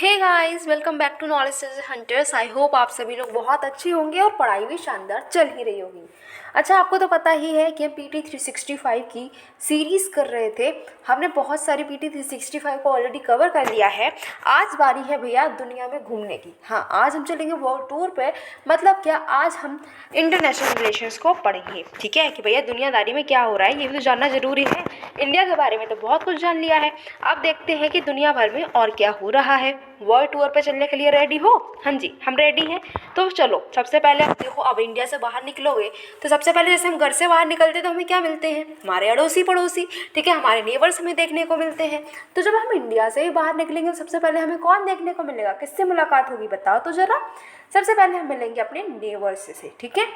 Hey guys, welcome back to knowledge hunters. I hope आप सभी लोग बहुत अच्छे होंगे और पढ़ाई भी शानदार चल ही रही होगी। अच्छा, आपको तो पता ही है कि हम PT 365 की सीरीज़ कर रहे थे। हमने बहुत सारी PT 365 को ऑलरेडी कवर कर लिया है। आज बारी है भैया दुनिया में घूमने की। हाँ, आज हम चलेंगे वर्ल्ड टूर पे। मतलब क्या, आज हम इंटरनेशनल रिलेशंस को पढ़ेंगे। ठीक है कि भैया दुनियादारी में क्या हो रहा है ये भी तो जानना ज़रूरी है। इंडिया के बारे में तो बहुत कुछ जान लिया है, अब देखते हैं कि दुनिया भर में और क्या हो रहा है। वर्ल्ड टूर पे चलने के लिए रेडी हो? हाँ जी, हम रेडी हैं। तो चलो, सबसे पहले आप देखो, अब इंडिया से बाहर निकलोगे तो सबसे पहले जैसे हम घर से बाहर निकलते हैं तो हमें क्या मिलते हैं? हमारे अड़ोसी पड़ोसी, ठीक है, हमारे नेबर्स हमें देखने को मिलते हैं। तो जब हम इंडिया से ही बाहर निकलेंगे तो सबसे पहले हमें कौन देखने को मिलेगा? किससे मुलाकात होगी बताओ तो ज़रा। सबसे पहले हम मिलेंगे अपने नेबर्स से। ठीक है,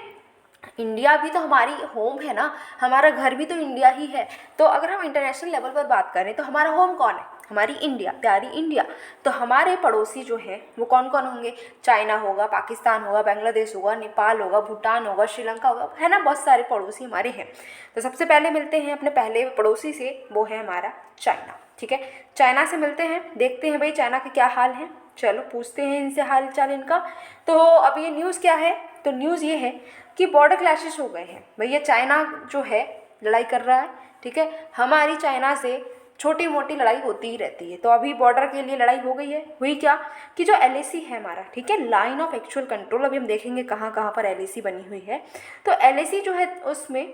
इंडिया भी तो हमारी होम है ना, हमारा घर भी तो इंडिया ही है। तो अगर हम इंटरनेशनल लेवल पर बात करें तो हमारा होम कौन है? हमारी इंडिया, प्यारी इंडिया। तो हमारे पड़ोसी जो हैं वो कौन कौन होंगे? चाइना होगा, पाकिस्तान होगा, बांग्लादेश होगा, नेपाल होगा, भूटान होगा, श्रीलंका होगा, है ना, बहुत सारे पड़ोसी हमारे हैं। तो सबसे पहले मिलते हैं अपने पहले पड़ोसी से, वो है हमारा चाइना। ठीक है, चाइना से मिलते हैं, देखते हैं भाई चाइना के क्या हाल है। चलो पूछते हैं इनसे हाल चाल इनका। तो अब ये न्यूज़ क्या है? तो न्यूज़ ये है कि बॉर्डर क्लैशेस हो गए हैं भैया। चाइना जो है लड़ाई कर रहा है, ठीक है, हमारी चाइना से छोटी मोटी लड़ाई होती ही रहती है। तो अभी बॉर्डर के लिए लड़ाई हो गई है। हुई क्या कि जो LAC है हमारा, ठीक है, लाइन ऑफ एक्चुअल कंट्रोल, अभी हम देखेंगे कहाँ कहाँ पर LAC बनी हुई है। तो LAC जो है उसमें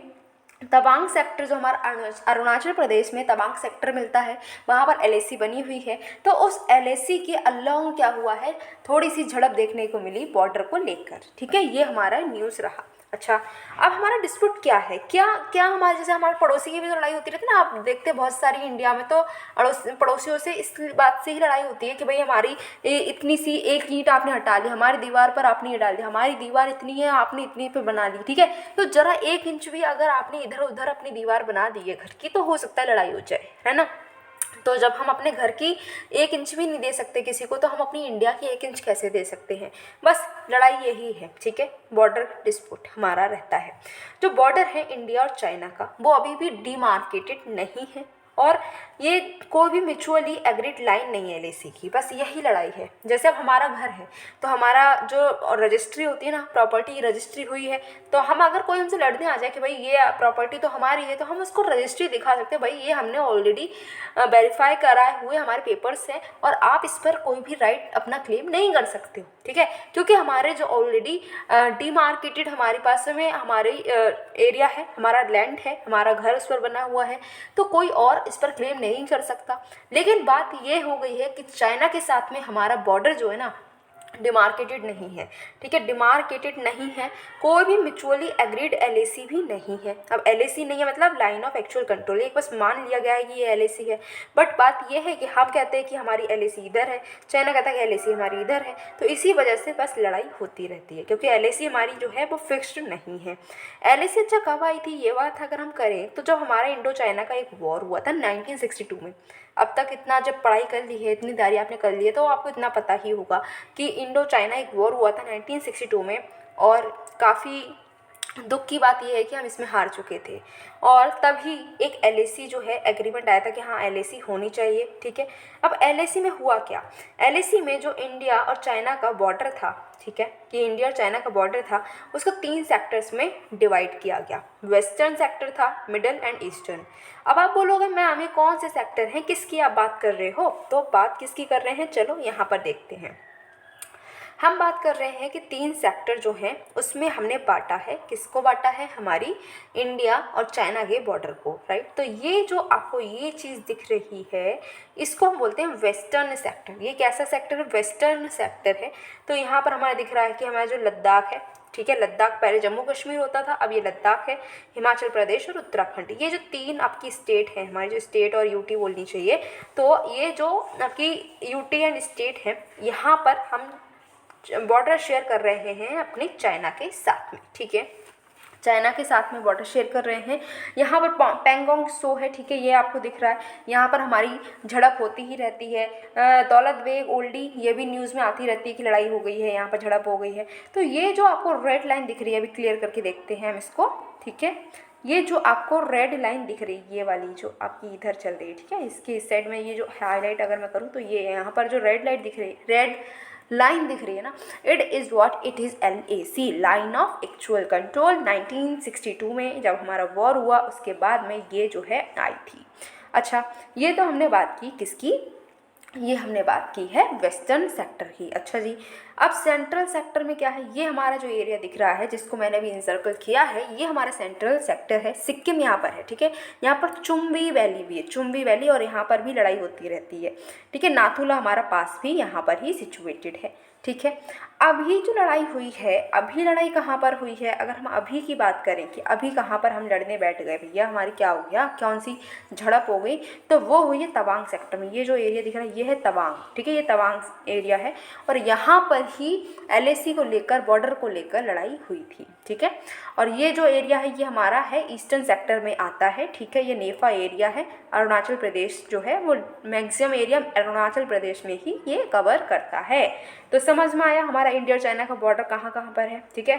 तवांग सेक्टर, जो हमारा अरुणाचल प्रदेश में तवांग सेक्टर मिलता है, वहाँ पर LAC बनी हुई है। तो उस LAC के अलोंग क्या हुआ है, थोड़ी सी झड़प देखने को मिली बॉर्डर को लेकर। ठीक है, ये हमारा न्यूज़ रहा। अच्छा, अब हमारा डिस्प्यूट क्या है? क्या क्या हमारे जैसे हमारे पड़ोसी की भी तो लड़ाई होती रहती है ना, आप देखते हैं बहुत सारी इंडिया में तो पड़ोसियों से इस बात से ही लड़ाई होती है कि भाई हमारी इतनी सी एक ईंट आपने हटा ली, हमारी दीवार पर आपने ये डाल दी, हमारी दीवार इतनी है आपने इतनी पे बना ली। ठीक है, तो जरा 1 इंच भी अगर आपने इधर उधर अपनी दीवार बना दी है घर की तो हो सकता है लड़ाई हो जाए, है ना। तो जब हम अपने घर की 1 इंच भी नहीं दे सकते किसी को, तो हम अपनी इंडिया की 1 इंच कैसे दे सकते हैं? बस लड़ाई यही है। ठीक है, बॉर्डर डिस्प्यूट हमारा रहता है। जो बॉर्डर है इंडिया और चाइना का, वो अभी भी डिमार्केटेड नहीं है और ये कोई भी म्यूचुअली एग्रीड लाइन नहीं है LAC की। बस यही लड़ाई है। जैसे अब हमारा घर है तो हमारा जो रजिस्ट्री होती है ना, प्रॉपर्टी रजिस्ट्री हुई है, तो हम अगर कोई हमसे लड़ने आ जाए कि भाई ये प्रॉपर्टी तो हमारी है, तो हम उसको रजिस्ट्री दिखा सकते हैं, भाई ये हमने ऑलरेडी वेरीफाई कराए हुए हमारे पेपर्स हैं और आप इस पर कोई भी राइट अपना क्लेम नहीं कर सकते हो। ठीक है, क्योंकि हमारे जो ऑलरेडी डिमार्केटेड हमारे पास में हमारे एरिया है, हमारा लैंड है, हमारा घर उस पर बना हुआ है, तो कोई और इस पर क्लेम नहीं कर सकता। लेकिन बात ये हो गई है कि चाइना के साथ में हमारा बॉर्डर जो है ना, डिमार्केटेड नहीं है। ठीक है, डिमार्केटेड नहीं है, कोई भी म्यूचुअली एग्रीड LAC भी नहीं है। अब LAC नहीं है मतलब लाइन ऑफ एक्चुअल कंट्रोल, एक बस मान लिया गया है कि ये LAC है। बट बात ये है कि हम कहते हैं कि हमारी LAC इधर है, चाइना कहता है कि LAC हमारी इधर है। तो इसी वजह से बस लड़ाई होती रहती है, क्योंकि LAC हमारी जो है वो फिक्स्ड नहीं है। LAC अच्छा कब आई थी ये बात अगर हम करें तो जब हमारा इंडो चाइना का एक वॉर हुआ था 1962 में। अब तक इतना जब पढ़ाई कर ली है, इतनी तैयारी आपने कर ली है, तो आपको इतना पता ही होगा कि इंडो चाइना एक वॉर हुआ था 1962 में। और काफ़ी दुख की बात यह है कि हम इसमें हार चुके थे और तभी एक LAC जो है एग्रीमेंट आया था कि हाँ LAC होनी चाहिए। ठीक है, अब LAC में हुआ क्या? LAC में जो इंडिया और चाइना का बॉर्डर था, ठीक है, कि इंडिया और चाइना का बॉर्डर था, उसको 3 सेक्टर्स में डिवाइड किया गया। वेस्टर्न सेक्टर था, मिडल एंड ईस्टर्न। अब आप बोलोगे मैम ये कौन से सेक्टर हैं, किसकी आप बात कर रहे हो? तो बात किसकी कर रहे हैं, चलो यहाँ पर देखते हैं। हम बात कर रहे हैं कि 3 सेक्टर जो हैं उसमें हमने बांटा है, किसको बांटा है? हमारी इंडिया और चाइना के बॉर्डर को, राइट। तो ये जो आपको ये चीज़ दिख रही है इसको हम बोलते हैं वेस्टर्न सेक्टर। ये कैसा सेक्टर है? वेस्टर्न सेक्टर है। तो यहाँ पर हमारा दिख रहा है कि हमारा जो लद्दाख है, ठीक है, लद्दाख पहले जम्मू कश्मीर होता था, अब ये लद्दाख है, हिमाचल प्रदेश और उत्तराखंड, ये जो 3 आपकी स्टेट है, हमारी जो स्टेट और UT बोलनी चाहिए, तो ये जो आपकी UT एंड स्टेट है, यहाँ पर हम बॉर्डर शेयर कर रहे हैं अपने चाइना के साथ में। ठीक है, चाइना के साथ में बॉर्डर शेयर कर रहे हैं। यहाँ पर पेंगोंग सो है, ठीक है, ये आपको दिख रहा है। यहाँ पर हमारी झड़प होती ही रहती है। दौलत बेग ओल्डी, ये भी न्यूज़ में आती रहती है कि लड़ाई हो गई है, यहाँ पर झड़प हो गई है। तो ये जो आपको रेड लाइन दिख रही है, अभी क्लियर करके देखते हैं हम इसको। ठीक है, ये जो आपको रेड लाइन दिख रही है, ये वाली जो आपकी इधर चल रही है, ठीक है, इसके इस साइड में ये जो हाईलाइट अगर मैं करूँ तो ये यहाँ पर जो रेड लाइट दिख रही है, रेड लाइन दिख रही है ना, it is what, it is LAC, line of actual control. 1962 में जब हमारा वॉर हुआ उसके बाद में ये जो है आई थी। अच्छा, ये तो हमने बात की किसकी, ये हमने बात की है वेस्टर्न सेक्टर की। अच्छा जी, अब सेंट्रल सेक्टर में क्या है, ये हमारा जो एरिया दिख रहा है जिसको मैंने अभी इंसर्कल किया है, ये हमारा सेंट्रल सेक्टर है। सिक्किम यहाँ पर है, ठीक है, यहाँ पर चुम्बी वैली भी है, चुम्बी वैली, और यहाँ पर भी लड़ाई होती रहती है, ठीक है। नाथुला हमारा पास भी यहाँ पर ही सिचुएटेड है, ठीक है। अभी जो लड़ाई हुई है, अभी लड़ाई कहाँ पर हुई है, अगर हम अभी की बात करें कि अभी कहाँ पर हम लड़ने बैठ गए भैया, हमारी क्या हो गया, कौन सी झड़प हो गई, तो वो हुई है तवांग सेक्टर में। ये जो एरिया दिख रहा है ये है तवांग, ठीक है, ये तवांग एरिया है, और यहाँ पर ही LAC को लेकर, बॉर्डर को लेकर लड़ाई हुई थी, ठीक है। और ये जो एरिया है ये हमारा है ईस्टर्न सेक्टर में आता है, ठीक है, ये नेफा एरिया है। अरुणाचल प्रदेश जो है वो मैक्सिमम एरिया अरुणाचल प्रदेश में ही ये कवर करता है। तो समझ में आया हमारा इंडिया और चाइना का बॉर्डर कहाँ कहाँ पर है, ठीक है।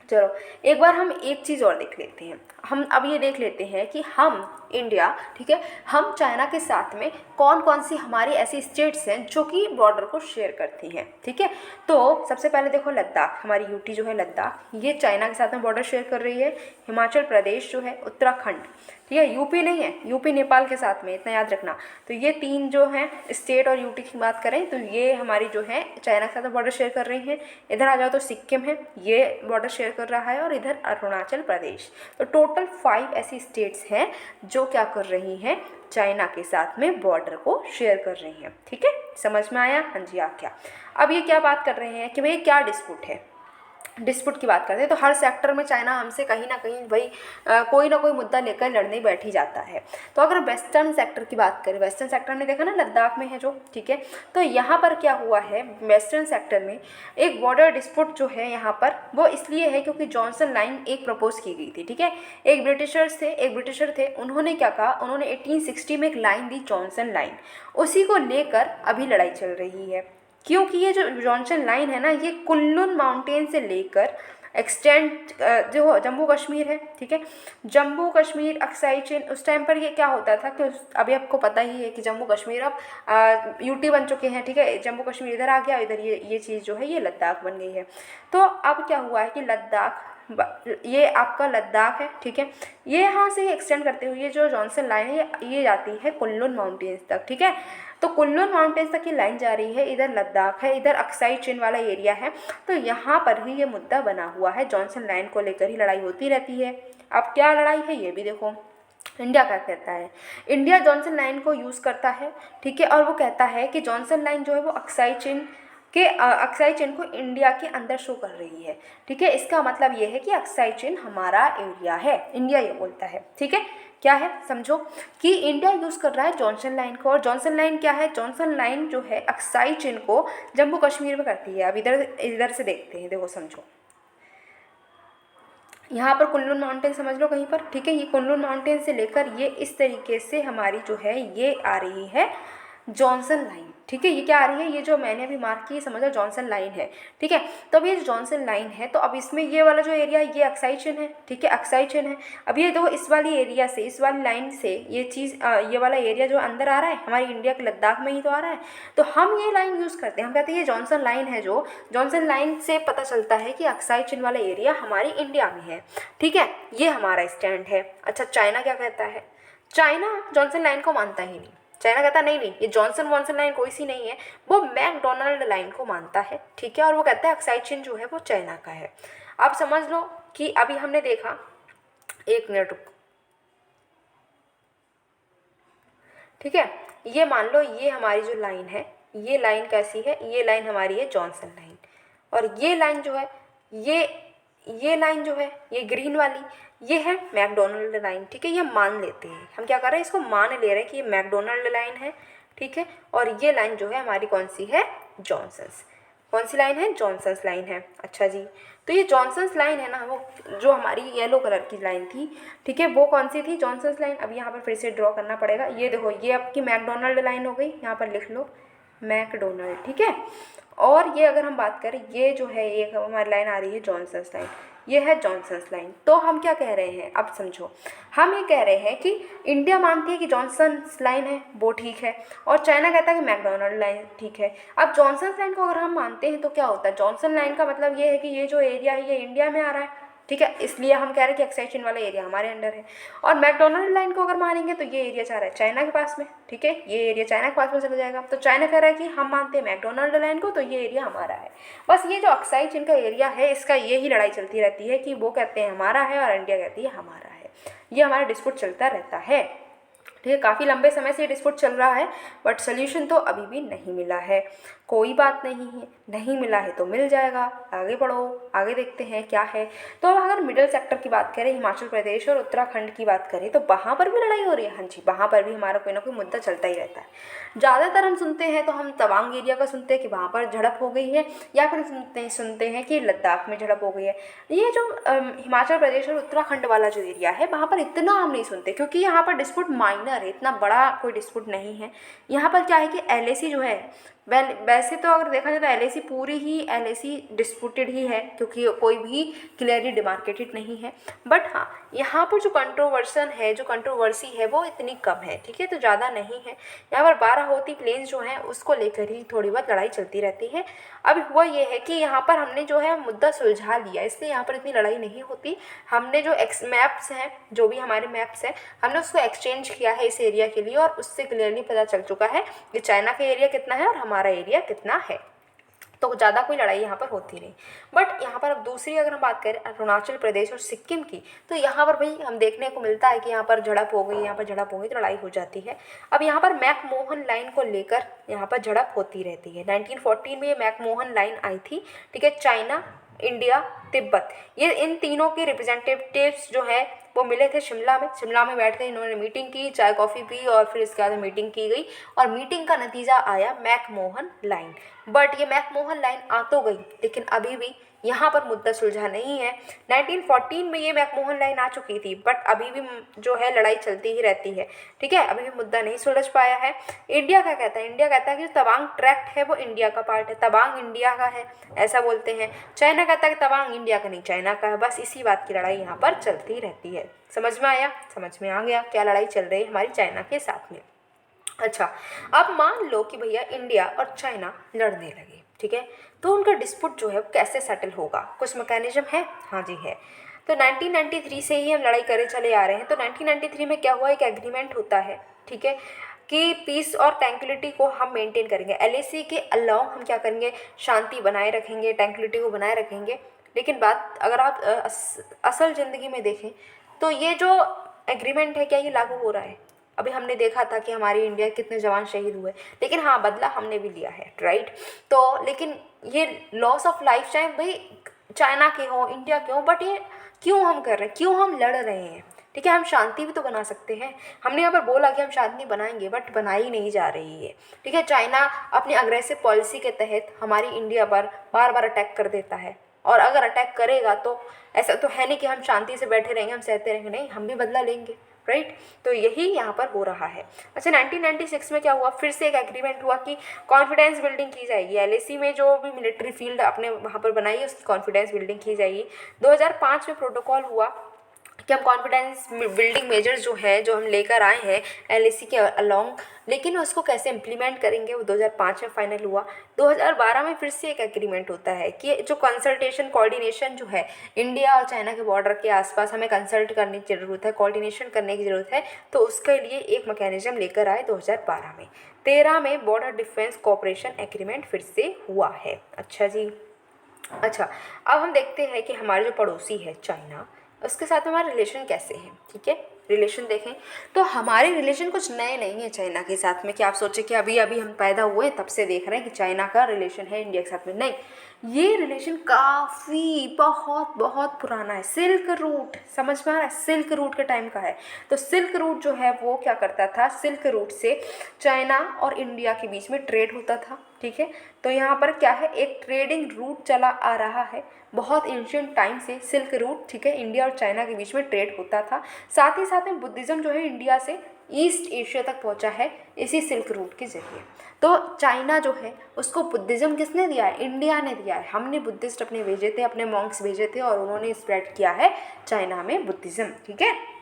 चलो एक बार हम एक चीज़ और देख लेते हैं, हम अब ये देख लेते हैं कि हम इंडिया, ठीक है, हम चाइना के साथ में कौन कौन सी हमारी ऐसी स्टेट्स हैं जो कि बॉर्डर को शेयर करती हैं, ठीक है। तो सबसे पहले देखो लद्दाख, हमारी यूटी जो है लद्दाख, ये चाइना के साथ में बॉर्डर शेयर कर रही है। हिमाचल प्रदेश जो है, उत्तराखंड, ठीक है, यूपी नहीं है, यूपी नेपाल के साथ में, इतना याद रखना। तो ये तीन जो हैं स्टेट और यूटी की बात करें तो ये हमारी जो है चाइना के साथ बॉर्डर शेयर कर रही हैं। इधर आ जाओ तो सिक्किम है, ये बॉर्डर शेयर कर रहा है, और इधर अरुणाचल प्रदेश। तो टोटल 5 ऐसी स्टेट्स हैं जो क्या कर रही हैं, चाइना के साथ में बॉर्डर को शेयर कर रही हैं, ठीक है। समझ में आया, हाँ जी। आ क्या अब ये क्या बात कर रहे हैं कि भाई क्या डिस्प्यूट है, डिस्प्यूट की बात करते हैं तो हर सेक्टर में चाइना हमसे कहीं ना कहीं भाई कोई ना कोई मुद्दा लेकर लड़ने बैठ ही जाता है। तो अगर वेस्टर्न सेक्टर की बात करें, वेस्टर्न सेक्टर में देखा ना लद्दाख में है जो, ठीक है, तो यहाँ पर क्या हुआ है, वेस्टर्न सेक्टर में एक बॉर्डर डिस्प्यूट जो है यहाँ पर वो इसलिए है क्योंकि जॉनसन लाइन एक प्रपोज की गई थी, ठीक है। एक ब्रिटिशर थे, उन्होंने क्या कहा, उन्होंने 1860 में एक लाइन दी जॉनसन लाइन, उसी को लेकर अभी लड़ाई चल रही है। क्योंकि ये जो जॉनसन लाइन है ना, ये कुल्लून माउंटेन से लेकर एक्सटेंड जो जम्मू कश्मीर है, ठीक है, जम्मू कश्मीर अक्साई चीन, उस टाइम पर ये क्या होता था कि अभी आपको पता ही है कि जम्मू कश्मीर अब यूटी बन चुके हैं, ठीक है, जम्मू कश्मीर इधर आ गया, इधर ये चीज़ जो है ये लद्दाख बन गई है। तो अब क्या हुआ है कि लद्दाख, ये आपका लद्दाख है, ठीक है, ये यहाँ से एक्सटेंड करते हुए ये जो जॉनसन लाइन है ये जाती है कुल्लून माउंटेन्स तक, ठीक है। तो कुल्लून माउंटेन्स तक ये लाइन जा रही है, इधर लद्दाख है, इधर अक्साई चीन वाला एरिया है। तो यहाँ पर ही ये मुद्दा बना हुआ है, जॉनसन लाइन को लेकर ही लड़ाई होती रहती है। अब क्या लड़ाई है ये भी देखो, इंडिया क्या कहता है, इंडिया जॉनसन लाइन को यूज़ करता है, ठीक है, और वो कहता है कि जॉनसन लाइन जो है वो अक्साई चीन को इंडिया के अंदर शो कर रही है, ठीक है। इसका मतलब ये है कि अक्साई चीन हमारा एरिया है, इंडिया ये बोलता है, ठीक है। क्या है समझो कि इंडिया यूज़ कर रहा है जॉनसन लाइन को, और जॉनसन लाइन क्या है, जॉनसन लाइन जो है अक्साई चीन को जम्मू कश्मीर में करती है। अब इधर से देखते हैं, देखो समझो, यहाँ पर कुल्लून माउंटेन समझ लो कहीं पर, ठीक है, ये कुल्लून माउंटेन से लेकर ये इस तरीके से हमारी जो है ये आ रही है जॉनसन लाइन, ठीक है। ये क्या आ रही है, ये जो मैंने अभी मार्क की समझ लो जॉनसन लाइन है, ठीक है। तो अब ये जॉनसन लाइन है, तो अब इसमें ये वाला जो एरिया है ये अक्साई चीन है, ठीक है, अक्साई चीन है। अब ये देखो इस वाली एरिया से, इस वाली लाइन से ये चीज़ ये वाला एरिया जो अंदर आ रहा है हमारी इंडिया के लद्दाख में ही तो आ रहा है। तो हम ये लाइन यूज़ करते हैं, हम कहते हैं ये जॉनसन लाइन है, जो जॉनसन लाइन से पता चलता है कि अक्साई चीन वाला एरिया हमारी इंडिया में है, ठीक है, ये हमारा स्टैंड है। अच्छा, चाइना क्या कहता है, चाइना जॉनसन लाइन को मानता ही नहीं, चाइना कहता नहीं ये जॉनसन लाइन कोई सी नहीं है, वो मैकडोनाल्ड लाइन को मानता है, ठीक है, और वो कहता है अक्साई चीन जो है वो चाइना का है। आप समझ लो कि अभी हमने देखा, एक मिनट रुको, ठीक है, ये मान लो ये हमारी जो लाइन है, ये लाइन कैसी है, ये लाइन हमारी है जॉनसन लाइन, और ये लाइन जो है ये लाइन जो है ये ग्रीन वाली ये है मैकडोनल्ड लाइन, ठीक है। ये मान लेते हैं, हम क्या कर रहे हैं, इसको मान ले रहे हैं कि ये मैकडोनल्ड लाइन है, ठीक है, और ये लाइन जो है हमारी कौन सी है, जॉनसन्स, कौन सी लाइन है, जॉनसन्स लाइन है। अच्छा जी, तो ये जॉनसन्स लाइन है ना, वो जो हमारी येलो कलर की लाइन थी, ठीक है, वो कौन सी थी, जॉनसन्स लाइन। अब यहाँ पर फिर से ड्रॉ करना पड़ेगा, ये देखो ये आपकी मैकडोनल्ड लाइन हो गई, यहाँ पर लिख लो मैकडोनल्ड, ठीक है। और ये अगर हम बात करें, ये जो है एक हमारी लाइन आ रही है जॉनसन्स लाइन, ये है जॉनसन्स लाइन। तो हम क्या कह रहे हैं, अब समझो, हम ये कह रहे हैं कि इंडिया मानती है कि जॉनसन्स लाइन है वो ठीक है, और चाइना कहता है कि मैकडोनल्ड लाइन ठीक है। अब जॉनसन्स लाइन को अगर हम मानते हैं तो क्या होता है, जॉनसन लाइन का मतलब ये है कि ये जो एरिया है ये इंडिया में आ रहा है, ठीक है, इसलिए हम कह रहे हैं कि एक्सटेंशन वाला एरिया हमारे अंडर है। और मैकडोनल्ड लाइन को अगर मानेंगे तो ये एरिया चाह रहा है चाइना के पास में, ठीक है, ये एरिया चाइना के पास में चला जाएगा। तो चाइना कह रहा है कि हम मानते हैं मैकडोनल्ड लाइन को, तो ये एरिया हमारा है। बस ये जो अक्साई चीन का एरिया है इसका ये ही लड़ाई चलती रहती है कि वो कहते हैं हमारा है और इंडिया कहती है हमारा है। ये हमारा डिस्प्यूट चलता रहता है, ठीक है। काफ़ी लंबे समय से ये डिस्प्यूट चल रहा है, बट सोल्यूशन तो अभी भी नहीं मिला है। कोई बात नहीं है, नहीं मिला है तो मिल जाएगा, आगे बढ़ो, आगे देखते हैं क्या है। तो अब अगर मिडिल सेक्टर की बात करें, हिमाचल प्रदेश और उत्तराखंड की बात करें, तो वहाँ पर भी लड़ाई हो रही है। हाँ जी, वहाँ पर भी हमारा कोई ना कोई मुद्दा चलता ही रहता है। ज़्यादातर हम सुनते हैं तो हम तवांग एरिया का सुनते हैं कि वहाँ पर झड़प हो गई है, या फिर सुनते हैं कि लद्दाख में झड़प हो गई है। ये जो हिमाचल प्रदेश और उत्तराखंड वाला जो एरिया है वहाँ पर इतना हम नहीं सुनते, क्योंकि यहाँ पर डिस्प्यूट माइनर है, इतना बड़ा कोई डिस्प्यूट नहीं है। यहाँ पर क्या है कि LAC जो है, वैसे तो अगर देखा जाए तो LAC पूरी ही LAC डिस्प्यूटेड ही है, क्योंकि कोई भी क्लियरली डिमार्केटेड नहीं है। बट हाँ, यहाँ पर जो कंट्रोवर्सी है वो इतनी कम है, ठीक है, तो ज़्यादा नहीं है। यहाँ पर बाराहोती प्लेन्स जो हैं उसको लेकर ही थोड़ी बहुत लड़ाई चलती रहती है। अब हुआ ये है कि यहाँ पर हमने जो है मुद्दा सुलझा लिया, इसलिए यहाँ पर इतनी लड़ाई नहीं होती। हमने जो मैप्स हैं, जो भी हमारे मैप्स हैं, हमने उसको एक्सचेंज किया है इस एरिया के लिए, और उससे क्लियरली पता चल चुका है कि चाइना का एरिया कितना है और हमारा एरिया कितना है। तो ज़्यादा कोई लड़ाई यहाँ पर होती नहीं। बट यहाँ पर अब दूसरी अगर हम बात करें अरुणाचल प्रदेश और सिक्किम की, तो यहाँ पर भाई हम देखने को मिलता है कि यहाँ पर झड़प हो गई, यहाँ पर झड़प हो गई तो लड़ाई हो जाती है। अब यहाँ पर मैकमोहन लाइन को लेकर यहाँ पर झड़प होती रहती है। 1914 में ये मैकमोहन लाइन आई थी, ठीक है। चाइना, इंडिया, तिब्बत, ये इन तीनों के रिप्रेजेंटेटिव्स जो है वो मिले थे शिमला में बैठ के इन्होंने मीटिंग की, चाय कॉफ़ी पी, और फिर इसके बाद मीटिंग की गई, और मीटिंग का नतीजा आया मैकमोहन लाइन। बट ये मैकमोहन लाइन आ तो गई, लेकिन अभी भी यहाँ पर मुद्दा सुलझा नहीं है। 1914 में ये मैकमोहन लाइन आ चुकी थी, बट अभी भी जो है लड़ाई चलती ही रहती है, ठीक है, अभी भी मुद्दा नहीं सुलझ पाया है। इंडिया क्या कहता है, इंडिया कहता है कि तवांग ट्रैक्ट है वो इंडिया का पार्ट है, तवांग इंडिया का है, ऐसा बोलते हैं। चाइना कहता है कि तवांग इंडिया का नहीं, चाइना का है। बस इसी बात की लड़ाई यहाँ पर चलती रहती है। समझ में आया? समझ में आ गया क्या लड़ाई चल रही है हमारी चाइना के साथ में। अच्छा, अब मान लो कि भैया इंडिया और चाइना लड़ने लगे, ठीक है, तो उनका डिस्प्यूट जो है वो कैसे सेटल होगा, कुछ मैकेनिज्म है? हाँ जी है। तो 1993 से ही हम लड़ाई करे चले आ रहे हैं। तो 1993 में क्या हुआ, एक एग्रीमेंट होता है, ठीक है, कि पीस और ट्रैंक्विलिटी को हम मेंटेन करेंगे। LAC के अलाउंग हम क्या करेंगे, शांति बनाए रखेंगे, ट्रैंक्विलिटी को बनाए रखेंगे। लेकिन बात अगर आप असल ज़िंदगी में देखें तो ये जो एग्रीमेंट है क्या ये लागू हो रहा है? अभी हमने देखा था कि हमारी इंडिया के कितने जवान शहीद हुए, लेकिन हाँ बदला हमने भी लिया है, राइट। तो लेकिन ये लॉस ऑफ लाइफ चाहे भाई चाइना के हो, इंडिया के हो, बट ये क्यों हम कर रहे हैं, क्यों हम लड़ रहे हैं? ठीक है, हम शांति भी तो बना सकते हैं। हमने यहाँ पर बोला कि हम शांति बनाएंगे, बट बनाई नहीं जा रही है, ठीक है। चाइना अपनी अग्रेसिव पॉलिसी के तहत हमारी इंडिया पर बार बार अटैक कर देता है, और अगर अटैक करेगा तो ऐसा तो है नहीं कि हम शांति से बैठे रहेंगे, हम सहते रहेंगे, नहीं, हम भी बदला लेंगे, राइट। तो यही यहाँ पर हो रहा है। अच्छा, 1996 में क्या हुआ, फिर से एक एग्रीमेंट हुआ कि कॉन्फिडेंस बिल्डिंग की जाएगी। LAC में जो भी मिलिट्री फील्ड अपने वहाँ पर बनाई है उसकी कॉन्फिडेंस बिल्डिंग की जाएगी। 2005 में प्रोटोकॉल हुआ कि हम कॉन्फिडेंस बिल्डिंग मेजर्स जो है जो हम लेकर आए हैं LAC के अलोंग, लेकिन उसको कैसे इम्प्लीमेंट करेंगे वो 2005 में फाइनल हुआ। 2012 में फिर से एक एग्रीमेंट होता है कि जो कंसल्टेशन कोऑर्डिनेशन जो है इंडिया और चाइना के बॉर्डर के आसपास हमें कंसल्ट करने की ज़रूरत है, कोऑर्डिनेशन करने की ज़रूरत है, तो उसके लिए एक मैकेनिज्म लेकर आए 2012 में। 13 में बॉर्डर डिफेंस कोऑपरेशन एग्रीमेंट फिर से हुआ है। अच्छा जी, अच्छा, अब हम देखते हैं कि हमारे जो पड़ोसी है चाइना, उसके साथ हमारा रिलेशन कैसे है, ठीक है। रिलेशन देखें तो हमारे रिलेशन कुछ नए नहीं है चाइना के साथ में कि आप सोचें कि अभी अभी हम पैदा हुए तब से देख रहे हैं कि चाइना का रिलेशन है इंडिया के साथ में, नहीं, ये रिलेशन काफ़ी बहुत बहुत पुराना है। सिल्क रूट, समझ में आ रहा है, सिल्क रूट के टाइम का है। तो सिल्क रूट जो है वो क्या करता था, सिल्क रूट से चाइना और इंडिया के बीच में ट्रेड होता था, ठीक है। तो यहाँ पर क्या है, एक ट्रेडिंग रूट चला आ रहा है बहुत एंशिएंट टाइम से, सिल्क रूट, ठीक है। इंडिया और चाइना के बीच में ट्रेड होता था। साथ ही साथ में बुद्धिज़्म जो है इंडिया से ईस्ट एशिया तक पहुंचा है इसी सिल्क रूट के जरिए। तो चाइना जो है उसको बुद्धिज़्म किसने दिया है? इंडिया ने दिया है। हमने बुद्धिस्ट अपने भेजे थे, अपने मॉन्क्स भेजे थे और उन्होंने स्प्रेड किया है चाइना में बुद्धिज़्म। ठीक है।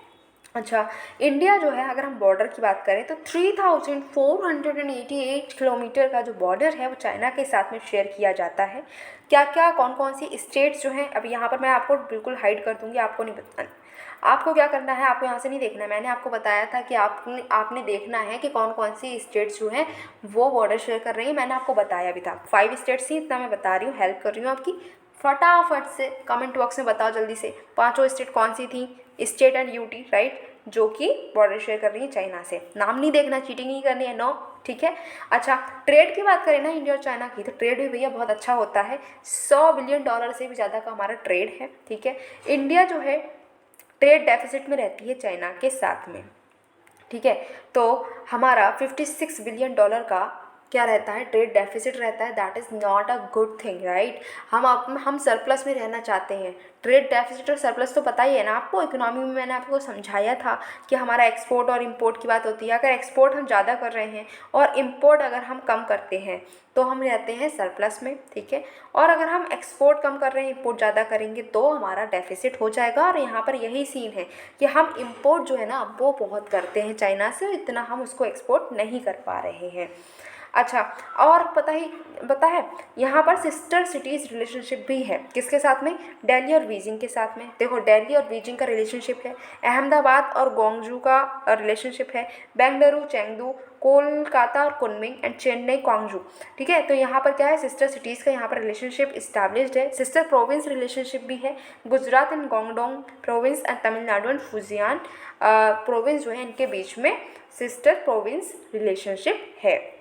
अच्छा, इंडिया जो है अगर हम बॉर्डर की बात करें तो 3488 किलोमीटर का जो बॉर्डर है वो चाइना के साथ में शेयर किया जाता है। क्या क्या कौन कौन सी स्टेट्स जो हैं, अब यहाँ पर मैं आपको बिल्कुल हाइड कर दूँगी, आपको नहीं बताना। आपको क्या करना है, आपको यहाँ से नहीं देखना है। मैंने आपको बताया था कि आपने देखना है कि कौन कौन सी स्टेट्स जो हैं वो बॉर्डर शेयर कर रही हैं। मैंने आपको बताया भी था 5 स्टेट्स थी, इतना मैं बता रही हूँ, हेल्प कर रही हूँ आपकी। फटाफट से कमेंट बॉक्स में बताओ जल्दी से, पाँचों स्टेट कौन सी थी? स्टेट एंड यूटी, राइट, जो कि बॉर्डर शेयर कर रही है चाइना से। नाम नहीं देखना, चीटिंग नहीं करनी है, नो। ठीक है। अच्छा, ट्रेड की बात करें ना इंडिया और चाइना की, तो ट्रेड भी भैया बहुत अच्छा होता है। $100 बिलियन से भी ज़्यादा का हमारा ट्रेड है। ठीक है। इंडिया जो है ट्रेड डेफिसिट में रहती है चाइना के साथ में। ठीक है। तो हमारा $56 बिलियन का क्या रहता है? ट्रेड डेफिसिट रहता है। That is not a good thing, right. हम सरप्लस में रहना चाहते हैं। ट्रेड डेफिसिट और सरप्लस तो पता ही है ना आपको, इकोनॉमी में मैंने आपको समझाया था कि हमारा एक्सपोर्ट और इंपोर्ट की बात होती है। अगर एक्सपोर्ट हम ज़्यादा कर रहे हैं और इंपोर्ट अगर हम कम करते हैं तो हम रहते हैं सरप्लस में। ठीक है। और अगर हम एक्सपोर्ट कम कर रहे हैं, इंपोर्ट ज़्यादा करेंगे तो हमारा डेफिसिट हो जाएगा। और यहाँ पर यही सीन है कि हम इंपोर्ट जो है ना वो बहुत करते हैं चाइना से, इतना हम उसको एक्सपोर्ट नहीं कर पा रहे हैं। अच्छा, और पता है यहाँ पर सिस्टर सिटीज़ रिलेशनशिप भी है। किसके साथ में? दिल्ली और बीजिंग के साथ में। देखो, दिल्ली और बीजिंग का रिलेशनशिप है, अहमदाबाद और ग्वांगजू का रिलेशनशिप है, बेंगलुरु चेंगदू, कोलकाता और कुनमिंग एंड चेन्नई क्वांगजू। ठीक है। तो यहाँ पर क्या है? सिस्टर सिटीज़ का यहाँ पर रिलेशनशिप इस्टेब्लिश्ड है। सिस्टर प्रोविंस रिलेशनशिप भी है। Gujarat and Guangdong province and Tamil Nadu and Fujian province जो है इनके बीच में सिस्टर प्रोविंस रिलेशनशिप है।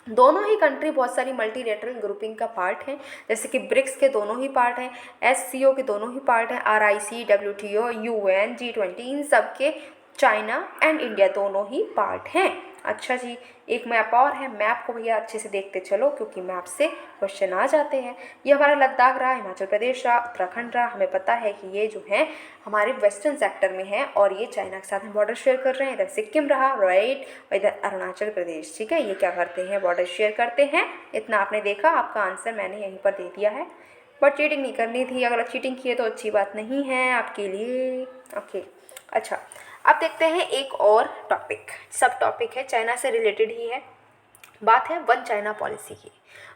दोनों ही कंट्री बहुत सारी मल्टीलेटरल ग्रुपिंग का पार्ट हैं, जैसे कि ब्रिक्स के दोनों ही पार्ट हैं, SCO के दोनों ही पार्ट हैं, RIC, WTO, UN, G20, इन सब के चाइना एंड इंडिया दोनों ही पार्ट हैं। अच्छा जी, एक मैप और है, मैप को भैया अच्छे से देखते चलो क्योंकि मैप से क्वेश्चन आ जाते हैं। ये हमारा लद्दाख रहा, हिमाचल प्रदेश रहा, उत्तराखंड रहा। हमें पता है कि ये जो है हमारे वेस्टर्न सेक्टर में है और ये चाइना के साथ में बॉर्डर शेयर कर रहे हैं। इधर सिक्किम रहा, राइट, और इधर अरुणाचल प्रदेश। ठीक है। ये क्या करते हैं? बॉर्डर शेयर करते हैं। इतना आपने देखा, आपका आंसर मैंने यहीं पर दे दिया है, बट चीटिंग नहीं करनी थी। अगर चीटिंग की है तो अच्छी बात नहीं है आपके लिए। ओके। अच्छा, अब देखते हैं एक और टॉपिक, सब टॉपिक है, चाइना से रिलेटेड ही है। बात है वन चाइना पॉलिसी की।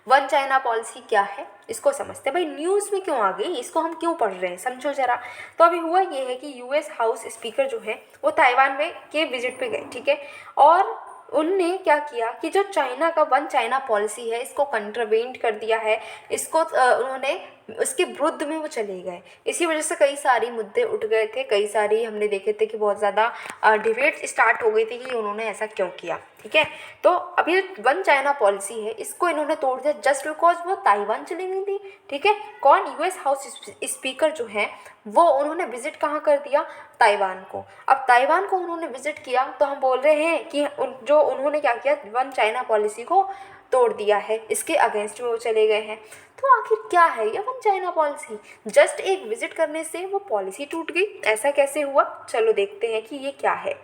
वन चाइना पॉलिसी क्या है इसको समझते हैं। भाई न्यूज़ में क्यों आ गई, इसको हम क्यों पढ़ रहे हैं, समझो ज़रा। तो अभी हुआ ये है कि US हाउस स्पीकर जो है वो ताइवान में के विजिट पे गए। ठीक है। और उनने क्या किया कि जो चाइना का वन चाइना पॉलिसी है इसको कंट्रवेंट कर दिया है, इसको उन्होंने उसके विरुद्ध में वो चले गए। इसी वजह से कई सारी मुद्दे उठ गए थे, कई सारी हमने देखे थे कि बहुत ज़्यादा डिबेट स्टार्ट हो गई थी कि उन्होंने ऐसा क्यों किया। ठीक है। तो अब ये वन चाइना पॉलिसी है इसको इन्होंने तोड़ दिया जस्ट बिकॉज वो ताइवान चली गई थी। ठीक है। कौन? US हाउस स्पीकर जो हैं वो उन्होंने विजिट कहाँ कर दिया? ताइवान को। अब ताइवान को उन्होंने विजिट किया तो हम बोल रहे हैं कि जो उन्होंने क्या किया, वन चाइना पॉलिसी को तोड़ दिया है, इसके अगेंस्ट में वो चले गए हैं। तो आखिर क्या है ये वन चाइना पॉलिसी? जस्ट एक विजिट करने से वो पॉलिसी टूट गई, ऐसा कैसे हुआ? चलो देखते हैं कि ये क्या है।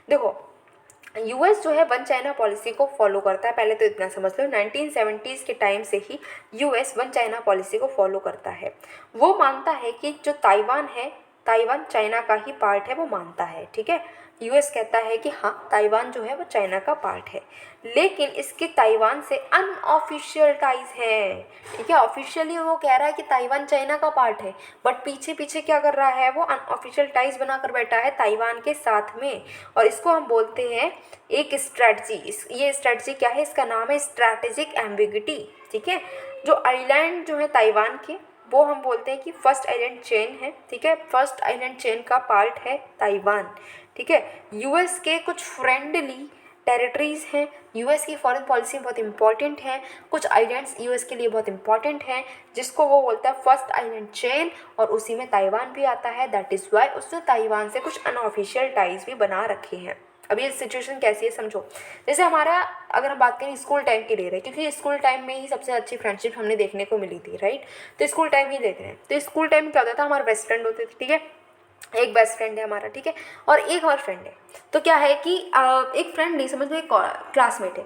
देखो, US जो है वन चाइना पॉलिसी को फॉलो करता है। पहले तो इतना समझ लो, 1970s के टाइम से ही US वन चाइना पॉलिसी को फॉलो करता है। वो मानता है कि जो ताइवान है, ताइवान चाइना का ही पार्ट है, वो मानता है। ठीक है। US कहता है कि हाँ ताइवान जो है वो चाइना का पार्ट है, लेकिन इसके ताइवान से अनऑफिशियल टाइज हैं। ठीक है। ऑफिशियली वो कह रहा है कि ताइवान चाइना का पार्ट है, बट पीछे पीछे क्या कर रहा है, वो अनऑफिशियल टाइज बनाकर बैठा है ताइवान के साथ में। और इसको हम बोलते हैं एक स्ट्रैटेजी। ये स्ट्रैटेजी क्या है? इसका नाम है स्ट्रैटेजिक एम्बिग्विटी। ठीक है। जो आइलैंड जो है ताइवान के, वो हम बोलते हैं कि फर्स्ट आइलैंड चेन है। ठीक है। फर्स्ट आइलैंड चेन का पार्ट है ताइवान। ठीक है। US के कुछ फ्रेंडली टेरिटरीज़ हैं, US की फॉरेन पॉलिसी में बहुत इंपॉर्टेंट हैं, कुछ आइलैंड्स US के लिए बहुत इंपॉर्टेंट हैं, जिसको वो बोलता है फर्स्ट आइलैंड चेन, और उसी में ताइवान भी आता है। दैट इज़ वाई उसने ताइवान से कुछ अनऑफिशियल टाइज भी बना रखे हैं। अब ये सिचुएशन कैसी है समझो। जैसे हमारा अगर हम बात करें स्कूल टाइम की ले रहे हैं, क्योंकि स्कूल टाइम में ही सबसे अच्छी फ्रेंडशिप हमने देखने को मिली थी, राइट। तो स्कूल टाइम ही देख रहे हैं। तो स्कूल टाइम में क्या होता था, हमारे बेस्ट फ्रेंड होते थे। ठीक है। एक बेस्ट फ्रेंड है हमारा, ठीक है, और एक और फ्रेंड है। तो क्या है कि एक फ्रेंड नहीं, समझ लो एक क्लासमेट है,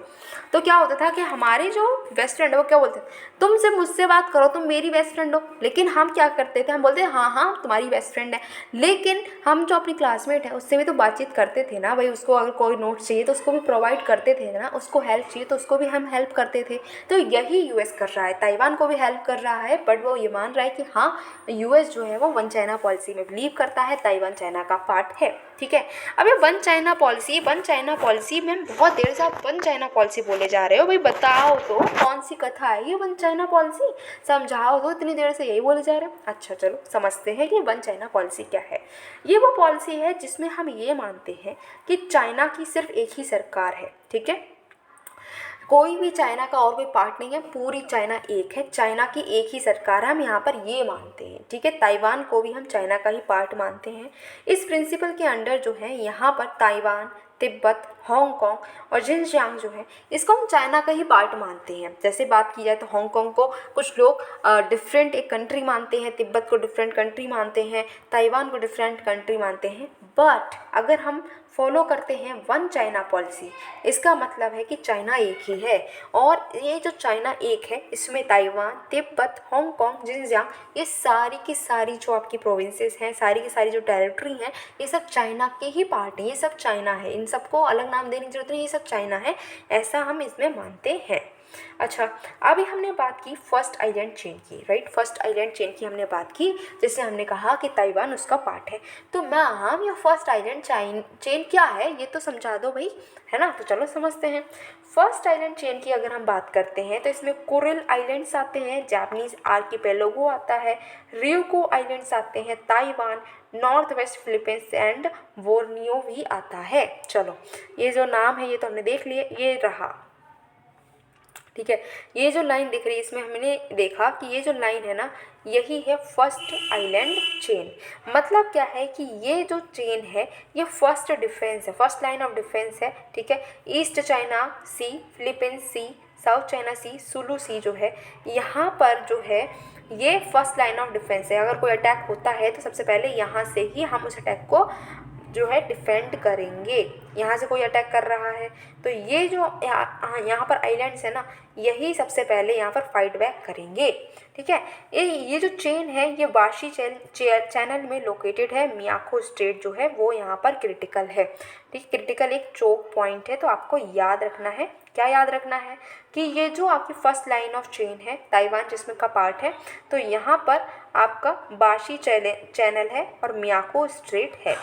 तो क्या होता था कि हमारे जो बेस्ट फ्रेंड है वो क्या बोलते हैं, तुम सिर्फ मुझसे बात करो, तुम मेरी बेस्ट फ्रेंड हो। लेकिन हम क्या करते थे, हम बोलते हाँ हाँ तुम्हारी बेस्ट फ्रेंड है, लेकिन हम जो अपनी क्लासमेट है उससे भी तो बातचीत करते थे ना भाई। उसको अगर कोई नोट्स चाहिए तो उसको भी प्रोवाइड करते थे ना, उसको हेल्प चाहिए तो उसको भी हम हेल्प करते थे। तो यही यूएस कर रहा है, ताइवान को भी हेल्प कर रहा है, बट वो ये मान रहा है कि हाँ यूएस जो है वो वन चाइना पॉलिसी में बिलीव करता है, ताइवान चाइना का पार्ट है। ठीक है, अब ये वन चाइना पॉलिसी में बहुत देर से आप वन चाइना पॉलिसी बोले जा रहे हो, भाई बताओ तो कौन सी कथा है ये वन चाइना पॉलिसी, समझाओ तो, इतनी देर से यही बोले जा रहे हो। अच्छा चलो समझते हैं कि वन चाइना पॉलिसी क्या है। ये वो पॉलिसी है जिसमें हम ये मानते हैं कि चाइना की सिर्फ एक ही सरकार है। ठीक है, कोई भी चाइना का और कोई पार्ट नहीं है, पूरी चाइना एक है, चाइना की एक ही सरकार है, हम यहाँ पर ये मानते हैं। ठीक है, ताइवान को भी हम चाइना का ही पार्ट मानते हैं। इस प्रिंसिपल के अंडर जो है यहाँ पर ताइवान, तिब्बत, हांगकांग और जिनजियांग जो है इसको हम चाइना का ही पार्ट मानते हैं। जैसे बात की जाए तो हांगकांग को कुछ लोग डिफरेंट एक कंट्री मानते हैं, तिब्बत को डिफरेंट कंट्री मानते हैं, ताइवान को डिफरेंट कंट्री मानते हैं। बट अगर हम फॉलो करते हैं वन चाइना पॉलिसी, इसका मतलब है कि चाइना एक ही है, और ये जो चाइना एक है इसमें ताइवान, तिब्बत, हांगकांग, जिनजियांग, ये सारी की सारी जो आपकी प्रोविंसेस हैं, सारी की सारी जो टेरिटरी हैं, ये सब चाइना के ही पार्ट हैं, ये सब चाइना है, इन सबको अलग नाम देने की जरूरत नहीं, ये सब चाइना है, ऐसा हम इसमें मानते हैं। अच्छा, अभी हमने बात की फर्स्ट आइलैंड चेन की, राइट, फर्स्ट आइलैंड चेन की हमने बात की, जिससे हमने कहा कि ताइवान उसका पार्ट है। तो मैम ये फर्स्ट आइलैंड चेन क्या है, ये तो समझा दो भाई, है ना। तो चलो समझते हैं। फर्स्ट आइलैंड चेन की अगर हम बात करते हैं तो इसमें कुरिल आइलैंड्स आते हैं, जापानीज आर्किपेलागो आता है, रियोको आइलैंड्स आते हैं, Taiwan, north west Philippines and Borneo भी आता है। चलो ये जो नाम है ये तो हमने देख लिए, ये रहा। ठीक है, ये जो लाइन दिख रही है इसमें हमने देखा कि ये जो लाइन है ना यही है फर्स्ट आइलैंड चेन। मतलब क्या है कि ये जो चेन है ये फर्स्ट डिफेंस है, फर्स्ट लाइन ऑफ डिफेंस है। ठीक है, ईस्ट चाइना सी, फिलीपींस सी, साउथ चाइना सी, सुलू सी जो है यहाँ पर जो है ये फर्स्ट लाइन ऑफ डिफेंस है। अगर कोई अटैक होता है तो सबसे पहले यहाँ से ही हम उस अटैक को जो है डिफेंड करेंगे। यहाँ से कोई अटैक कर रहा है तो ये जो यहाँ पर आइलैंड्स है ना यही सबसे पहले यहाँ पर फाइट बैक करेंगे। ठीक है, ये जो चेन है ये वाशी चैनल में लोकेटेड है। मियाको स्ट्रेट जो है वो यहाँ पर क्रिटिकल है। ठीक, क्रिटिकल एक चोक पॉइंट है। तो आपको याद रखना है, क्या याद रखना है कि ये जो आपकी फर्स्ट लाइन ऑफ चेन है ताइवान जिसमें का पार्ट है, तो यहाँ पर आपका बाशी चैनल है और मियाको स्ट्रेट है।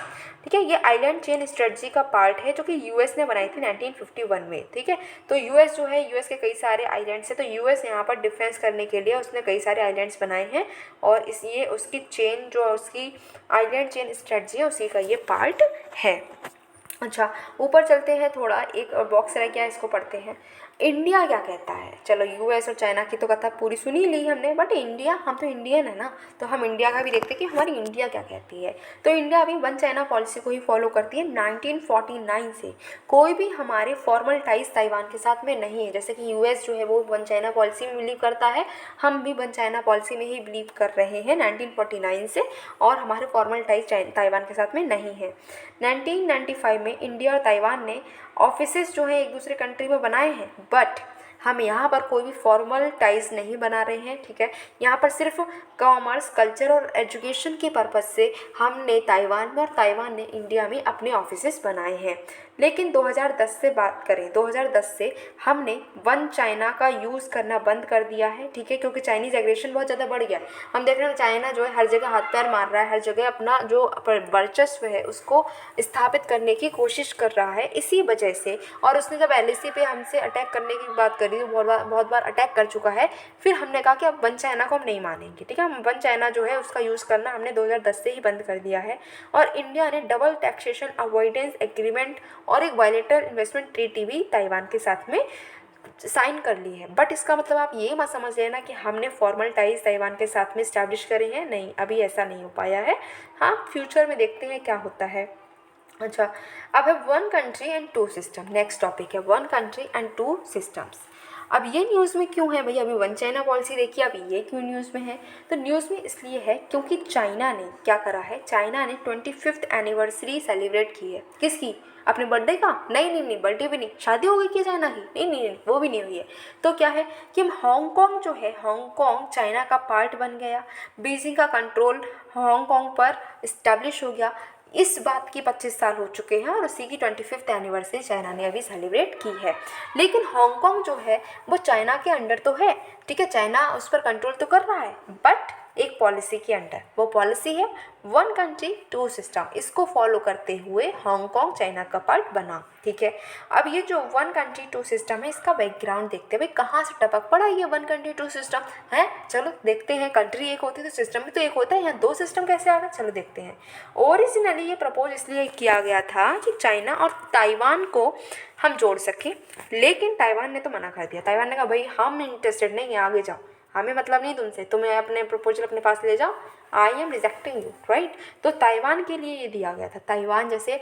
ठीक है, ये आइलैंड चेन स्ट्रेटजी का पार्ट है जो कि यूएस ने बनाई थी 1951 में। ठीक है, तो यूएस जो है, यूएस के कई सारे आइलैंड्स हैं, तो यूएस यहाँ पर डिफेंस करने के लिए उसने कई सारे आइलैंड्स बनाए हैं और ये उसकी चेन जो उसकी आइलैंड चेन स्ट्रेटजी है उसी का ये पार्ट है। अच्छा, ऊपर चलते हैं थोड़ा, एक बॉक्स रह गया इसको पढ़ते हैं। इंडिया क्या कहता है। चलो यूएस और चाइना की तो कथा पूरी सुनी ली हमने, बट इंडिया, हम तो इंडियन है ना, तो हम इंडिया का भी देखते हैं कि हमारी इंडिया क्या कहती है। तो इंडिया अभी वन चाइना पॉलिसी को ही फॉलो करती है 1949 से। कोई भी हमारे फॉर्मल टाइज ताइवान के साथ में नहीं है। जैसे कि यूएस जो है वो वन चाइना पॉलिसी में बिलीव करता है, हम भी वन चाइना पॉलिसी में ही बिलीव कर रहे हैं 1949 से, और हमारे फॉर्मल टाइज ताइवान के साथ में नहीं है। 1995 में इंडिया और ताइवान ने ऑफिसेस जो है एक दूसरे कंट्री में बनाए हैं, बट हम यहाँ पर कोई भी फॉर्मल टाइज नहीं बना रहे हैं। ठीक है, यहाँ पर सिर्फ कॉमर्स, कल्चर और एजुकेशन के पर्पज़ से हमने ताइवान में और ताइवान ने इंडिया में अपने ऑफिसेस बनाए हैं। लेकिन 2010 से बात करें, 2010 से हमने वन चाइना का यूज़ करना बंद कर दिया है। ठीक है, क्योंकि चाइनीज़ एग्रेशन बहुत ज़्यादा बढ़ गया है। हम देख रहे हैं चाइना जो है हर जगह हाथ पैर मार रहा है, हर जगह अपना जो वर्चस्व है उसको स्थापित करने की कोशिश कर रहा है। इसी वजह से, और उसने जब एलएसी पे हमसे अटैक करने की बात करी तो बहुत बार अटैक कर चुका है, फिर हमने कहा कि अब वन चाइना को हम नहीं मानेंगे। ठीक है, हम वन चाइना जो है उसका यूज़ करना हमने 2010 से ही बंद कर दिया है। और इंडिया ने डबल टैक्सेशन अवॉइडेंस एग्रीमेंट और एक बायलैटरल इन्वेस्टमेंट ट्रीटी भी ताइवान के साथ में साइन कर ली है। बट इसका मतलब आप ये मत समझ लेना कि हमने फॉर्मल टाइज ताइवान के साथ में इस्टेब्लिश करे हैं, नहीं, अभी ऐसा नहीं हो पाया है। हाँ, फ्यूचर में देखते हैं क्या होता है। अच्छा, अब है one country and two system. Next topic है one country and two systems. अब ये न्यूज़ में क्यों है भैया? अभी वन चाइना पॉलिसी देखिए, अब ये क्यों न्यूज़ में है? तो न्यूज़ में इसलिए है क्योंकि चाइना ने क्या करा है, चाइना ने 25th एनिवर्सरी सेलिब्रेट की है। किसकी? अपने बर्थडे का? नहीं नहीं नहीं, बर्थडे भी नहीं, शादी हो गई क्या चाइना की? नहीं नहीं नहीं, वो भी नहीं हुई है। तो क्या है कि हांगकांग जो है, हांगकांग चाइना का पार्ट बन गया, बीजिंग का कंट्रोल हांगकांग पर इस्टेब्लिश हो गया। इस बात की 25 साल हो चुके हैं और उसी की 25th एनिवर्सरी चाइना ने अभी सेलिब्रेट की है। लेकिन हांगकांग जो है वो चाइना के अंडर तो है, ठीक है, चाइना उस पर कंट्रोल तो कर रहा है, बट एक पॉलिसी के अंडर। वो पॉलिसी है वन कंट्री टू सिस्टम। इसको फॉलो करते हुए हांगकांग चाइना का पार्ट बना, ठीक है। अब ये जो वन कंट्री टू सिस्टम है, इसका बैकग्राउंड देखते हुए कहाँ से टपक पड़ा ये वन कंट्री टू सिस्टम है, चलो देखते हैं। कंट्री एक होती है तो सिस्टम भी तो एक होता है, यहाँ दो सिस्टम कैसे आ गए, चलो देखते हैं। ओरिजिनली ये प्रपोज इसलिए किया गया था कि चाइना और ताइवान को हम जोड़ सकें, लेकिन ताइवान ने तो मना कर दिया। ताइवान ने कहा भाई हम इंटरेस्टेड नहीं है, आगे जाओ, हमें मतलब नहीं तुमसे, तुम्हें अपने प्रपोजल अपने पास ले जाओ, I am rejecting you, right. तो ताइवान के लिए ये दिया गया था। ताइवान जैसे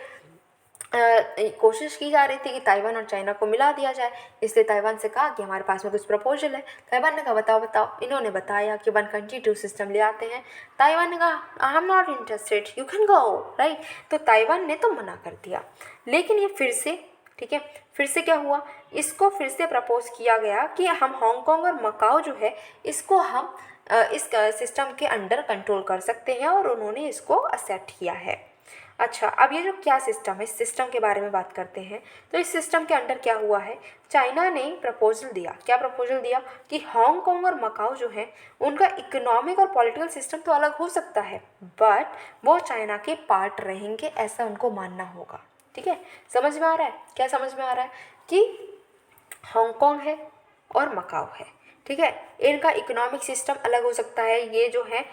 कोशिश की जा रही थी कि ताइवान और चाइना को मिला दिया जाए, इसलिए ताइवान से कहा कि हमारे पास में कुछ प्रपोजल है। ताइवान ने कहा बताओ बताओ। इन्होंने बताया कि वन कंट्री टू सिस्टम ले आते हैं। ताइवान ने कहा I am not interested, you can go, right. तो ताइवान ने तो मना कर दिया। लेकिन ये फिर से, ठीक है, फिर से क्या हुआ, इसको फिर से प्रपोज किया गया कि हम हांगकांग और मकाओ जो है इसको हम इस सिस्टम के अंडर कंट्रोल कर सकते हैं, और उन्होंने इसको एक्सेप्ट किया है। अच्छा, अब ये जो क्या सिस्टम है, इस सिस्टम के बारे में बात करते हैं। तो इस सिस्टम के अंडर क्या हुआ है, चाइना ने प्रपोजल दिया। क्या प्रपोजल दिया कि हांगकांग और मकाओ जो है उनका इकोनॉमिक और पॉलिटिकल सिस्टम तो अलग हो सकता है, बट वो चाइना के पार्ट रहेंगे, ऐसा उनको मानना होगा, ठीक है। समझ में आ रहा है? क्या समझ में आ रहा है कि हांगकांग है और मकाओ है, ठीक है, इनका इकोनॉमिक सिस्टम अलग हो सकता है। ये जो है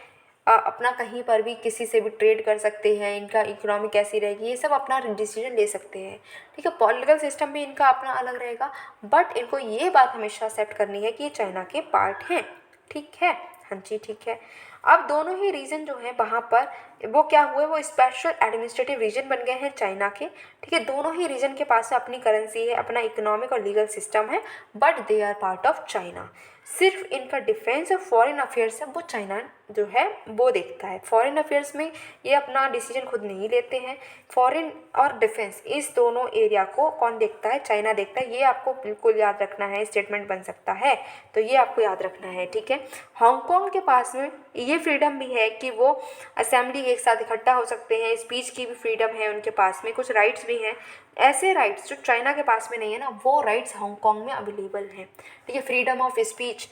अपना कहीं पर भी किसी से भी ट्रेड कर सकते हैं, इनका इकोनॉमी कैसी रहेगी ये सब अपना डिसीजन ले सकते हैं, ठीक है। पॉलिटिकल सिस्टम भी इनका अपना अलग रहेगा, बट इनको ये बात हमेशा एक्सेप्ट करनी है कि ये चाइना के पार्ट हैं, ठीक है। हाँ जी, ठीक है। अब दोनों ही रीजन जो है वहाँ पर वो क्या हुए, वो स्पेशल एडमिनिस्ट्रेटिव रीजन बन गए हैं चाइना के, ठीक है। दोनों ही रीजन के पास अपनी करेंसी है, अपना इकोनॉमिक और लीगल सिस्टम है, but they are part of China. सिर्फ इनका डिफेंस और फॉरेन अफेयर्स है वो चाइना जो है वो देखता है। फॉरेन अफेयर्स में ये अपना डिसीजन खुद नहीं लेते हैं। फॉरेन और डिफेंस इस दोनों एरिया को कौन देखता है, चाइना देखता है। ये आपको बिल्कुल याद रखना है, स्टेटमेंट बन सकता है, तो ये आपको याद रखना है, ठीक है। हांगकांग के पास में ये फ्रीडम भी है कि वो असेंबली एक साथ इकट्ठा हो सकते हैं, स्पीच की भी फ्रीडम है उनके पास में, कुछ राइट्स भी हैं। ऐसे राइट्स जो चाइना के पास में नहीं है ना, वो राइट्स हांगकांग में अवेलेबल हैं, ठीक है। Freedom of speech,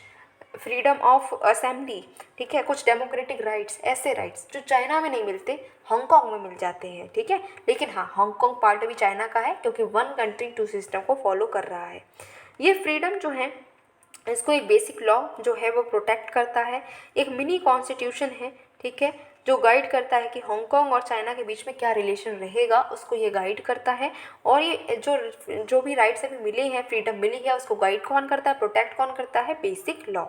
freedom of assembly, ठीक है, कुछ डेमोक्रेटिक राइट्स, ऐसे राइट्स जो चाइना में नहीं मिलते हांगकांग में मिल जाते हैं, ठीक है। लेकिन हाँ, हांगकांग पार्ट भी चाइना का है क्योंकि वन कंट्री टू सिस्टम को फॉलो कर रहा है। ये फ्रीडम जो है इसको एक बेसिक लॉ जो है वो प्रोटेक्ट करता है। एक मिनी कॉन्स्टिट्यूशन है, ठीक है, जो गाइड करता है कि हांगकांग और चाइना के बीच में क्या रिलेशन रहेगा, उसको ये गाइड करता है। और ये जो भी राइट्स अभी मिले हैं, फ्रीडम मिली है, उसको गाइड कौन करता है, प्रोटेक्ट कौन करता है, बेसिक लॉ।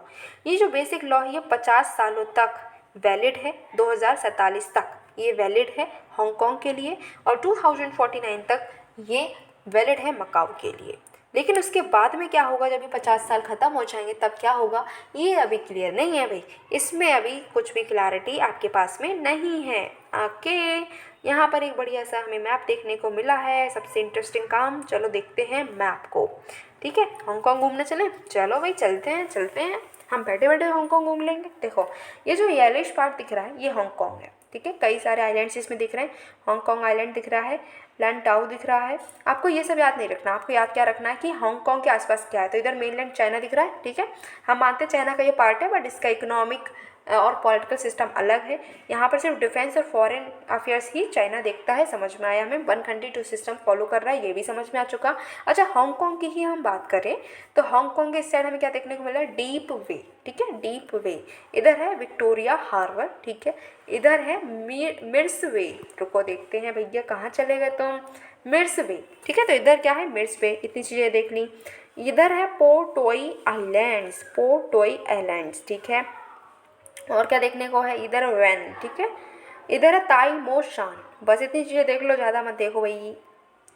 ये जो बेसिक लॉ है ये 50 सालों तक वैलिड है, 2047 तक ये वैलिड है हांगकांग के लिए, और 2049 तक ये वैलिड है मकाओ के लिए। लेकिन उसके बाद में क्या होगा, जब ये 50 साल ख़त्म हो जाएंगे तब क्या होगा, ये अभी क्लियर नहीं है भाई। इसमें अभी कुछ भी क्लैरिटी आपके पास में नहीं है। ओके, यहाँ पर एक बढ़िया सा हमें मैप देखने को मिला है, सबसे इंटरेस्टिंग काम। चलो देखते हैं मैप को, ठीक है। हांगकांग घूमने चलें? चलो भाई चलते हैं चलते हैं, हम बैठे बैठे हांगकांग घूम लेंगे। देखो ये जो येलोइश पार्ट दिख रहा है ये हांगकांग है, ठीक है। कई सारे आइलैंड्स इसमें दिख रहे हैं, हांगकांग आइलैंड दिख रहा है, लैंटाओ दिख रहा है। आपको ये सब याद नहीं रखना, आपको याद क्या रखना है कि हांगकांग के आसपास क्या है। तो इधर मेनलैंड चाइना दिख रहा है, ठीक है, हम मानते हैं चाइना का ये पार्ट है, बट इसका इकोनॉमिक और पॉलिटिकल सिस्टम अलग है। यहाँ पर सिर्फ डिफेंस और फॉरेन अफेयर्स ही चाइना देखता है। समझ में आया हमें, one country two system follow कर रहा है, ये भी समझ में आ चुका। अच्छा, हांगकांग की ही हम बात करें तो हांगकांग के इस साइड हमें क्या देखने को मिला है, डीप वे, ठीक है, डीप वे। इधर है विक्टोरिया हार्बर, ठीक है, इधर है मिर्स वे। रुको देखते हैं भैया कहाँ चले गए तुम, मिर्स वे, ठीक है। तो इधर क्या है, मिर्स वे, इतनी चीज़ें देख ली। इधर है पोर्टोई आइलैंड्स, पोर्टोई आइलैंड्स, ठीक है। और क्या देखने को है, इधर वैन, ठीक है, इधर है ताई मो शान। बस इतनी चीज़ें देख लो, ज़्यादा मत देखो भाई,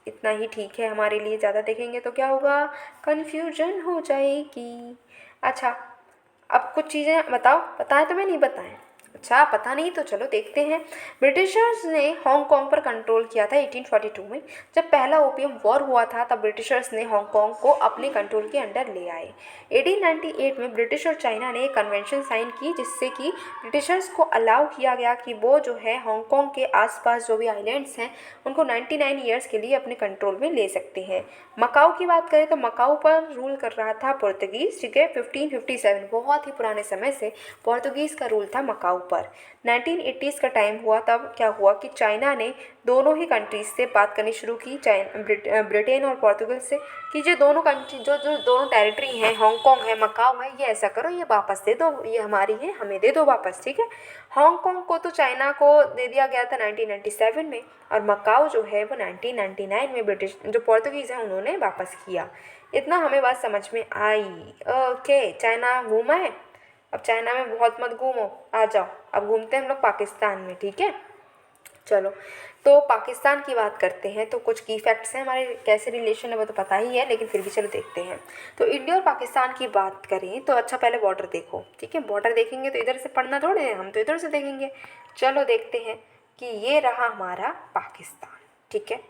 इतना ही ठीक है हमारे लिए, ज़्यादा देखेंगे तो क्या होगा, कन्फ्यूजन हो जाएगी। अच्छा, अब कुछ चीज़ें बताओ, बताएं तो मैं नहीं बताएं? अच्छा, पता नहीं तो चलो देखते हैं। ब्रिटिशर्स ने हांगकांग पर कंट्रोल किया था 1842 में। जब पहला ओपियम वॉर हुआ था तब ब्रिटिशर्स ने हांगकांग को अपने कंट्रोल के अंडर ले आए। 1898 में ब्रिटिश और चाइना ने एक कन्वेंशन साइन की जिससे कि ब्रिटिशर्स को अलाउ किया गया कि वो जो है हांगकांग के आसपास जो भी आइलैंड्स हैं उनको 99 ईयर्स के लिए अपने कंट्रोल में ले सकते हैं। मकाऊ की बात करें तो मकाऊ पर रूल कर रहा था पुर्तगीज, ठीक है। 1557 बहुत ही पुराने समय से पोर्तुगीज़ का रूल था मकाऊ पर। 1980s का टाइम हुआ तब क्या हुआ कि चाइना ने दोनों ही कंट्रीज से बात करनी शुरू की, ब्रिटेन और पोर्तुगल से, कि जो दोनों कंट्री जो जो दोनों टेरिटरी हैं, हांगकांग है, मकाऊ है, ये ऐसा करो, ये वापस दे दो, ये हमारी है, हमें दे दो वापस, ठीक है। हांगकांग को तो चाइना को दे दिया गया था 1997 में, और मकाऊ जो है वो 1999 में ब्रिटिश जो पोर्तुगीज़ हैं उन्होंने वापस किया। इतना हमें बात समझ में आई। ओके, चाइना घूमा है, अब चाइना में बहुत मत घूमो, आ जाओ अब घूमते हैं हम लोग पाकिस्तान में, ठीक है। चलो, तो पाकिस्तान की बात करते हैं। तो कुछ की फैक्ट्स हैं हमारे, कैसे रिलेशन है वो तो पता ही है, लेकिन फिर भी चलो देखते हैं। तो इंडिया और पाकिस्तान की बात करें तो अच्छा पहले बॉर्डर देखो, ठीक है। बॉर्डर देखेंगे तो इधर से पढ़ना थोड़े है, हम तो इधर से देखेंगे। चलो देखते हैं कि ये रहा हमारा पाकिस्तान, ठीक है।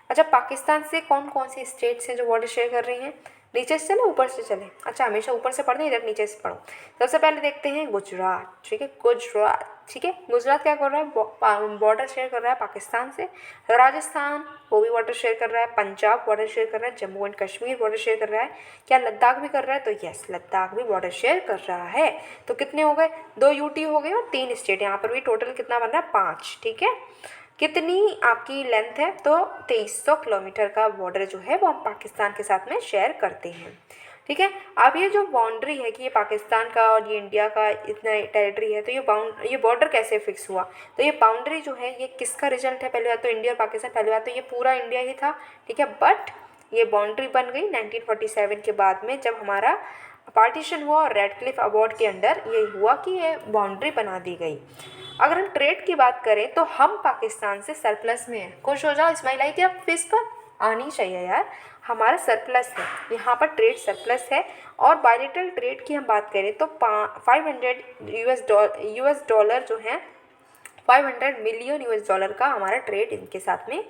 अच्छा, पाकिस्तान से कौन कौन सी स्टेट्स हैं जो बॉर्डर शेयर कर रही हैं? नीचे से चले ऊपर से चले? अच्छा, हमेशा ऊपर से पढ़ते हैं, इधर नीचे से पढ़ो। सबसे पहले देखते हैं गुजरात, ठीक है। गुजरात, ठीक है। गुजरात क्या कर रहा है, बॉर्डर शेयर कर रहा है पाकिस्तान से। राजस्थान वो भी बॉर्डर शेयर कर रहा है। पंजाब बॉर्डर शेयर कर रहा है। Jammu and Kashmir border share कर रहा है। क्या लद्दाख भी कर रहा है? तो यस, लद्दाख भी बॉर्डर शेयर कर रहा है। तो कितने हो गए, 2 यूटी हो गए और 3 स्टेट। यहाँ पर भी टोटल कितना बन रहा है, 5, ठीक है। कितनी आपकी लेंथ है, तो 2300 किलोमीटर का बॉर्डर जो है वो हम पाकिस्तान के साथ में शेयर करते हैं, ठीक है। अब ये जो बाउंड्री है कि ये पाकिस्तान का और ये इंडिया का इतना टेरिटरी है, तो ये बॉर्डर कैसे फिक्स हुआ? तो ये बाउंड्री जो है ये किसका रिजल्ट है? पहली बात तो इंडिया और पाकिस्तान, पहली बात तो ये पूरा इंडिया ही था, ठीक है। बट ये बाउंड्री बन गई 1947 के बाद में, जब हमारा पार्टीशन हुआ और रेड क्लिफ अवार्ड के अंडर ये हुआ कि ये बाउंड्री बना दी गई। अगर हम ट्रेड की बात करें तो हम पाकिस्तान से सरप्लस में हैं। खुश हो जाओ, स्माइल आई थी आप फेस पर, आनी चाहिए यार। हमारा सरप्लस है, यहाँ पर ट्रेड सरप्लस है। और बायलेटरल ट्रेड की हम बात करें तो 500 यूएस डॉलर जो है, 500 मिलियन यूएस डॉलर का हमारा ट्रेड इनके साथ में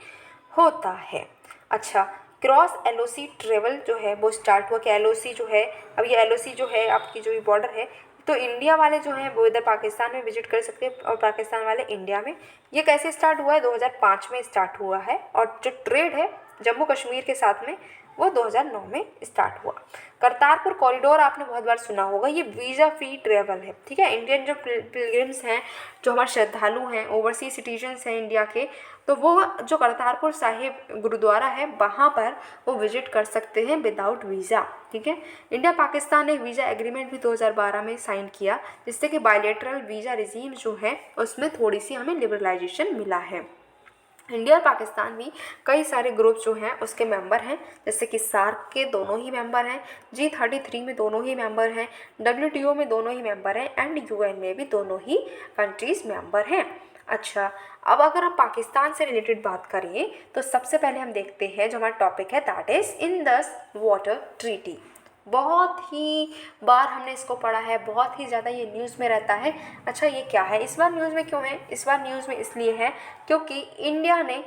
होता है। अच्छा, क्रॉस एलओसी ट्रेवल जो है वो स्टार्ट हुआ कि एलओसी जो है, अब ये एलओसी जो है आपकी जो ये बॉर्डर है, तो इंडिया वाले जो हैं वो इधर पाकिस्तान में विजिट कर सकते हैं और पाकिस्तान वाले इंडिया में। ये कैसे स्टार्ट हुआ है? 2005 में स्टार्ट हुआ है। और जो ट्रेड है जम्मू कश्मीर के साथ में वो 2009 में स्टार्ट हुआ। करतारपुर कॉरिडोर आपने बहुत बार सुना होगा, ये वीज़ा फ्री ट्रेवल है, ठीक है। इंडियन जो पिलग्रिम्स हैं, जो हमारे श्रद्धालु हैं, ओवरसीज सिटीजन्स हैं इंडिया के, तो वो जो करतारपुर साहिब गुरुद्वारा है वहाँ पर वो विजिट कर सकते हैं विदाउट वीज़ा, ठीक है। इंडिया पाकिस्तान ने वीज़ा एग्रीमेंट भी 2012 में साइन किया, जिससे कि बायलेटरल वीज़ा रिजीम जो है उसमें थोड़ी सी हमें लिबरलाइजेशन मिला है। इंडिया और पाकिस्तान भी कई सारे ग्रुप जो हैं उसके मेंबर हैं, जैसे कि सार्क के दोनों ही मेंबर हैं, G33 में दोनों ही मेंबर हैं, WTO में दोनों ही मेंबर हैं, एंड UN में भी दोनों ही कंट्रीज़ मेंबर हैं। अच्छा, अब अगर हम पाकिस्तान से रिलेटेड बात करें तो सबसे पहले हम देखते हैं जो हमारा टॉपिक है, that is Indus water treaty. बहुत ही बार हमने इसको पढ़ा है, बहुत ही ज़्यादा ये न्यूज़ में रहता है। अच्छा, ये क्या है, इस बार न्यूज़ में क्यों है? इस बार न्यूज़ में इसलिए है क्योंकि इंडिया ने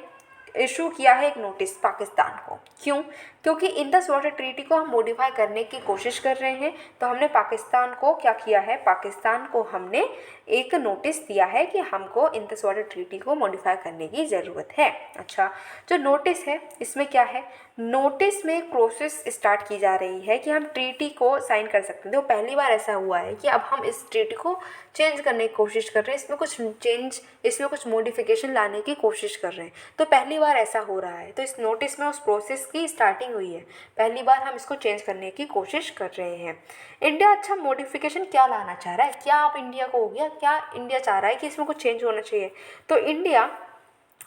इशू किया है एक नोटिस पाकिस्तान को। क्यों? क्योंकि इंडस वाटर ट्रीटी को हम मॉडिफाई करने की कोशिश कर रहे हैं। तो हमने पाकिस्तान को क्या किया है, पाकिस्तान को हमने एक नोटिस दिया है कि हमको इंडस वाटर ट्रीटी को मॉडिफाई करने की ज़रूरत है। अच्छा, जो नोटिस है इसमें क्या है, नोटिस में एक प्रोसेस स्टार्ट की जा रही है कि हम ट्रीटी को साइन कर सकते हैं। तो पहली बार ऐसा हुआ है कि अब हम इस ट्रीटी को चेंज करने की कोशिश कर रहे हैं, इसमें कुछ चेंज, इसमें कुछ मॉडिफिकेशन लाने की कोशिश कर रहे हैं। तो पहली बार ऐसा हो रहा है, तो इस नोटिस में उस प्रोसेस की स्टार्टिंग हुई है। पहली बार हम इसको चेंज करने की कोशिश कर रहे हैं। इंडिया अच्छा मॉडिफिकेशन क्या लाना चाह रहा है, क्या आप इंडिया को हो गया, क्या इंडिया चाह रहा है कि इसमें कुछ चेंज होना चाहिए? तो इंडिया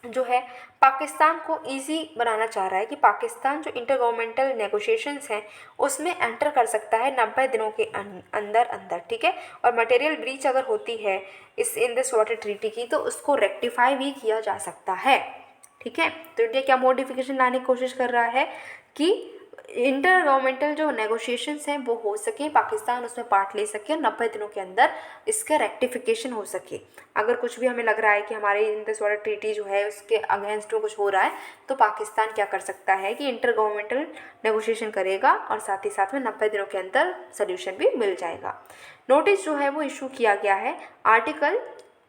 जो है पाकिस्तान को इजी बनाना चाह रहा है कि पाकिस्तान जो इंटर गवर्नमेंटल नेगोशिएशंस हैं उसमें एंटर कर सकता है 90 दिनों के अंदर अंदर, ठीक है। और मटेरियल ब्रीच अगर होती है इस इंडस वाटर ट्रीटी की तो उसको रेक्टिफाई भी किया जा सकता है, ठीक है। तो इंडिया क्या मॉडिफिकेशन लाने की कोशिश कर रहा है कि इंटर गवर्नमेंटल जो नेगोशिएशंस हैं वो हो सके, पाकिस्तान उसमें पार्ट ले सके और 90 दिनों के अंदर इसका रेक्टिफिकेशन हो सके। अगर कुछ भी हमें लग रहा है कि हमारे इंडस वाटर ट्रीटी जो है उसके अगेंस्ट में कुछ हो रहा है, तो पाकिस्तान क्या कर सकता है कि इंटर गवर्नमेंटल नेगोशिएशन करेगा और साथ ही साथ में 90 दिनों के अंदर सोल्यूशन भी मिल जाएगा। नोटिस जो है वो इशू किया गया है आर्टिकल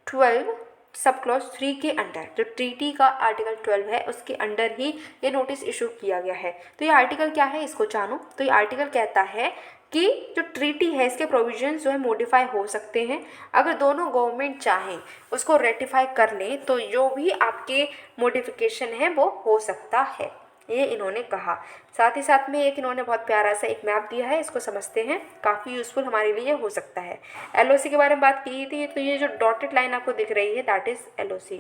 12 सब क्लॉज 3 के अंडर, जो ट्रीटी का आर्टिकल 12 है उसके अंडर ही ये नोटिस इशू किया गया है। तो ये आर्टिकल क्या है इसको जानो। तो ये आर्टिकल कहता है कि जो ट्रीटी है इसके प्रोविजंस जो है मॉडिफाई हो सकते हैं, अगर दोनों गवर्नमेंट चाहें उसको रेटिफाई कर लें तो जो भी आपके मॉडिफिकेशन है वो हो सकता है, ये इन्होंने कहा। साथ ही साथ में एक इन्होंने बहुत प्यारा सा एक मैप दिया है, इसको समझते हैं, काफ़ी यूज़फुल हमारे लिए हो सकता है। एलओसी के बारे में बात की थी, तो ये जो डॉटेड लाइन आपको दिख रही है दैट इज़ एलओसी,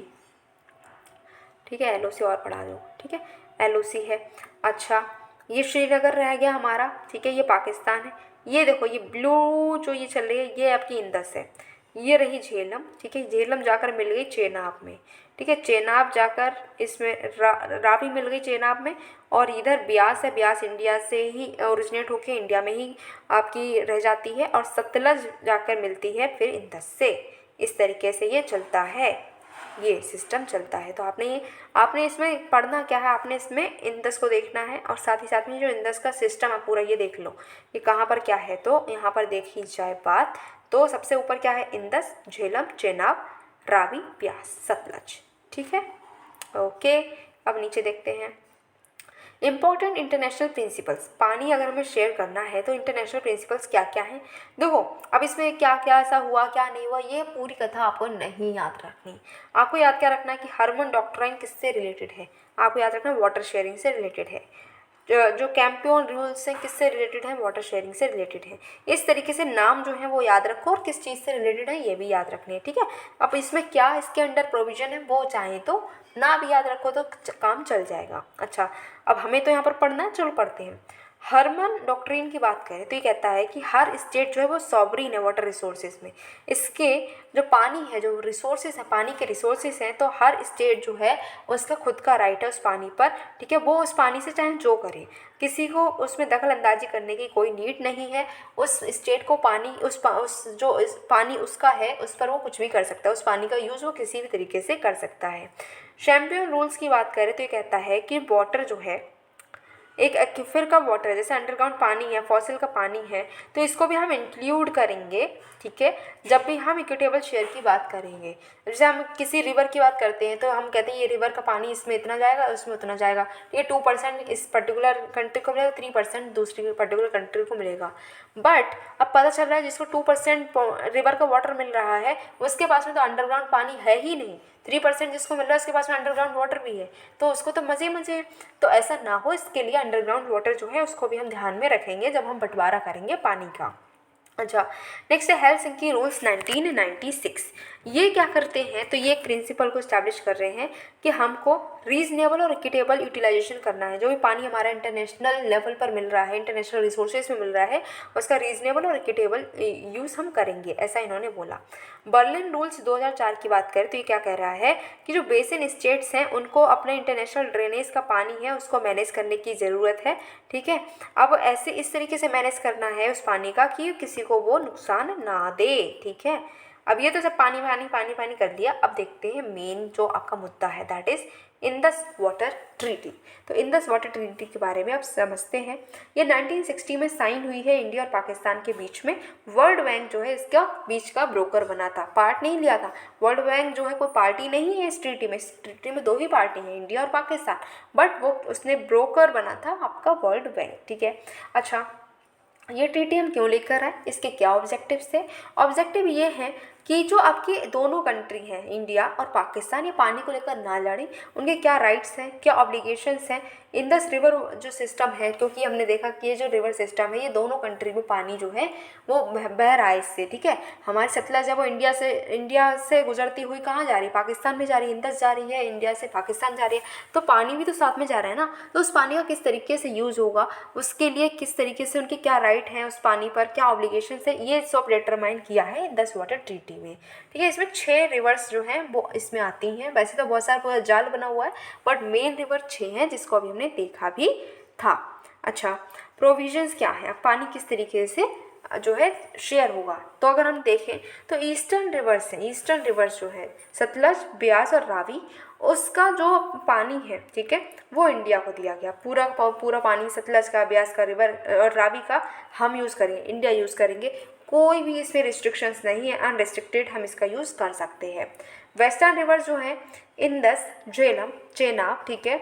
ठीक है। एलओसी और पढ़ा दो, ठीक है, एलओसी है। अच्छा, ये श्रीनगर रह गया हमारा, ठीक है, ये पाकिस्तान है। ये देखो ये ब्लू जो ये चल रही है ये आपकी इंदस है, ये रही झेलम, ठीक है। झेलम जाकर मिल गई चेनाब में, ठीक है। चेनाब जाकर इसमें रावी मिल गई चेनाब में, और इधर ब्यास है, ब्यास इंडिया से ही ओरिजिनेट होकर इंडिया में ही आपकी रह जाती है, और सतलज जाकर मिलती है फिर इंदस से। इस तरीके से ये चलता है, ये सिस्टम चलता है। तो आपने इसमें पढ़ना क्या है, आपने इसमें इंदस को देखना है, और साथ ही साथ में जो इंदस का सिस्टम है पूरा ये देख लो कि कहाँ पर क्या है। तो यहाँ पर देखी जाए बात, तो सबसे ऊपर क्या है, इंदस, झेलम, चेनाब, रावी, ब्यास, सतलज, ठीक है। ओके, अब नीचे देखते हैं इम्पॉर्टेंट इंटरनेशनल प्रिंसिपल्स। पानी अगर हमें शेयर करना है तो इंटरनेशनल प्रिंसिपल्स क्या क्या हैं। देखो अब इसमें क्या क्या ऐसा हुआ क्या नहीं हुआ ये पूरी कथा आपको नहीं याद रखनी। आपको याद क्या रखना है कि हरमन डॉक्ट्राइन किससे रिलेटेड है, आपको याद रखना वाटर शेयरिंग से रिलेटेड है। जो कैंपियन रूल्स हैं किससे रिलेटेड है, वाटर शेयरिंग से रिलेटेड है। इस तरीके से नाम जो है वो याद रखो और किस चीज़ से रिलेटेड है ये भी याद रखनी है, ठीक है। अब इसमें क्या इसके अंडर प्रोविजन है वो चाहे तो ना भी याद रखो तो काम चल जाएगा। अच्छा, अब हमें तो यहाँ पर पढ़ना है, चलो पढ़ते हैं। हरमन डॉक्ट्रिन की बात करें तो ये कहता है कि हर स्टेट जो है वो सॉवरीन है वाटर रिसोर्सेज में। इसके जो पानी है, जो रिसोर्सेज हैं, पानी के रिसोर्सेज हैं, तो हर स्टेट जो है उसका खुद का राइट है उस पानी पर, ठीक है। वो उस पानी से चाहे जो करे, किसी को उसमें दखल अंदाजी करने की कोई नीड नहीं है। उस स्टेट को पानी उस पानी उसका है उस पर वो कुछ भी कर सकता है, उस पानी का यूज़ वो किसी भी तरीके से कर सकता है। चैम्पियन रूल्स की बात करें तो ये कहता है कि वाटर जो है एक एक्विफर का वाटर है, जैसे अंडरग्राउंड पानी है, फॉसिल का पानी है, तो इसको भी हम इंक्लूड करेंगे, ठीक है, जब भी हम इक्विटेबल शेयर की बात करेंगे। जैसे हम किसी रिवर की बात करते हैं तो हम कहते हैं ये रिवर का पानी इसमें इतना जाएगा, उसमें उतना जाएगा, ये 2% इस पर्टिकुलर कंट्री को मिलेगा, 3% दूसरी पर्टिकुलर कंट्री को मिलेगा। बट अब पता चल रहा है जिसको 2% रिवर का वाटर मिल रहा है उसके पास में तो अंडरग्राउंड पानी है ही नहीं, 3% जिसको मिल रहा है उसके पास में अंडरग्राउंड वाटर भी है, तो उसको तो मज़े मज़े। तो ऐसा ना हो इसके लिए अंडरग्राउंड वाटर जो है उसको भी हम ध्यान में रखेंगे जब हम बंटवारा करेंगे पानी का। अच्छा, नेक्स्ट है हेलसिंकी रूल्स 1996। ये क्या करते हैं, तो ये एक प्रिंसिपल को इस्टेब्लिश कर रहे हैं कि हमको रीजनेबल और इक्विटेबल यूटिलाइजेशन करना है। जो भी पानी हमारा इंटरनेशनल लेवल पर मिल रहा है, इंटरनेशनल रिसोर्सेज में मिल रहा है, उसका रीजनेबल और इक्विटेबल यूज़ हम करेंगे, ऐसा इन्होंने बोला। बर्लिन रूल्स 2004 की बात करें तो ये क्या कह रहा है कि जो बेसिन स्टेट्स हैं उनको अपने इंटरनेशनल ड्रेनेज का पानी है उसको मैनेज करने की ज़रूरत है, ठीक है। अब ऐसे इस तरीके से मैनेज करना है उस पानी का कि किसी को वो नुकसान ना दे, ठीक है। अब ये तो सब पानी पानी पानी पानी कर दिया। अब देखते हैं मेन जो आपका मुद्दा है that is Indus water treaty. तो इंदस वाटर ट्रीटी के बारे में आप समझते हैं। ये 1960 में साइन हुई है इंडिया और पाकिस्तान के बीच में। वर्ल्ड बैंक जो है इसका बीच का ब्रोकर बना था, पार्ट नहीं लिया था। वर्ल्ड बैंक जो है कोई पार्टी नहीं है इस ट्रीटी में। इस ट्रीटी में दो ही पार्टी हैं, इंडिया और पाकिस्तान, बट वो उसने ब्रोकर बना था आपका वर्ल्ड बैंक, ठीक है। अच्छा, ये ट्रीटी हम क्यों लेकर आए, इसके क्या ऑब्जेक्टिव्स थे। ऑब्जेक्टिव ये है कि जो आपकी दोनों कंट्री हैं इंडिया और पाकिस्तान, ये पानी को लेकर ना लड़ें, उनके क्या राइट्स हैं, क्या ऑब्लिगेशंस हैं। इंदस रिवर जो सिस्टम है, क्योंकि हमने देखा कि ये जो रिवर सिस्टम है ये दोनों कंट्री में पानी जो है वो बह रहा है इससे, ठीक है। हमारी सतलज है वो इंडिया से गुजरती हुई कहाँ जा रही है, पाकिस्तान में जा रही है। इंदस जा रही है इंडिया से पाकिस्तान जा रही है, तो पानी भी तो साथ में जा रहा है ना। तो उस पानी का किस तरीके से यूज़ होगा, उसके लिए किस तरीके से उनके क्या राइट हैं, उस पानी पर क्या ऑब्लिगेशंस है, ये सब डिटरमाइन किया है इंदस वाटर ट्रीटी सिटी में। ठीक है, इसमें 6 रिवर्स जो हैं वो इसमें आती हैं। वैसे तो बहुत सारा पूरा जाल बना हुआ है, बट मेन रिवर 6 हैं जिसको अभी हमने देखा भी था। अच्छा, प्रोविजंस क्या है, अब पानी किस तरीके से जो है शेयर होगा, तो अगर हम देखें तो ईस्टर्न रिवर्स हैं, ईस्टर्न रिवर्स जो है सतलज, ब्यास और रावी, उसका जो पानी है, ठीक है, वो इंडिया को दिया गया। पूरा पूरा पानी सतलज का, ब्यास का रिवर और रावी का हम यूज़ करेंगे, इंडिया यूज़ करेंगे। कोई भी इसमें रिस्ट्रिक्शंस नहीं है, अनरिस्ट्रिक्टेड हम इसका यूज़ कर सकते हैं। वेस्टर्न रिवर जो है इंदस, झेलम, चेनाब, ठीक है,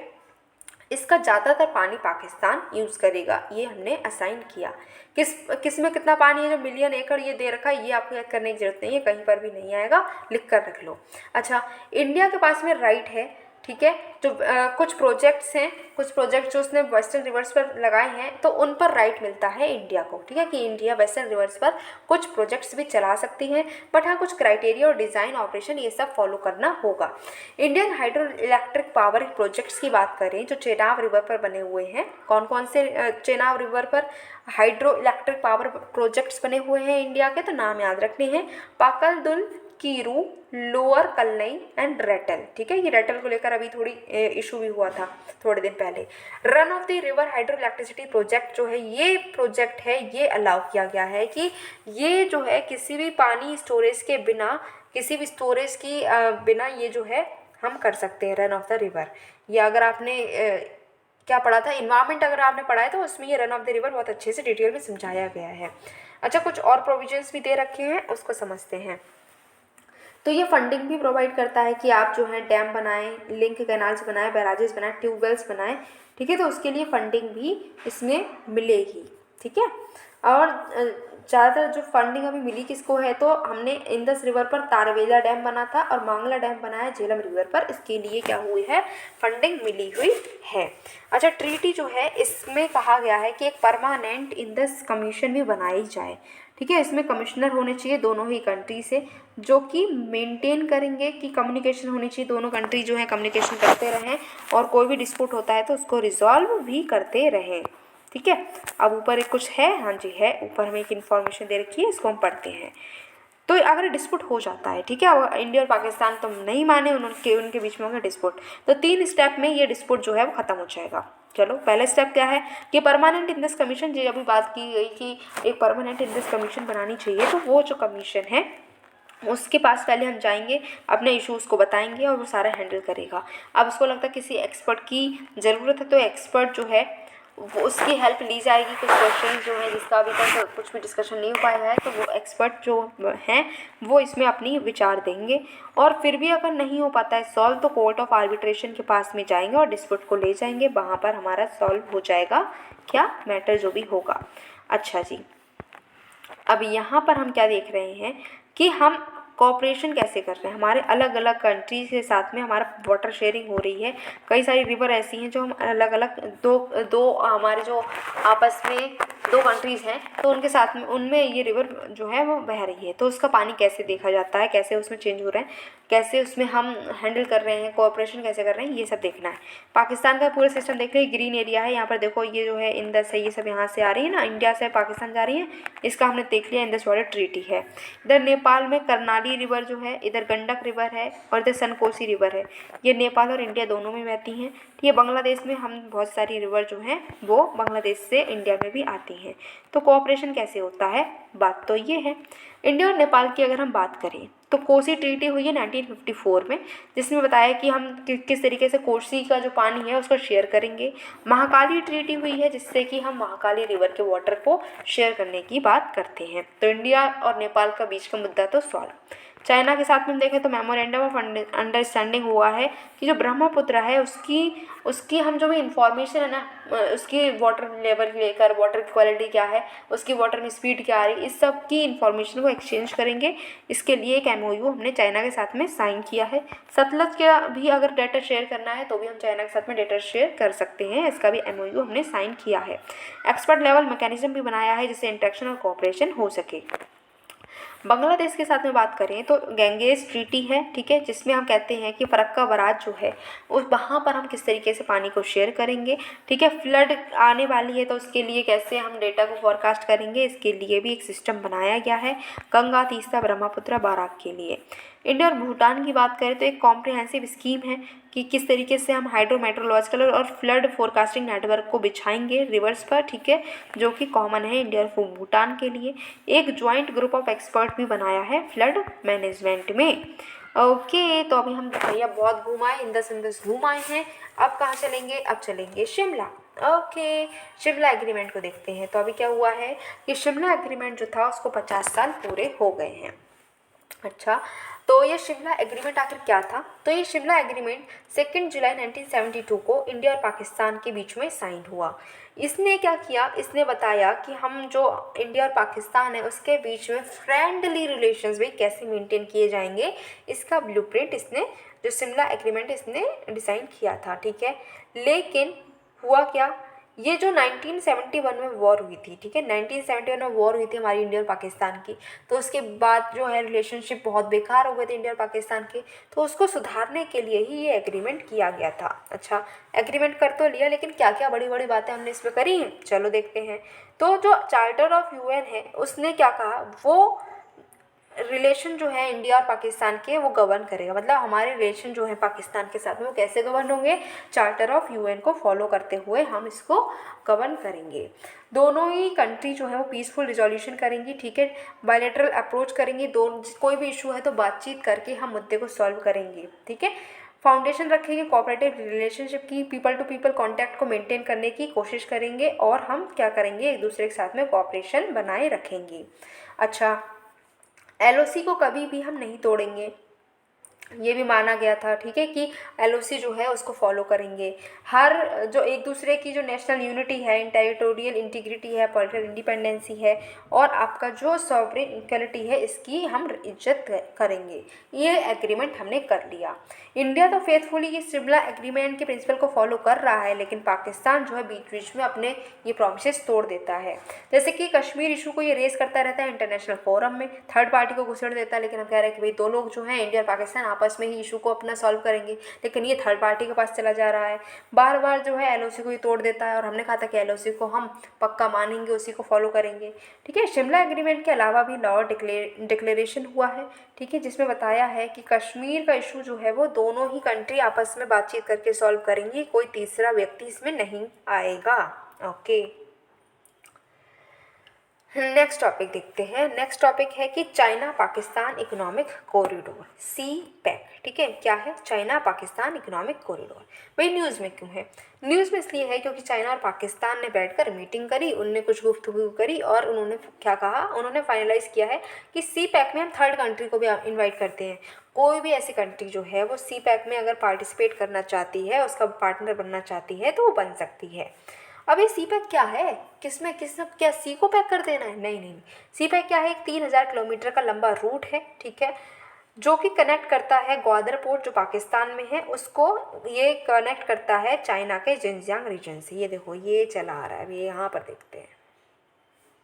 इसका ज़्यादातर पानी पाकिस्तान यूज़ करेगा, ये हमने असाइन किया। किस में कितना पानी है, जो मिलियन एकड़ ये दे रखा है, ये आपको याद करने की जरूरत नहीं है, कहीं पर भी नहीं आएगा, लिख कर रख लो। अच्छा, इंडिया के पास में राइट है, ठीक है, जो कुछ प्रोजेक्ट्स हैं, कुछ प्रोजेक्ट जो उसने वेस्टर्न रिवर्स पर लगाए हैं, तो उन पर राइट मिलता है इंडिया को। ठीक है, कि इंडिया वेस्टर्न रिवर्स पर कुछ प्रोजेक्ट्स भी चला सकती हैं, बट हाँ कुछ क्राइटेरिया और डिज़ाइन ऑपरेशन ये सब फॉलो करना होगा। Indian hydro electric power projects की बात करें जो चेनाब रिवर पर बने हुए हैं, कौन कौन से चेनाब रिवर पर हाइड्रो इलेक्ट्रिक पावर प्रोजेक्ट्स बने हुए हैं इंडिया के, तो नाम याद रखने हैं, पाकलदुल, कीरू, लोअर कलनई एंड रेटल। ठीक है, ये रेटल को लेकर अभी थोड़ी इशू भी हुआ था थोड़े दिन पहले। Run of the river hydro electricity project जो है, ये प्रोजेक्ट है, ये अलाउ किया गया है कि ये जो है किसी भी पानी स्टोरेज के बिना, किसी भी स्टोरेज की बिना ये जो है हम कर सकते हैं रन ऑफ द रिवर। ये अगर आपने क्या पढ़ा था, इन्वायरमेंट अगर आपने पढ़ा है तो उसमें ये रन ऑफ द रिवर बहुत अच्छे से डिटेल में समझाया गया है। अच्छा, कुछ और प्रोविजंस भी दे रखे हैं, उसको समझते हैं। तो ये फंडिंग भी प्रोवाइड करता है कि आप जो है डैम बनाएं, लिंक कैनाल्स बनाएं, बैराजेस बनाएं, ट्यूबवेल्स बनाएं, ठीक है, तो उसके लिए फंडिंग भी इसमें मिलेगी। ठीक है, और ज़्यादातर जो फंडिंग अभी मिली किसको है, तो हमने इंदस रिवर पर तारवेला डैम बना था और मांगला डैम बनाया है झेलम रिवर पर, इसके लिए क्या हुई है, फंडिंग मिली हुई है। अच्छा, ट्रीटी जो है इसमें कहा गया है कि एक परमानेंट इंदस कमीशन भी बनाई जाए। ठीक है, इसमें कमिश्नर होने चाहिए दोनों ही कंट्री से, जो कि मेंटेन करेंगे कि कम्युनिकेशन होनी चाहिए, दोनों कंट्री जो है कम्युनिकेशन करते रहें और कोई भी डिस्प्यूट होता है तो उसको रिजॉल्व भी करते रहें। ठीक है, अब ऊपर एक कुछ है, हाँ जी है, ऊपर हमें एक इन्फॉर्मेशन दे रखी है, इसको हम पढ़ते हैं। तो अगर डिस्प्यूट हो जाता है, ठीक है, अब इंडिया और पाकिस्तान तो नहीं माने, उनके बीच में होगा डिस्प्यूट, तो 3 स्टेप में ये डिस्प्यूट जो है वो ख़त्म हो जाएगा। चलो, पहला स्टेप क्या है कि परमानेंट इंदस कमीशन, जो अभी बात की गई कि एक परमानेंट इंदस कमीशन बनानी चाहिए, तो वो जो कमीशन है उसके पास पहले हम जाएंगे, अपने इश्यूज़ को बताएंगे और वो सारा हैंडल करेगा। अब उसको लगता है किसी एक्सपर्ट की ज़रूरत है, तो एक्सपर्ट जो है वो उसकी हेल्प ली जाएगी। कुछ क्वेश्चन जो है जिसका अभी तक कुछ भी डिस्कशन नहीं हो पाया है, तो वो एक्सपर्ट जो हैं वो इसमें अपनी विचार देंगे, और फिर भी अगर नहीं हो पाता है सॉल्व, तो कोर्ट ऑफ आर्बिट्रेशन के पास में जाएंगे और डिस्प्यूट को ले जाएंगे, वहाँ पर हमारा सॉल्व हो जाएगा क्या मैटर जो भी होगा। अच्छा जी, अब यहाँ पर हम क्या देख रहे हैं कि हम कोऑपरेशन कैसे कर रहे हैं, हमारे अलग अलग कंट्री के साथ में हमारा वाटर शेयरिंग हो रही है। कई सारी रिवर ऐसी हैं जो हम अलग अलग दो हमारे जो आपस में 2 कंट्रीज़ हैं, तो उनके साथ में उनमें ये रिवर जो है वो बह रही है, तो उसका पानी कैसे देखा जाता है, कैसे उसमें चेंज हो रहे हैं, कैसे उसमें हम हैंडल कर रहे हैं, कोऑपरेशन कैसे कर रहे हैं, ये सब देखना है। पाकिस्तान का पूरा सिस्टम देख रहे हैं, ग्रीन एरिया है, यहाँ पर देखो ये जो है इंदस है, ये सब यहाँ से आ रही है ना, इंडिया से पाकिस्तान जा रही है, इसका हमने देख लिया, इंदस वाटर ट्रीटी है। इधर नेपाल में कर्नाली रिवर जो है, इधर गंडक रिवर है और इधर सनकोसी रिवर है, ये नेपाल और इंडिया दोनों में बहती हैं। ये बांग्लादेश में हम बहुत सारी रिवर जो हैं वो बांग्लादेश से इंडिया में भी आती हैं। तो कोऑपरेशन कैसे होता है, बात तो ये है। इंडिया और नेपाल की अगर हम बात करें तो कोसी ट्रीटी हुई है 1954 में, जिसमें बताया कि हम किस तरीके से कोसी का जो पानी है उसको शेयर करेंगे। महाकाली ट्रीटी हुई है जिससे कि हम महाकाली रिवर के वाटर को शेयर करने की बात करते हैं। तो इंडिया और नेपाल का बीच का मुद्दा तो सॉल्व। चाइना के साथ में देखें तो मेमोरेंडम ऑफ अंडरस्टैंडिंग हुआ है कि जो ब्रह्मपुत्र है उसकी हम जो भी इंफॉर्मेशन है ना, उसकी वाटर लेवल लेकर, वाटर क्वालिटी क्या है, उसकी वाटर में स्पीड क्या आ रही है, इस सब की इंफॉर्मेशन को एक्सचेंज करेंगे। इसके लिए एक MOU हमने चाइना के साथ में साइन किया है। सतलज का भी अगर डेटा शेयर करना है तो भी हम चाइना के साथ में डेटा शेयर कर सकते हैं, इसका भी MOU हमने साइन किया है। एक्सपर्ट लेवल मैकेनिज्म भी बनाया है जिससे इंटरेक्शन और कोऑपरेशन हो सके। बांग्लादेश के साथ में बात करें तो गैंगेस ट्रीटी है, ठीक है, जिसमें हम कहते हैं कि फरक्का बराज जो है उस वहाँ पर हम किस तरीके से पानी को शेयर करेंगे, ठीक है। फ्लड आने वाली है तो उसके लिए कैसे हम डेटा को फोरकास्ट करेंगे, इसके लिए भी एक सिस्टम बनाया गया है गंगा, तीस्ता, ब्रह्मपुत्र, बाराक के लिए। इंडिया और भूटान की बात करें तो एक कॉम्प्रिहेंसिव स्कीम है कि किस तरीके से हम हाइड्रोमेट्रोलॉजिकल और फ्लड फोरकास्टिंग नेटवर्क को बिछाएंगे रिवर्स पर, ठीक है, जो कि कॉमन है इंडिया और भूटान के लिए। एक ज्वाइंट ग्रुप ऑफ एक्सपर्ट भी बनाया है फ्लड मैनेजमेंट में। ओके, तो अभी हम भैया बहुत घुमाए, इंदस इंदस घूम आए हैं। अब कहाँ चलेंगे, अब चलेंगे शिमला। ओके, शिमला एग्रीमेंट को देखते हैं। तो अभी क्या हुआ है कि शिमला एग्रीमेंट जो था उसको 50 साल पूरे हो गए हैं। अच्छा, तो ये शिमला एग्रीमेंट आखिर क्या था? तो ये शिमला एग्रीमेंट 2 जुलाई 1972 को इंडिया और पाकिस्तान के बीच में साइन हुआ। इसने क्या किया, इसने बताया कि हम जो इंडिया और पाकिस्तान है उसके बीच में फ्रेंडली रिलेशंस भी कैसे मेंटेन किए जाएंगे, इसका ब्लूप्रिंट इसने, जो शिमला एग्रीमेंट इसने डिज़ाइन किया था, ठीक है। लेकिन हुआ क्या, ये जो 1971 में वॉर हुई थी, ठीक है, 1971 में वॉर हुई थी हमारी इंडिया और पाकिस्तान की, तो उसके बाद जो है रिलेशनशिप बहुत बेकार हो गए थे इंडिया और पाकिस्तान के, तो उसको सुधारने के लिए ही ये एग्रीमेंट किया गया था। अच्छा, एग्रीमेंट कर तो लिया, लेकिन क्या क्या बड़ी बड़ी बातें हमने इसमें करी हैं, चलो देखते हैं। तो जो चार्टर ऑफ यूएन है उसने क्या कहा, वो रिलेशन जो है इंडिया और पाकिस्तान के वो गवर्न करेगा, मतलब हमारे रिलेशन जो है पाकिस्तान के साथ में वो कैसे गवर्न होंगे, चार्टर ऑफ यूएन को फॉलो करते हुए हम इसको गवर्न करेंगे। दोनों ही कंट्री जो है वो पीसफुल रिजोल्यूशन करेंगी, ठीक है, बायलैटरल अप्रोच करेंगी, दोनों कोई भी इशू है तो बातचीत करके हम मुद्दे को सॉल्व करेंगे, ठीक है। फाउंडेशन रखेंगे कोऑपरेटिव रिलेशनशिप की, पीपल टू पीपल कांटेक्ट को मेंटेन करने की कोशिश करेंगे, और हम क्या करेंगे, एक दूसरे के साथ में कोऑपरेशन बनाए रखेंगे। अच्छा, एलओसी को कभी भी हम नहीं तोड़ेंगे, ये भी माना गया था, ठीक है, कि एलओसी जो है उसको फॉलो करेंगे। हर जो एक दूसरे की जो नेशनल यूनिटी है, टेरिटोरियल इंटीग्रिटी है, पॉलिटिकल इंडिपेंडेंसी है, और आपका जो सॉवरेन इक्वलिटी है, इसकी हम इज्जत करेंगे। ये एग्रीमेंट हमने कर लिया। इंडिया तो फेथफुली ये शिमला एग्रीमेंट के प्रिंसिपल को फॉलो कर रहा है, लेकिन पाकिस्तान जो है बीच बीच में अपने ये प्रॉमिसेस तोड़ देता है। जैसे कि कश्मीर इशू को ये रेस करता रहता है इंटरनेशनल फोरम में, थर्ड पार्टी को घुसेड़ देता है, लेकिन हम कह रहे हैं कि भाई दो लोग जो हैं इंडिया और पाकिस्तान आपस में ही इशू को अपना सॉल्व करेंगे, लेकिन ये थर्ड पार्टी के पास चला जा रहा है। बार बार जो है एलओसी को ही तोड़ देता है, और हमने कहा था कि एलओसी को हम पक्का मानेंगे, उसी को फॉलो करेंगे, ठीक है। शिमला एग्रीमेंट के अलावा भी लाहौर डिक्लेरेशन हुआ है, ठीक है, जिसमें बताया है कि कश्मीर का इशू जो है वो दोनों ही कंट्री आपस में बातचीत करके सॉल्व करेंगी, कोई तीसरा व्यक्ति इसमें नहीं आएगा। ओके, नेक्स्ट टॉपिक देखते हैं। नेक्स्ट टॉपिक है कि चाइना पाकिस्तान इकोनॉमिक कॉरिडोर, सी पैक, ठीक है। क्या है, चाइना पाकिस्तान इकोनॉमिक कॉरिडोर। भाई न्यूज़ में क्यों है, न्यूज़ में इसलिए है क्योंकि चाइना और पाकिस्तान ने बैठकर मीटिंग करी, उनने कुछ गुफ्तगू करी, और उन्होंने क्या कहा, उन्होंने फाइनलाइज किया है कि सी पैक में हम थर्ड कंट्री को भी इन्वाइट करते हैं। कोई भी ऐसी कंट्री जो है वो सी पैक में अगर पार्टिसिपेट करना चाहती है, उसका पार्टनर बनना चाहती है, तो वो बन सकती है। अब ये सी पैक क्या है, किसमें क्या सी को पैक कर देना है, नहीं नहीं, सी पैक क्या है, एक 3000 किलोमीटर का लंबा रूट है, ठीक है, जो कि कनेक्ट करता है ग्वादर पोर्ट जो पाकिस्तान में है, उसको ये कनेक्ट करता है चाइना के जिनजियांग रीजन से। ये देखो ये चला आ रहा है, ये यहाँ पर देखते हैं,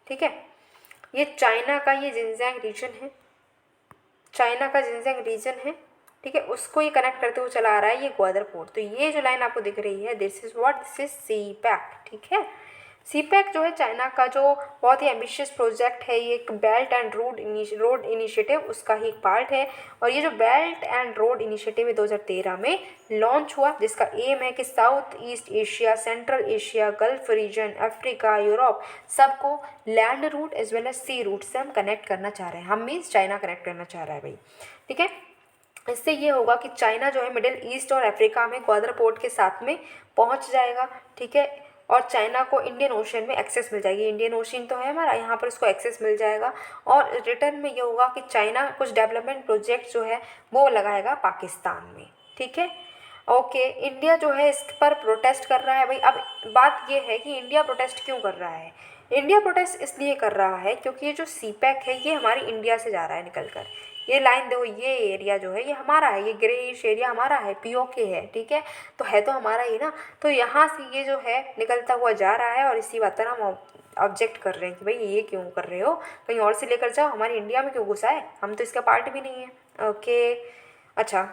ठीक है, ये चाइना का ये जिनजियांग रीजन है, चाइना का जिनजियांग रीजन है, ठीक है, उसको ये कनेक्ट करते हुए चला आ रहा है ये ग्वादर पोर्ट। तो ये जो लाइन आपको दिख रही है, this is what, this is CPEC, ठीक है। सी पैक जो है चाइना का जो बहुत ही एम्बिशियस प्रोजेक्ट है, ये एक बेल्ट एंड रोड इनिशिएटिव उसका ही एक पार्ट है। और ये जो बेल्ट एंड रोड इनिशिएटिव है 2013 में लॉन्च हुआ, जिसका एम है कि South East Asia, Central Asia, Gulf region, Africa, Europe सबको land route as well as sea route से हम कनेक्ट करना चाह रहे हैं। हम मीन्स चाइना कनेक्ट करना चाह रहा है भाई, ठीक है। इससे ये होगा कि चाइना जो है मिडिल ईस्ट और अफ्रीका में ग्वादर पोर्ट के साथ में पहुंच जाएगा, ठीक है, और चाइना को इंडियन ओशन में एक्सेस मिल जाएगी। इंडियन ओशन तो है हमारा, यहाँ पर उसको एक्सेस मिल जाएगा। और रिटर्न में ये होगा कि चाइना कुछ डेवलपमेंट प्रोजेक्ट जो है वो लगाएगा पाकिस्तान में, ठीक है। ओके, इंडिया जो है इस पर प्रोटेस्ट कर रहा है भाई। अब बात ये है कि इंडिया प्रोटेस्ट क्यों कर रहा है। इंडिया प्रोटेस्ट इसलिए कर रहा है क्योंकि ये जो सी पैक है ये हमारी इंडिया से जा रहा है निकल कर। ये लाइन देखो, ये एरिया जो है ये हमारा है, ये ग्रेइश एरिया हमारा है, पीओके है, ठीक है, तो है तो हमारा ही ना। तो यहाँ से ये जो है निकलता हुआ जा रहा है, और इसी बात पर हम ऑब्जेक्ट कर रहे हैं कि भाई ये क्यों कर रहे हो, कहीं और से लेकर जाओ, हमारे इंडिया में क्यों घुसा है, हम तो इसका पार्ट भी नहीं है। ओके, अच्छा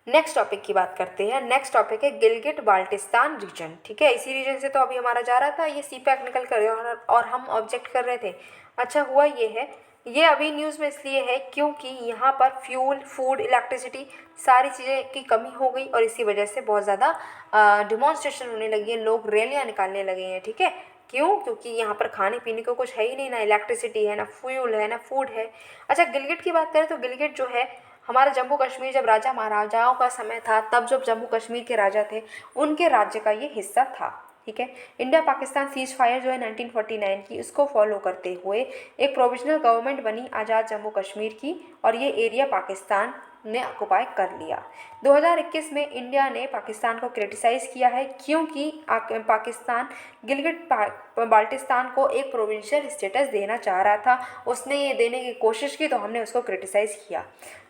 नेक्स्ट टॉपिक की बात करते हैं। नेक्स्ट टॉपिक है गिलगिट बाल्टिस्तान रीजन। ठीक है, इसी रीजन से तो अभी हमारा जा रहा था ये सीपैक निकल कर और हम ऑब्जेक्ट कर रहे थे। अच्छा हुआ ये है, ये अभी न्यूज़ में इसलिए है क्योंकि यहाँ पर फ्यूल, फूड, इलेक्ट्रिसिटी सारी चीज़ें की कमी हो गई और इसी वजह से बहुत ज़्यादा डिमॉन्स्ट्रेशन होने लगी है, लोग रैलियाँ निकालने लगे हैं। ठीक है, क्यों? क्योंकि यहाँ पर खाने पीने को कुछ है ही नहीं, ना इलेक्ट्रिसिटी है, ना फ्यूल है, ना फूड है। अच्छा गिलगिट की बात करें तो गिलगिट जो है हमारा जम्मू कश्मीर जब राजा महाराजाओं का समय था तब जब जम्मू कश्मीर के राजा थे उनके राज्य का ये हिस्सा था। ठीक है, इंडिया पाकिस्तान सीज फायर जो है 1949 की उसको फॉलो करते हुए एक प्रोविजनल गवर्नमेंट बनी आज़ाद जम्मू कश्मीर की और ये एरिया पाकिस्तान ने ऑक्युपाई कर लिया। 2021 में इंडिया ने पाकिस्तान को क्रिटिसाइज़ किया है क्योंकि पाकिस्तान गिलगिट बाल्टिस्तान को एक प्रोविंशियल स्टेटस देना चाह रहा था, उसने ये देने की कोशिश की तो हमने उसको क्रिटिसाइज़ किया।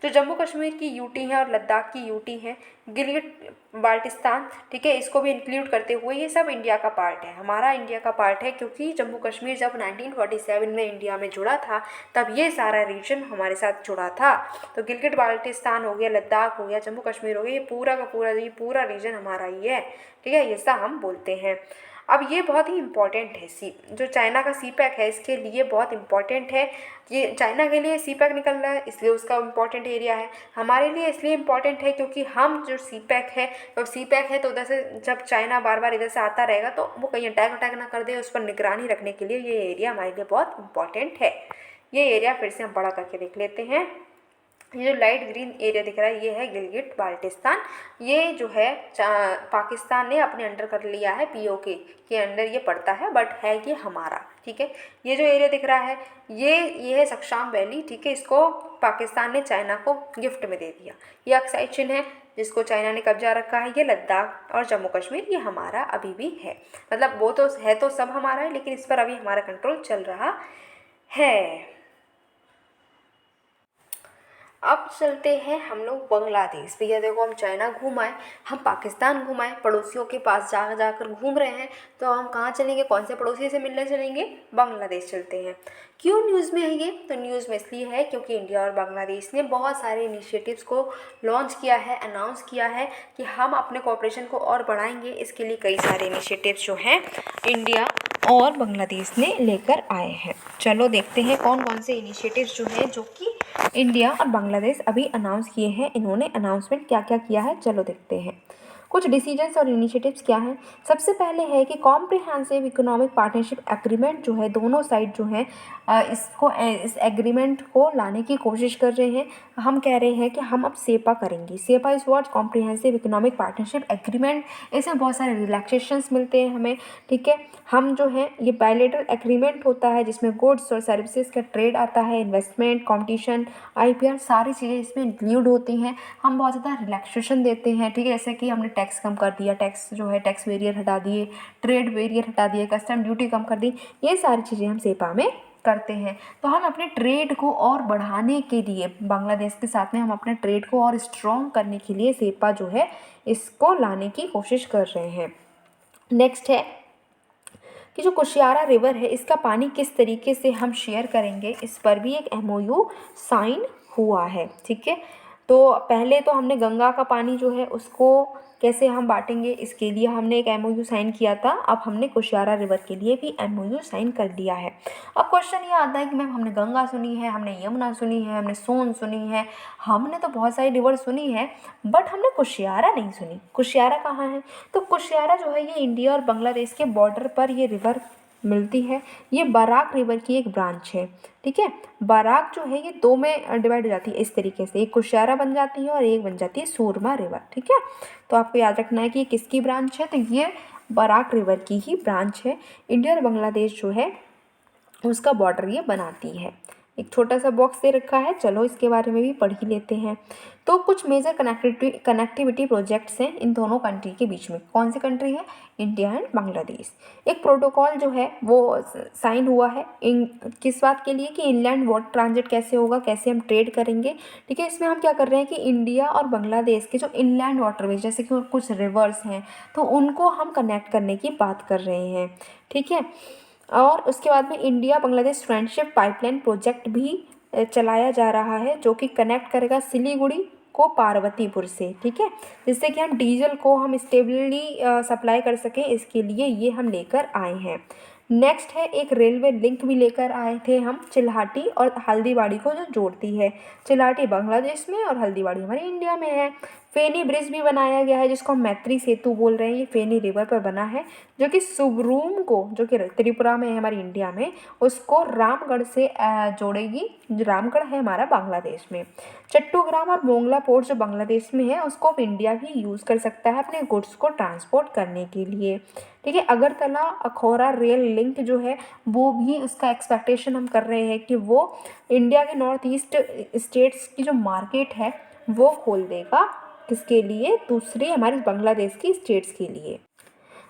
जो जम्मू कश्मीर की यूटी है और लद्दाख की यूटी है, गिलगिट बाल्टिस्तान, ठीक है, इसको भी इंक्लूड करते हुए ये सब इंडिया का पार्ट है, हमारा इंडिया का पार्ट है। क्योंकि जम्मू कश्मीर जब 1947 में इंडिया में जुड़ा था तब ये सारा रीजन हमारे साथ जुड़ा था। तो गिलगिट बाल्टिस्तान हो गया, लद्दाख हो गया, जम्मू कश्मीर हो गया, ये पूरा का पूरा ये पूरा रीजन हमारा ही है। ठीक है, ऐसा हम बोलते हैं। अब ये बहुत ही इम्पॉर्टेंट है, जो चाइना का सीपैक है इसके लिए बहुत इम्पॉर्टेंट है। ये चाइना के लिए सीपैक निकल रहा है इसलिए उसका इम्पॉर्टेंट एरिया है, हमारे लिए इसलिए इम्पॉर्टेंट है क्योंकि हम जो सीपैक है, तो सीपैक है तो उधर से जब चाइना बार बार इधर से आता रहेगा तो वो कहीं अटैक ना कर दे, उस पर निगरानी रखने के लिए ये एरिया हमारे लिए बहुत इम्पॉर्टेंट है। ये एरिया फिर से हम बड़ा करके देख लेते हैं। ये जो लाइट ग्रीन एरिया दिख रहा है ये है गिलगिट बाल्टिस्तान। ये जो है पाकिस्तान ने अपने अंडर कर लिया है, पीओके के अंडर ये पड़ता है, बट है ये हमारा। ठीक है, ये जो एरिया दिख रहा है ये है सक्शाम वैली। ठीक है, इसको पाकिस्तान ने चाइना को गिफ्ट में दे दिया। ये अक्साई चिन्ह है जिसको चाइना ने कब्जा रखा है। ये लद्दाख और जम्मू कश्मीर ये हमारा अभी भी है, मतलब वो तो है तो सब हमारा है लेकिन इस पर अभी हमारा कंट्रोल चल रहा है। अब चलते हैं हम लोग बांग्लादेश। भैया देखो, हम चाइना घूम आए, हम पाकिस्तान घूम आए, पड़ोसियों के पास जाकर घूम रहे हैं, तो हम कहाँ चलेंगे, कौन से पड़ोसी से मिलने चलेंगे? बांग्लादेश चलते हैं। क्यों न्यूज़ में है ये? तो न्यूज़ में इसलिए है क्योंकि इंडिया और बांग्लादेश ने बहुत सारे इनिशिएटिव्स को लॉन्च किया है, अनाउंस किया है कि हम अपने कोऑपरेशन को और बढ़ाएंगे। इसके लिए कई सारे इनिशिएटिव्स जो हैं इंडिया और बांग्लादेश ने लेकर आए हैं। चलो देखते हैं कौन कौन से इनिशिएटिव्स जो हैं जो कि इंडिया और बांग्लादेश अभी अनाउंस किए हैं। इन्होंने अनाउंसमेंट क्या क्या किया है, चलो देखते हैं। कुछ डिसीजंस और इनिशिएटिव्स क्या हैं। सबसे पहले है कि कॉम्प्रिहेंसिव इकोनॉमिक पार्टनरशिप एग्रीमेंट जो है, दोनों साइड जो है इस एग्रीमेंट को लाने की कोशिश कर रहे हैं। हम कह रहे हैं कि हम अब सेपा करेंगे। CEPA is what? Comprehensive economic partnership agreement. इसमें बहुत सारे रिलैक्सेशंस मिलते हैं हमें। ठीक है, हम जो है ये बायलैटरल एग्रीमेंट होता है जिसमें गुड्स और सर्विसेज का ट्रेड आता है, इन्वेस्टमेंट, कॉम्पिटिशन, IPR सारी चीज़ें इसमें इंक्लूड होती हैं। हम बहुत ज़्यादा रिलैक्सेशन देते हैं। ठीक है, जैसे कि हमने टैक्स कम कर दिया, टैक्स जो है टैक्स बैरियर हटा दिए, ट्रेड बैरियर हटा दिए, कस्टम ड्यूटी कम कर दी, ये सारी चीज़ें हम सेपा में करते हैं। तो हम अपने ट्रेड को और बढ़ाने के लिए, बांग्लादेश के साथ में हम अपने ट्रेड को और स्ट्रॉन्ग करने के लिए सेपा जो है इसको लाने की कोशिश कर रहे हैं। नेक्स्ट है कि जो कुशियारा रिवर है इसका पानी किस तरीके से हम शेयर करेंगे, इस पर भी एक MOU साइन हुआ है। ठीक है, तो पहले तो हमने गंगा का पानी जो है उसको कैसे हम बांटेंगे, इसके लिए हमने एक MOU साइन किया था। अब हमने कुशियारा रिवर के लिए भी MOU साइन कर दिया है। अब क्वेश्चन ये आता है कि मैम हमने गंगा सुनी है, हमने यमुना सुनी है, हमने सोन सुनी है, हमने तो बहुत सारी रिवर सुनी है, बट हमने कुशियारा नहीं सुनी। कुशियारा कहाँ है? तो कुशियारा जो है ये इंडिया और बांग्लादेश के बॉर्डर पर ये रिवर मिलती है। ये बराक रिवर की एक ब्रांच है। ठीक है, बराक जो है ये दो में डिवाइड हो जाती है इस तरीके से, एक कुशियारा बन जाती है और एक बन जाती है सूरमा रिवर। ठीक है, तो आपको याद रखना है कि ये किसकी ब्रांच है, तो ये बराक रिवर की ही ब्रांच है। इंडिया और बांग्लादेश जो है उसका बॉर्डर ये बनाती है। एक छोटा सा बॉक्स दे रखा है, चलो इसके बारे में भी पढ़ ही लेते हैं। तो कुछ मेजर कनेक्टिविटी प्रोजेक्ट्स हैं इन दोनों कंट्री के बीच में। कौन सी कंट्री है? India and Bangladesh. एक प्रोटोकॉल जो है वो साइन हुआ है किस बात के लिए कि इनलैंड वाटर ट्रांजिट कैसे होगा, कैसे हम ट्रेड करेंगे। ठीक है, इसमें हम क्या कर रहे हैं कि इंडिया और बांग्लादेश के जो इनलैंड वाटरवेज जैसे कि कुछ रिवर्स हैं तो उनको हम कनेक्ट करने की बात कर रहे हैं। ठीक है, और उसके बाद में India Bangladesh friendship pipeline project भी चलाया जा रहा है जो कि कनेक्ट करेगा सिलीगुड़ी को पार्वतीपुर से। ठीक है, जिससे कि हम डीजल को हम स्टेबली सप्लाई कर सकें, इसके लिए ये हम लेकर आए हैं। नेक्स्ट है एक रेलवे लिंक भी लेकर आए थे हम, चिल्हाटी और हल्दीबाड़ी को जो जोड़ती है। चिल्हाटी बांग्लादेश में और हल्दीबाड़ी हमारे इंडिया में है। फेनी ब्रिज भी बनाया गया है जिसको हम मैत्री सेतु बोल रहे हैं, ये फेनी रिवर पर बना है जो कि सुब्रूम को, जो कि त्रिपुरा में है हमारी इंडिया में, उसको रामगढ़ से जोड़ेगी। जो रामगढ़ है हमारा बांग्लादेश में। चट्टूग्राम और मोंगला पोर्ट जो बांग्लादेश में है उसको अब इंडिया भी यूज़ कर सकता है अपने गुड्स को ट्रांसपोर्ट करने के लिए। ठीक है, अगरतला अखौरा रेल लिंक जो है वो भी उसका एक्सपेक्टेशन हम कर रहे हैं कि वो इंडिया के नॉर्थ ईस्ट स्टेट्स की जो मार्केट है वो खोल देगा। किसके लिए? दूसरे हमारे बांग्लादेश की स्टेट्स के लिए।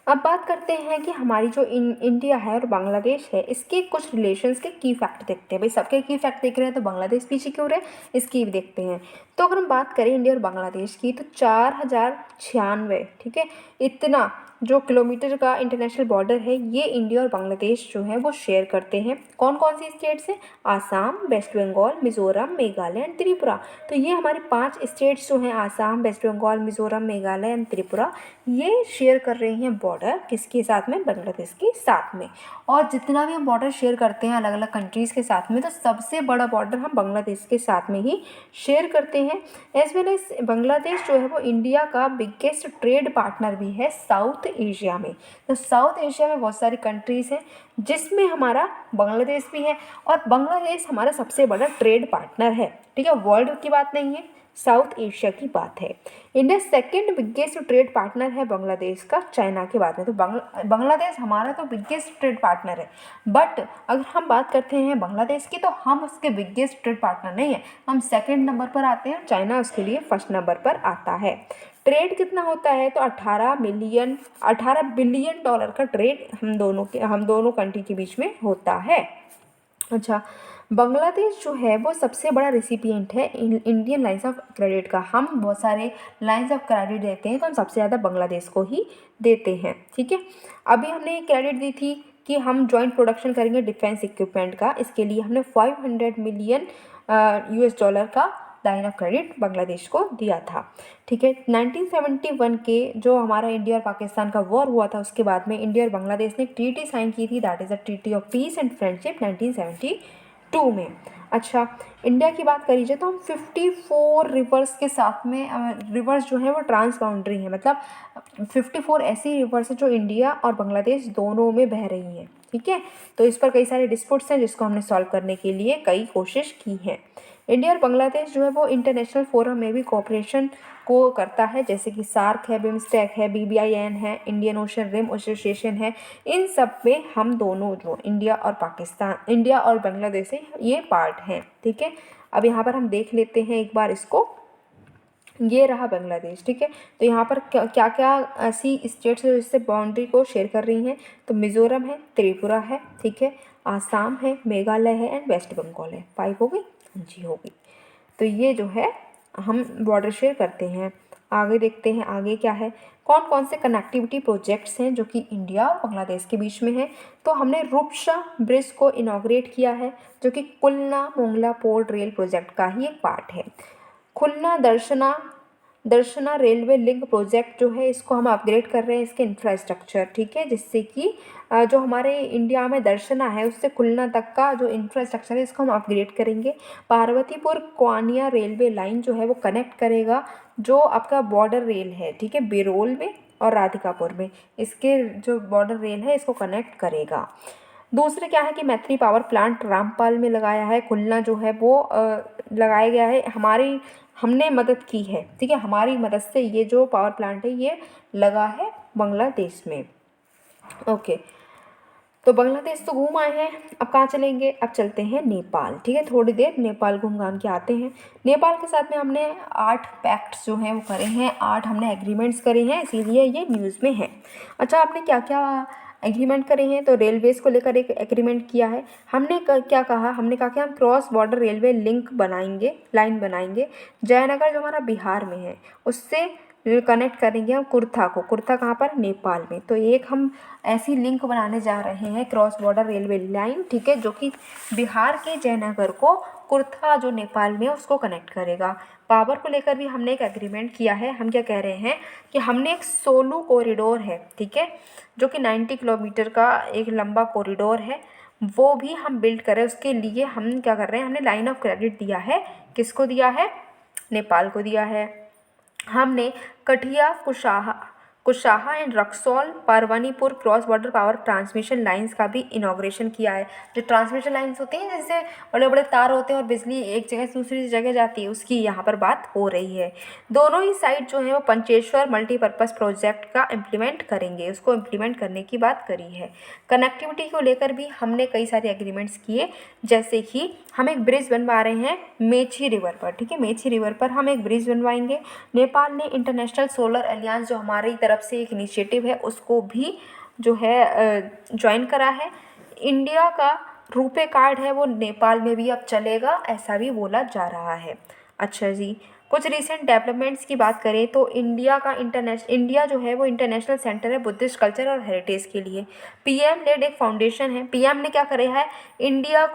अब बात करते हैं कि हमारी जो इंडिया है और बांग्लादेश है इसके कुछ रिलेशंस के की फैक्ट देखते हैं। भाई सबके की फैक्ट देख रहे हैं तो बांग्लादेश पीछे क्यों रहे, इसकी भी देखते हैं। तो अगर हम बात करें इंडिया और बांग्लादेश की तो 4096, ठीक है, इतना जो किलोमीटर का इंटरनेशनल बॉर्डर है ये इंडिया और बांग्लादेश जो है वो शेयर करते हैं। कौन कौन सी स्टेट्स हैं? Assam, West Bengal, Mizoram, Meghalaya and Tripura. तो ये हमारी 5 स्टेट्स जो हैं, आसाम, वेस्ट बंगाल, मिजोरम, मेघालय एंड त्रिपुरा, ये शेयर कर रही हैं बॉर्डर किसके साथ में? बांग्लादेश के साथ में। और जितना भी हम बॉर्डर शेयर करते हैं अलग अलग कंट्रीज़ के साथ में तो सबसे बड़ा बॉर्डर हम बांग्लादेश के साथ में ही शेयर करते हैं। एज वेल एज बांग्लादेश जो है वो इंडिया का बिगेस्ट ट्रेड पार्टनर भी है साउथ एशिया में। तो साउथ एशिया में बहुत सारी कंट्रीज़ हैं जिसमें हमारा बांग्लादेश भी है और बांग्लादेश हमारा सबसे बड़ा ट्रेड पार्टनर है। ठीक है, वर्ल्ड की बात नहीं है, साउथ एशिया की बात है। India second biggest trade partner है बांग्लादेश का चाइना के बाद में। तो बांग्लादेश हमारा तो बिगेस्ट ट्रेड पार्टनर है, बट अगर हम बात करते हैं बांग्लादेश की तो हम उसके बिगेस्ट ट्रेड पार्टनर नहीं है, हम सेकेंड नंबर पर आते हैं, चाइना उसके लिए फर्स्ट नंबर पर आता है। ट्रेड कितना होता है? तो 18 बिलियन डॉलर का ट्रेड हम दोनों कंट्री के बीच में होता है। अच्छा, बांग्लादेश जो है वो सबसे बड़ा रिसिपिएंट है इंडियन लाइन्स ऑफ क्रेडिट का। हम बहुत सारे लाइन्स ऑफ क्रेडिट देते हैं तो हम सबसे ज़्यादा बांग्लादेश को ही देते हैं। ठीक है, अभी हमने क्रेडिट दी थी कि हम जॉइंट प्रोडक्शन करेंगे डिफेंस इक्विपमेंट का, इसके लिए हमने 500 मिलियन US डॉलर का लाइन ऑफ क्रेडिट बांग्लादेश को दिया था। ठीक है, 1971 के जो हमारा इंडिया और पाकिस्तान का वॉर हुआ था उसके बाद में इंडिया और बांग्लादेश ने ट्रीटी साइन की थी, that is the treaty of peace and friendship 1972 में। अच्छा, इंडिया की बात करी जाए तो हम 54 रिवर्स के साथ में, रिवर्स जो है वो ट्रांस बाउंड्री है, मतलब 54 ऐसी रिवर्स है जो इंडिया और बांग्लादेश दोनों में बह रही हैं। ठीक है, तो इस पर कई सारे डिस्प्यूट्स हैं जिसको हमने सॉल्व करने के लिए कई कोशिश की है। इंडिया और बांग्लादेश जो है वो इंटरनेशनल फोरम में भी कोऑपरेशन को करता है, जैसे कि सार्क है, बिम्स्टेक है, BBIN है, इंडियन ओशन रिम एसोसिएशन है। इन सब में हम दोनों जो इंडिया और बांग्लादेश है ये पार्ट हैं। ठीक है, अब यहाँ पर हम देख लेते हैं एक बार इसको, ये रहा बांग्लादेश। ठीक है, तो यहाँ पर क्या क्या ऐसी स्टेट्स है जिससे बाउंड्री को शेयर कर रही हैं? तो मिज़ोरम है, त्रिपुरा है, ठीक है, आसाम है, मेघालय है एंड वेस्ट बंगाल है। 5 हो गई? जी हो गई। तो ये जो है हम बॉर्डर शेयर करते हैं। आगे देखते हैं आगे क्या है, कौन कौन से कनेक्टिविटी प्रोजेक्ट्स हैं जो कि इंडिया और बांग्लादेश के बीच में हैं। तो हमने रूपसा ब्रिज को इनॉग्रेट किया है जो कि कुलना मोंगला पोर्ट रेल प्रोजेक्ट का ही एक पार्ट है। खुलना दर्शना रेलवे लिंक प्रोजेक्ट जो है इसको हम अपग्रेड कर रहे हैं इसके इंफ्रास्ट्रक्चर। ठीक है, जिससे कि जो हमारे इंडिया में दर्शना है उससे खुलना तक का जो इंफ्रास्ट्रक्चर है इसको हम अपग्रेड करेंगे। पार्वतीपुर क्वानिया रेलवे लाइन जो है वो कनेक्ट करेगा जो आपका बॉर्डर रेल है, ठीक है, बिरोल में और राधिकापुर में, इसके जो बॉर्डर रेल है इसको कनेक्ट करेगा। दूसरे क्या है कि मैत्री पावर प्लांट रामपाल में लगाया है, खुलना जो है वो लगाया गया है, हमने मदद की है। ठीक है, हमारी मदद से ये जो पावर प्लांट है ये लगा है बांग्लादेश में। ओके, तो बांग्लादेश तो घूम आए हैं, अब कहाँ चलेंगे, अब चलते हैं नेपाल। ठीक है, थोड़ी देर नेपाल घूम घाम के आते हैं। नेपाल के साथ में हमने 8 पैक्ट्स जो हैं वो करे हैं, 8 हमने एग्रीमेंट्स करे हैं, इसीलिए ये न्यूज़ में है। अच्छा, आपने क्या क्या एग्रीमेंट करे हैं, तो रेलवेज़ को लेकर एक एग्रीमेंट किया है हमने। क्या कहा, हमने कहा कि हम क्रॉस बॉर्डर रेलवे लिंक बनाएंगे, लाइन बनाएंगे जयनगर जो हमारा बिहार में है उससे कनेक्ट करेंगे हम कुर्था को। कुर्था कहाँ पर, नेपाल में। तो एक हम ऐसी लिंक बनाने जा रहे हैं, क्रॉस बॉर्डर रेलवे लाइन, ठीक है, जो कि बिहार के जयनगर को कुर्था जो नेपाल में है उसको कनेक्ट करेगा। पावर को लेकर भी हमने एक एग्रीमेंट किया है। हम क्या कह रहे हैं कि हमने एक सोलू कॉरिडोर है, ठीक है, जो कि 90 किलोमीटर का एक लंबा कॉरिडोर है, वो भी हम बिल्ड करें। उसके लिए हम क्या कर रहे हैं, हमने लाइन ऑफ क्रेडिट दिया है। किसको दिया है, नेपाल को दिया है। हमने Kataiya Kusaha and Raxaul Parwanipur cross border power transmission lines का भी इनॉग्रेशन किया है। जो ट्रांसमिशन लाइंस होती हैं, जैसे बड़े बड़े तार होते हैं और बिजली एक जगह से दूसरी जगह जाती है, उसकी यहाँ पर बात हो रही है। दोनों ही साइड जो है वो पंचेश्वर मल्टीपर्पज़ प्रोजेक्ट का इम्प्लीमेंट करेंगे, उसको इम्प्लीमेंट करने की बात करी है। कनेक्टिविटी को लेकर भी हमने कई सारे एग्रीमेंट्स किए, जैसे कि हम एक ब्रिज बनवा रहे हैं मेची रिवर पर। ठीक है, मेची रिवर पर हम एक ब्रिज बनवाएंगे। नेपाल ने इंटरनेशनल सोलर अलियांस जो हमारी तरफ से एक इनिशिएटिव है उसको भी जो है ज्वाइन करा है। इंडिया का रुपे कार्ड है वो नेपाल में भी अब चलेगा, ऐसा भी बोला जा रहा है। अच्छा जी, कुछ रिसेंट डेवलपमेंट्स की बात करें तो इंडिया जो है वो इंटरनेशनल सेंटर है बुद्धिस्ट कल्चर और हेरिटेज के लिए। पीएम लेड एक फाउंडेशन है। पीएम ने क्या करा है, इंडिया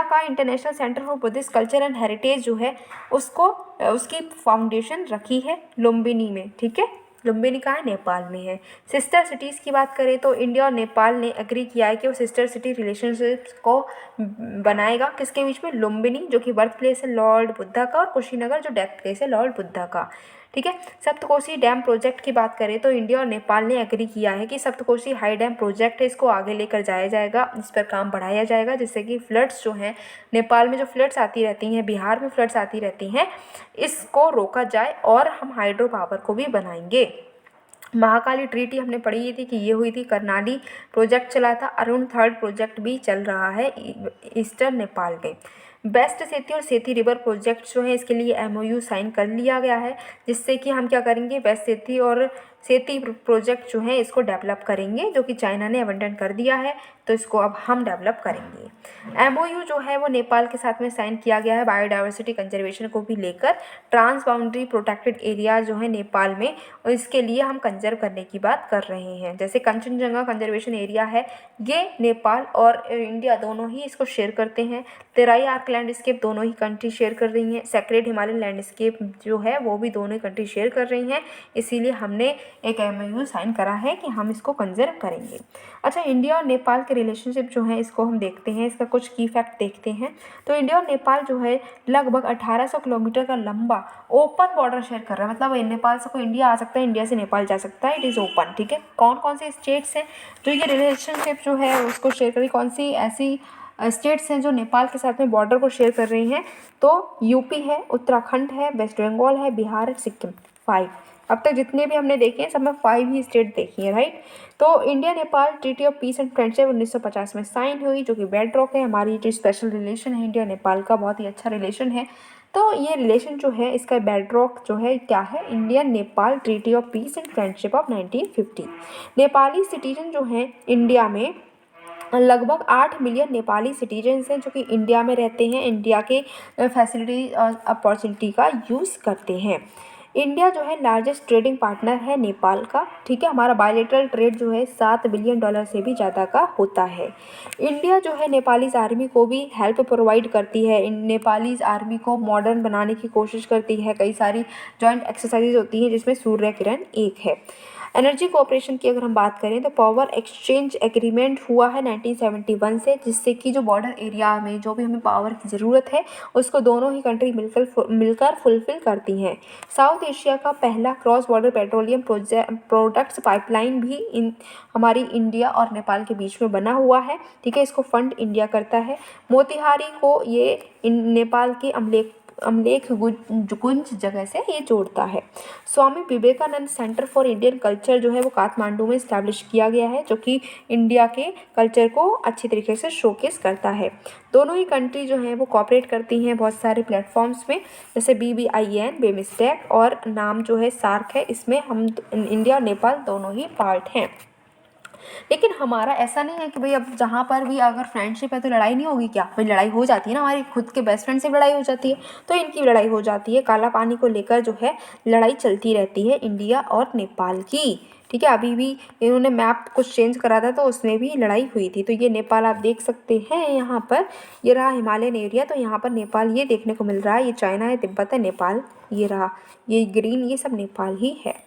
का international centre for Buddhist culture and heritage जो है उसको उसकी फाउंडेशन रखी है लुम्बिनी में। ठीक है, लुम्बिनी कहाँ है, नेपाल में है। सिस्टर सिटीज़ की बात करें तो इंडिया और नेपाल ने एग्री किया है कि वो सिस्टर सिटी रिलेशनशिप्स को बनाएगा। किसके बीच में, लुम्बिनी जो कि बर्थ प्लेस है लॉर्ड बुद्धा का, और कुशीनगर जो डेथ प्लेस है लॉर्ड बुद्धा का। ठीक है, सप्तकोशी डैम प्रोजेक्ट की बात करें तो इंडिया और नेपाल ने एग्री किया है कि सप्तकोशी हाई डैम प्रोजेक्ट है इसको आगे लेकर जाया जाएगा, इस पर काम बढ़ाया जाएगा, जिससे कि फ्लड्स जो हैं नेपाल में, जो फ्लड्स आती रहती हैं, बिहार में फ्लड्स आती रहती हैं, इसको रोका जाए और हम हाइड्रो पावर को भी बनाएंगे। महाकाली ट्रीटी हमने पढ़ी थी कि ये हुई थी, करनाली प्रोजेक्ट चला था, अरुण थर्ड प्रोजेक्ट भी चल रहा है ईस्टर्न नेपाल के। बेस्ट सेती और सेती रिवर प्रोजेक्ट जो है इसके लिए एमओयू साइन कर लिया गया है, जिससे कि हम क्या करेंगे, बेस्ट सेती और सेती प्रोजेक्ट जो है इसको डेवलप करेंगे, जो कि चाइना ने अबंडन कर दिया है, तो इसको अब हम डेवलप करेंगे। एमओयू जो है वो नेपाल के साथ में साइन किया गया है बायोडाइवर्सिटी कंजर्वेशन को भी लेकर। ट्रांस बाउंड्री प्रोटेक्टेड एरिया जो है नेपाल में, और इसके लिए हम कंजर्व करने की बात कर रहे हैं। जैसे कंचनजंगा कंजर्वेशन एरिया है, ये नेपाल और इंडिया दोनों ही इसको शेयर करते हैं। तेराई आर्क लैंडस्केप दोनों ही कंट्री शेयर कर रही हैं। सेक्रेड हिमालयन लैंडस्केप जो है वो भी दोनों कंट्री शेयर कर रही हैं, इसीलिए हमने एक एमओयू साइन करा है कि हम इसको कंजर्व करेंगे। अच्छा, इंडिया और नेपाल के रिलेशनशिप जो है इसको हम देखते हैं, इसका कुछ की फैक्ट देखते हैं। तो इंडिया और नेपाल जो है लगभग 1800 किलोमीटर का लंबा ओपन बॉर्डर शेयर कर रहा है। मतलब नेपाल से कोई इंडिया आ सकता है, इंडिया से नेपाल जा सकता है, इट इज़ ओपन। ठीक है, कौन कौन से स्टेट्स हैं जो ये रिलेशनशिप जो है उसको शेयर कर रही, कौन सी ऐसी स्टेट्स हैं जो नेपाल के साथ में बॉर्डर को शेयर कर रही हैं, तो यूपी है, उत्तराखंड है, वेस्ट बंगाल है, बिहार है, सिक्किम। 5 अब तक जितने भी हमने देखे हैं सब में 5 ही स्टेट देखी है, राइट। तो India Nepal treaty of peace and friendship 1950 में साइन हुई, जो कि बेड रॉक है। हमारी जो स्पेशल रिलेशन है इंडिया नेपाल का, बहुत ही अच्छा रिलेशन है। तो ये रिलेशन जो है इसका बेड रॉक जो है क्या है, India Nepal treaty of peace and friendship of 1950। Nepali citizen जो हैं इंडिया में लगभग 8 मिलियन नेपाली सिटीजन्स हैं जो कि इंडिया में रहते हैं, इंडिया के फैसिलिटी और अपॉर्चुनिटी का यूज़ करते हैं। इंडिया जो है लार्जेस्ट ट्रेडिंग पार्टनर है नेपाल का। ठीक है, हमारा बायलेटरल ट्रेड जो है $7 बिलियन से भी ज़्यादा का होता है। इंडिया जो है नेपालीज आर्मी को भी हेल्प प्रोवाइड करती है, नेपालीज आर्मी को मॉडर्न बनाने की कोशिश करती है। कई सारी जॉइंट एक्सरसाइजेज होती हैं जिसमें सूर्य किरण एक है। एनर्जी कोऑपरेशन की अगर हम बात करें तो पावर एक्सचेंज एग्रीमेंट हुआ है 1971 से, जिससे कि जो बॉर्डर एरिया में जो भी हमें पावर की ज़रूरत है उसको दोनों ही कंट्री मिलकर फुलफ़िल करती हैं। साउथ एशिया का पहला cross border petroleum products pipeline भी हमारी इंडिया और नेपाल के बीच में बना हुआ है। ठीक है, इसको फंड इंडिया करता है। मोतिहारी को ये नेपाल के अमलेखगंज जगह से ये जोड़ता है। Swami Vivekananda centre for Indian culture जो है वो काठमांडू में इस्टेब्लिश किया गया है, जो कि इंडिया के कल्चर को अच्छी तरीके से शोकेस करता है। दोनों ही कंट्री जो है वो कॉपरेट करती हैं बहुत सारे प्लेटफॉर्म्स में, जैसे BBIN, बिमस्टेक, और नाम जो है सार्क है। इसमें हम इंडिया और नेपाल दोनों ही पार्ट हैं। लेकिन हमारा ऐसा नहीं है कि भाई अब जहाँ पर भी अगर फ्रेंडशिप है तो लड़ाई नहीं होगी क्या? भाई लड़ाई हो जाती है ना, हमारी खुद के बेस्ट फ्रेंड से लड़ाई हो जाती है, तो इनकी लड़ाई हो जाती है। काला पानी को लेकर जो है लड़ाई चलती रहती है इंडिया और नेपाल की, ठीक है। अभी भी इन्होंने मैप कुछ चेंज करा था तो उसमें भी लड़ाई हुई थी। तो ये नेपाल आप देख सकते हैं, यहाँ पर ये रहा हिमालयन एरिया, तो यहाँ पर नेपाल ये देखने को मिल रहा है। ये चाइना है, तिब्बत है, नेपाल ये रहा, ये ग्रीन, ये सब नेपाल ही है।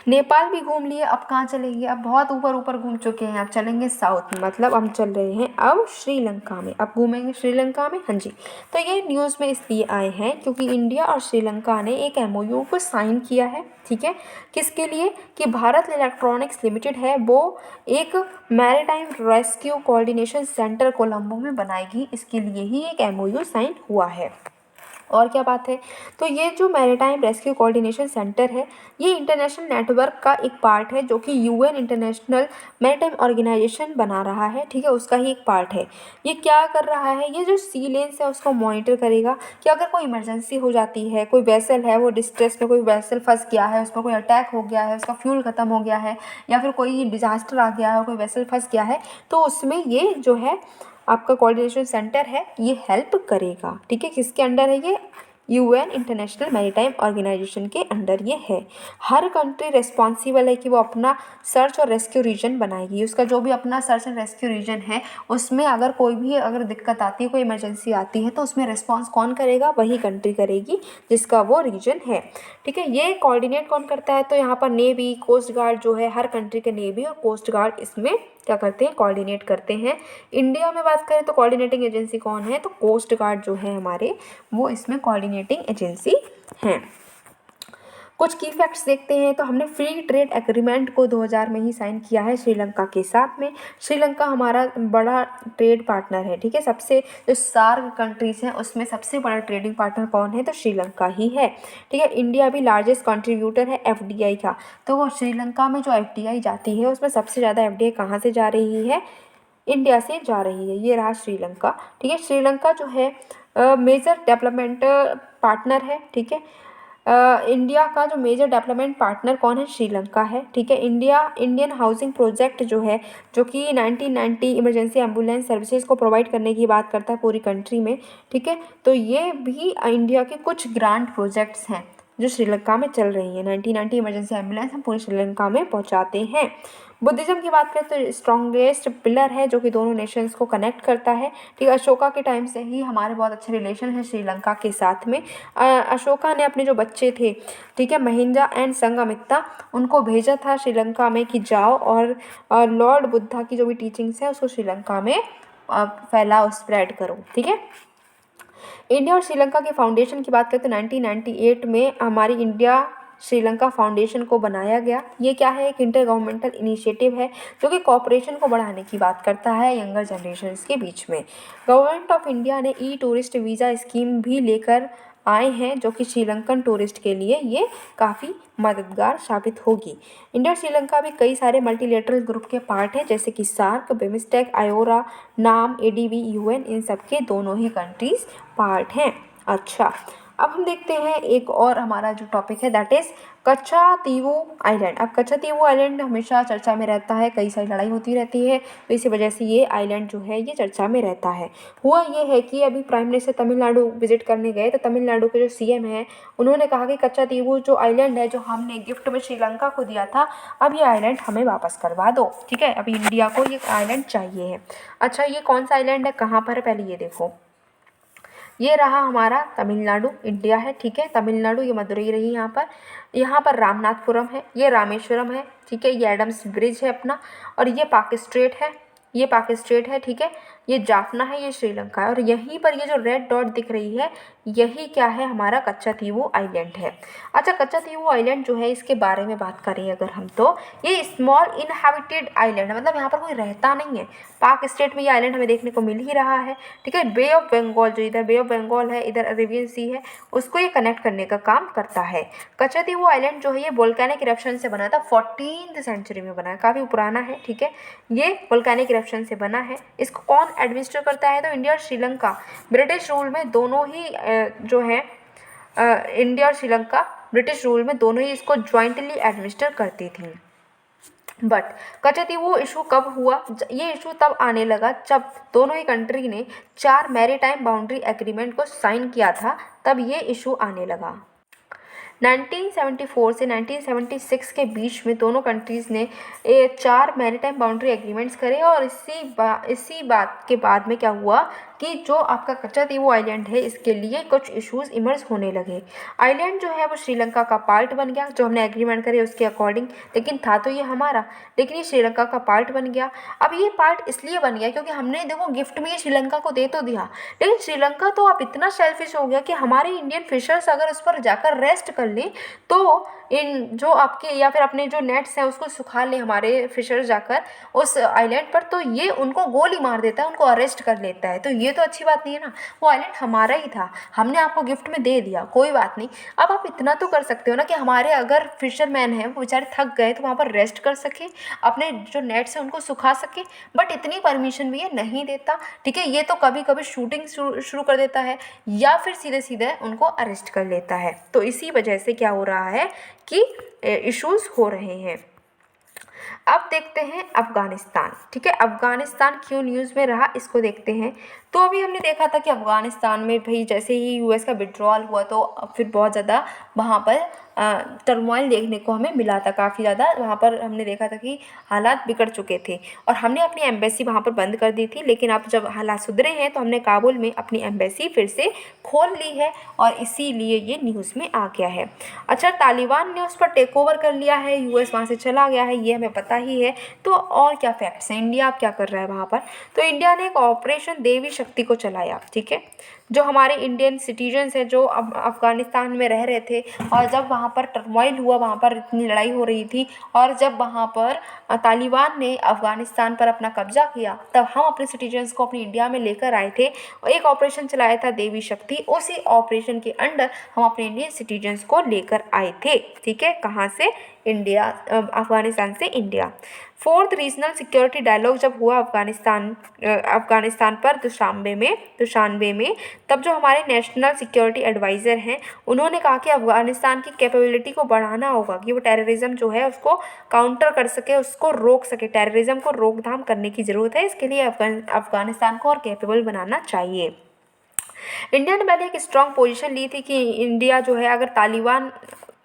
नेपाल भी घूम लिए, अब कहाँ चलेंगे? अब बहुत ऊपर ऊपर घूम चुके हैं, अब चलेंगे साउथ में, मतलब हम चल रहे हैं अब श्रीलंका में। अब घूमेंगे श्रीलंका में, हाँ जी। तो ये न्यूज़ में इसलिए आए हैं क्योंकि इंडिया और श्रीलंका ने एक MOU को साइन किया है, ठीक है। किसके लिए? कि भारत इलेक्ट्रॉनिक्स लिमिटेड है वो एक maritime rescue coordination centre Colombo में बनाएगी, इसके लिए ही एक MOU साइन हुआ है। और क्या बात है? तो ये जो मैरीटाइम रेस्क्यू कोऑर्डिनेशन सेंटर है, ये इंटरनेशनल नेटवर्क का एक पार्ट है, जो कि UN इंटरनेशनल मैरीटाइम ऑर्गेनाइजेशन बना रहा है, ठीक है, उसका ही एक पार्ट है। ये क्या कर रहा है? ये जो सी लेन्स है उसको मॉनिटर करेगा कि अगर कोई इमरजेंसी हो जाती है, कोई वेसल है वो डिस्ट्रेस में, कोई वेसल फंस गया है, उस पर कोई अटैक हो गया है, उसका फ्यूल ख़त्म हो गया है, या फिर कोई डिजास्टर आ गया है, कोई वेसल फंस गया है, तो उसमें ये जो है आपका कोऑर्डिनेशन सेंटर है ये हेल्प करेगा, ठीक है। किसके अंडर है ये? UN इंटरनेशनल मैरीटाइम ऑर्गेनाइजेशन के अंडर ये है। हर कंट्री रिस्पॉन्सिबल है कि वो अपना सर्च और रेस्क्यू रीजन बनाएगी। उसका जो भी अपना सर्च एंड रेस्क्यू रीजन है उसमें अगर कोई भी अगर दिक्कत आती है, कोई इमरजेंसी आती है, तो उसमें रिस्पॉन्स कौन करेगा? वही कंट्री करेगी जिसका वो रीजन है, ठीक है। ये कोऑर्डिनेट कौन करता है? तो यहाँ पर नेवी, कोस्ट गार्ड जो है, हर कंट्री के नेवी और कोस्ट गार्ड इसमें क्या करते हैं? कोऑर्डिनेट करते हैं। इंडिया में बात करें तो कोऑर्डिनेटिंग एजेंसी कौन है? तो कोस्ट गार्ड जो है हमारे, वो इसमें कोऑर्डिनेटिंग एजेंसी हैं। कुछ की फैक्ट्स देखते हैं। तो हमने फ्री ट्रेड एग्रीमेंट को 2000 में ही साइन किया है श्रीलंका के साथ में। श्रीलंका हमारा बड़ा ट्रेड पार्टनर है, ठीक है। सबसे जो सार्क कंट्रीज़ हैं उसमें सबसे बड़ा ट्रेडिंग पार्टनर कौन है? तो श्रीलंका ही है, ठीक है। इंडिया भी लार्जेस्ट कंट्रीब्यूटर है FDI का। तो वो श्रीलंका में जो FDI जाती है उसमें सबसे ज़्यादा FDI कहाँ से जा रही है? इंडिया से जा रही है। ये रहा श्रीलंका, ठीक है। श्रीलंका जो है मेजर डेवलपमेंट पार्टनर है, ठीक है। इंडिया का जो मेजर डेवलपमेंट पार्टनर कौन है? श्रीलंका है, ठीक है। इंडियन हाउसिंग प्रोजेक्ट जो है, जो कि 1990 इमरजेंसी एम्बुलेंस सर्विसेज को प्रोवाइड करने की बात करता है पूरी कंट्री में, ठीक है। तो ये भी इंडिया के कुछ ग्रांट प्रोजेक्ट्स हैं जो श्रीलंका में चल रही है। 1990 इमरजेंसी एम्बुलेंस हम पूरे श्रीलंका में पहुंचाते हैं। बुद्धिज़्म की बात करें तो स्ट्रॉन्गेस्ट पिलर है जो कि दोनों नेशंस को कनेक्ट करता है, ठीक है। अशोका के टाइम से ही हमारे बहुत अच्छे रिलेशन है श्रीलंका के साथ में। अशोका ने अपने जो बच्चे थे, ठीक है, महिंद्रा एंड संघमित्रा, उनको भेजा था श्रीलंका में कि जाओ और लॉर्ड बुद्धा की जो भी टीचिंग्स है उसको श्रीलंका में फैलाओ, स्प्रेड करो, ठीक है। इंडिया और श्रीलंका के फाउंडेशन की बात करें तो 1998 में हमारी इंडिया श्रीलंका फाउंडेशन को बनाया गया। ये क्या है? एक इंटर गवर्नमेंटल इनिशिएटिव है जो कि कॉपरेशन को बढ़ाने की बात करता है यंगर जनरेशन्स के बीच में। गवर्नमेंट ऑफ इंडिया ने टूरिस्ट वीज़ा स्कीम भी लेकर आए हैं जो कि श्रीलंकन टूरिस्ट के लिए ये काफ़ी मददगार साबित होगी। इंडिया और श्रीलंका भी कई सारे मल्टीलेटरल ग्रुप के पार्ट हैं, जैसे कि सार्क, बिमस्टेक, आयोरा, नाम, ADB, UN, इन सब के दोनों ही कंट्रीज़ पार्ट हैं। अच्छा, अब हम देखते हैं एक और हमारा जो टॉपिक है दैट इज़ कच्छातीवू आइलैंड। अब कच्छातीवू आइलैंड हमेशा चर्चा में रहता है, कई सारी लड़ाई होती रहती है, तो इसी वजह से ये आइलैंड जो है ये चर्चा में रहता है। हुआ ये है कि अभी प्राइम मिनिस्टर तमिलनाडु विजिट करने गए, तो तमिलनाडु के जो CM हैं उन्होंने कहा कि कच्छातीवू जो आइलैंड है, जो हमने गिफ्ट में श्रीलंका को दिया था, अब ये आइलैंड हमें वापस करवा दो, ठीक है। अभी इंडिया को ये आइलैंड चाहिए है। अच्छा, ये कौन सा आइलैंड है, कहाँ पर है, पहले ये देखो। ये रहा हमारा तमिलनाडु, इंडिया है, ठीक है। तमिलनाडु, ये मदुरई रही यहाँ पर रामनाथपुरम है, ये रामेश्वरम है, ठीक है। ये एडम्स ब्रिज है अपना, और ये पाक स्ट्रेट है, ये पाक स्टेट है, ठीक है, ये जाफना है, ये श्रीलंका है, और यहीं पर ये जो रेड डॉट दिख रही है यही क्या है, हमारा कच्चातीवू आइलैंड है। अच्छा, कच्चातीवू आइलैंड जो है इसके बारे में बात करें अगर हम, तो ये स्मॉल इनहैबिटेड आइलैंड है, मतलब यहाँ पर कोई रहता नहीं है। पाक स्टेट में ये आइलैंड हमें देखने को मिल ही रहा है, ठीक है। बे ऑफ बंगाल, जो इधर बे ऑफ बंगाल है, इधर अरेबियन सी है, उसको ये कनेक्ट करने का काम करता है। कच्चातीवू आइलैंड जो है ये वोल्केनिक इरप्शन से बना था, 14th सेंचुरी में बना है, काफ़ी पुराना है, ठीक है। ये वोल्केनिक इरप्शन से बना है। इसको कौन एडमिनिस्टर करता है, तो इंडिया और श्रीलंका ब्रिटिश रूल में दोनों ही जो है इंडिया और श्रीलंका ब्रिटिश रूल में दोनों ही इसको ज्वाइंटली एडमिनिस्टर करती थी। बट कच्चातीवू इशू कब हुआ, ये इशू तब आने लगा जब दोनों ही कंट्री ने 4 मैरीटाइम बाउंड्री एग्रीमेंट को साइन किया था, तब ये इशू आने लगा। 1974 से 1976 के बीच में दोनों कंट्रीज़ ने 4 मैरीटाइम बाउंड्री एग्रीमेंट्स करे, और इसी बात के बाद में क्या हुआ कि जो आपका कच्चातीवू आइलैंड है इसके लिए कुछ इश्यूज इमर्ज होने लगे। आइलैंड जो है वो श्रीलंका का पार्ट बन गया, जो हमने एग्रीमेंट करे उसके अकॉर्डिंग, लेकिन था तो ये हमारा, लेकिन ये श्रीलंका का पार्ट बन गया। अब ये पार्ट इसलिए बन गया क्योंकि हमने देखो गिफ्ट में ये श्रीलंका को दे तो दिया, लेकिन श्रीलंका तो अब इतना सेल्फिश हो गया कि हमारे इंडियन फिशर्स अगर उस पर जाकर रेस्ट कर लें तो इन जो आपके या फिर अपने जो नेट्स हैं उसको सुखा ले हमारे फिशर्स जाकर उस आइलैंड पर, तो ये उनको गोली मार देता है, उनको अरेस्ट कर लेता है। तो ये तो अच्छी बात नहीं है ना, वो आइलैंड हमारा ही था, हमने आपको गिफ्ट में दे दिया, कोई बात नहीं। अब आप इतना तो कर सकते हो ना कि हमारे अगर फिशरमैन हैं वो बेचारे थक गए तो वहाँ पर रेस्ट कर सके, अपने जो नेट्स हैं उनको सुखा सके, बट इतनी परमिशन भी ये नहीं देता, ठीक है। ये तो कभी कभी शूटिंग शुरू कर देता है या फिर सीधे सीधे उनको अरेस्ट कर लेता है। तो इसी वजह से क्या हो रहा है कि इश्यूज हो रहे हैं। अब देखते हैं अफगानिस्तान, ठीक है। अफगानिस्तान क्यों न्यूज़ में रहा इसको देखते हैं। तो अभी हमने देखा था कि अफगानिस्तान में भाई जैसे ही यूएस का विड्रॉल हुआ तो फिर बहुत ज़्यादा वहाँ पर टर्मोइल देखने को हमें मिला था, काफ़ी ज़्यादा वहाँ पर हमने देखा था कि हालात बिगड़ चुके थे, और हमने अपनी एम्बेसी वहाँ पर बंद कर दी थी। लेकिन अब जब हालात सुधरे हैं तो हमने काबुल में अपनी एम्बेसी फिर से खोल ली है, और इसीलिए ये न्यूज़ में आ गया है। अच्छा, तालिबान ने उस पर टेक ओवर कर लिया है, यूएस वहाँ से चला गया है, ये हमें पता ही है। तो और क्या फैक्ट्स हैं, इंडिया अब क्या कर रहा है वहाँ पर, तो इंडिया ने एक ऑपरेशन देवी शक्ति को चलाया, ठीक है। जो हमारे इंडियन सिटीजन्स हैं जो अफगानिस्तान में रह रहे थे, और जब वहाँ पर टर्मोइल हुआ, वहाँ पर इतनी लड़ाई हो रही थी, और जब वहाँ पर तालिबान ने अफगानिस्तान पर अपना कब्जा किया, तब हम अपने सिटीजन्स को अपनी इंडिया में लेकर आए थे और एक ऑपरेशन चलाया था देवी शक्ति। उसी ऑपरेशन के अंडर हम अपने इंडियन सिटीजन्स को लेकर आए थे, ठीक है। कहाँ से, इंडिया, अफगानिस्तान से India. 4th regional security dialogue जब हुआ अफगानिस्तान पर दुशानबे में, तब जो हमारे नेशनल सिक्योरिटी एडवाइज़र हैं उन्होंने कहा कि अफगानिस्तान की कैपेबिलिटी को बढ़ाना होगा कि वो टेररिज्म जो है उसको काउंटर कर सके, उसको रोक सके, टेररिज्म को रोकथाम करने की ज़रूरत है। इसके लिए अफगानिस्तान को और कैपेबल बनाना चाहिए। इंडिया ने पहले एक स्ट्रॉन्ग पोजीशन ली थी कि इंडिया जो है अगर तालिबान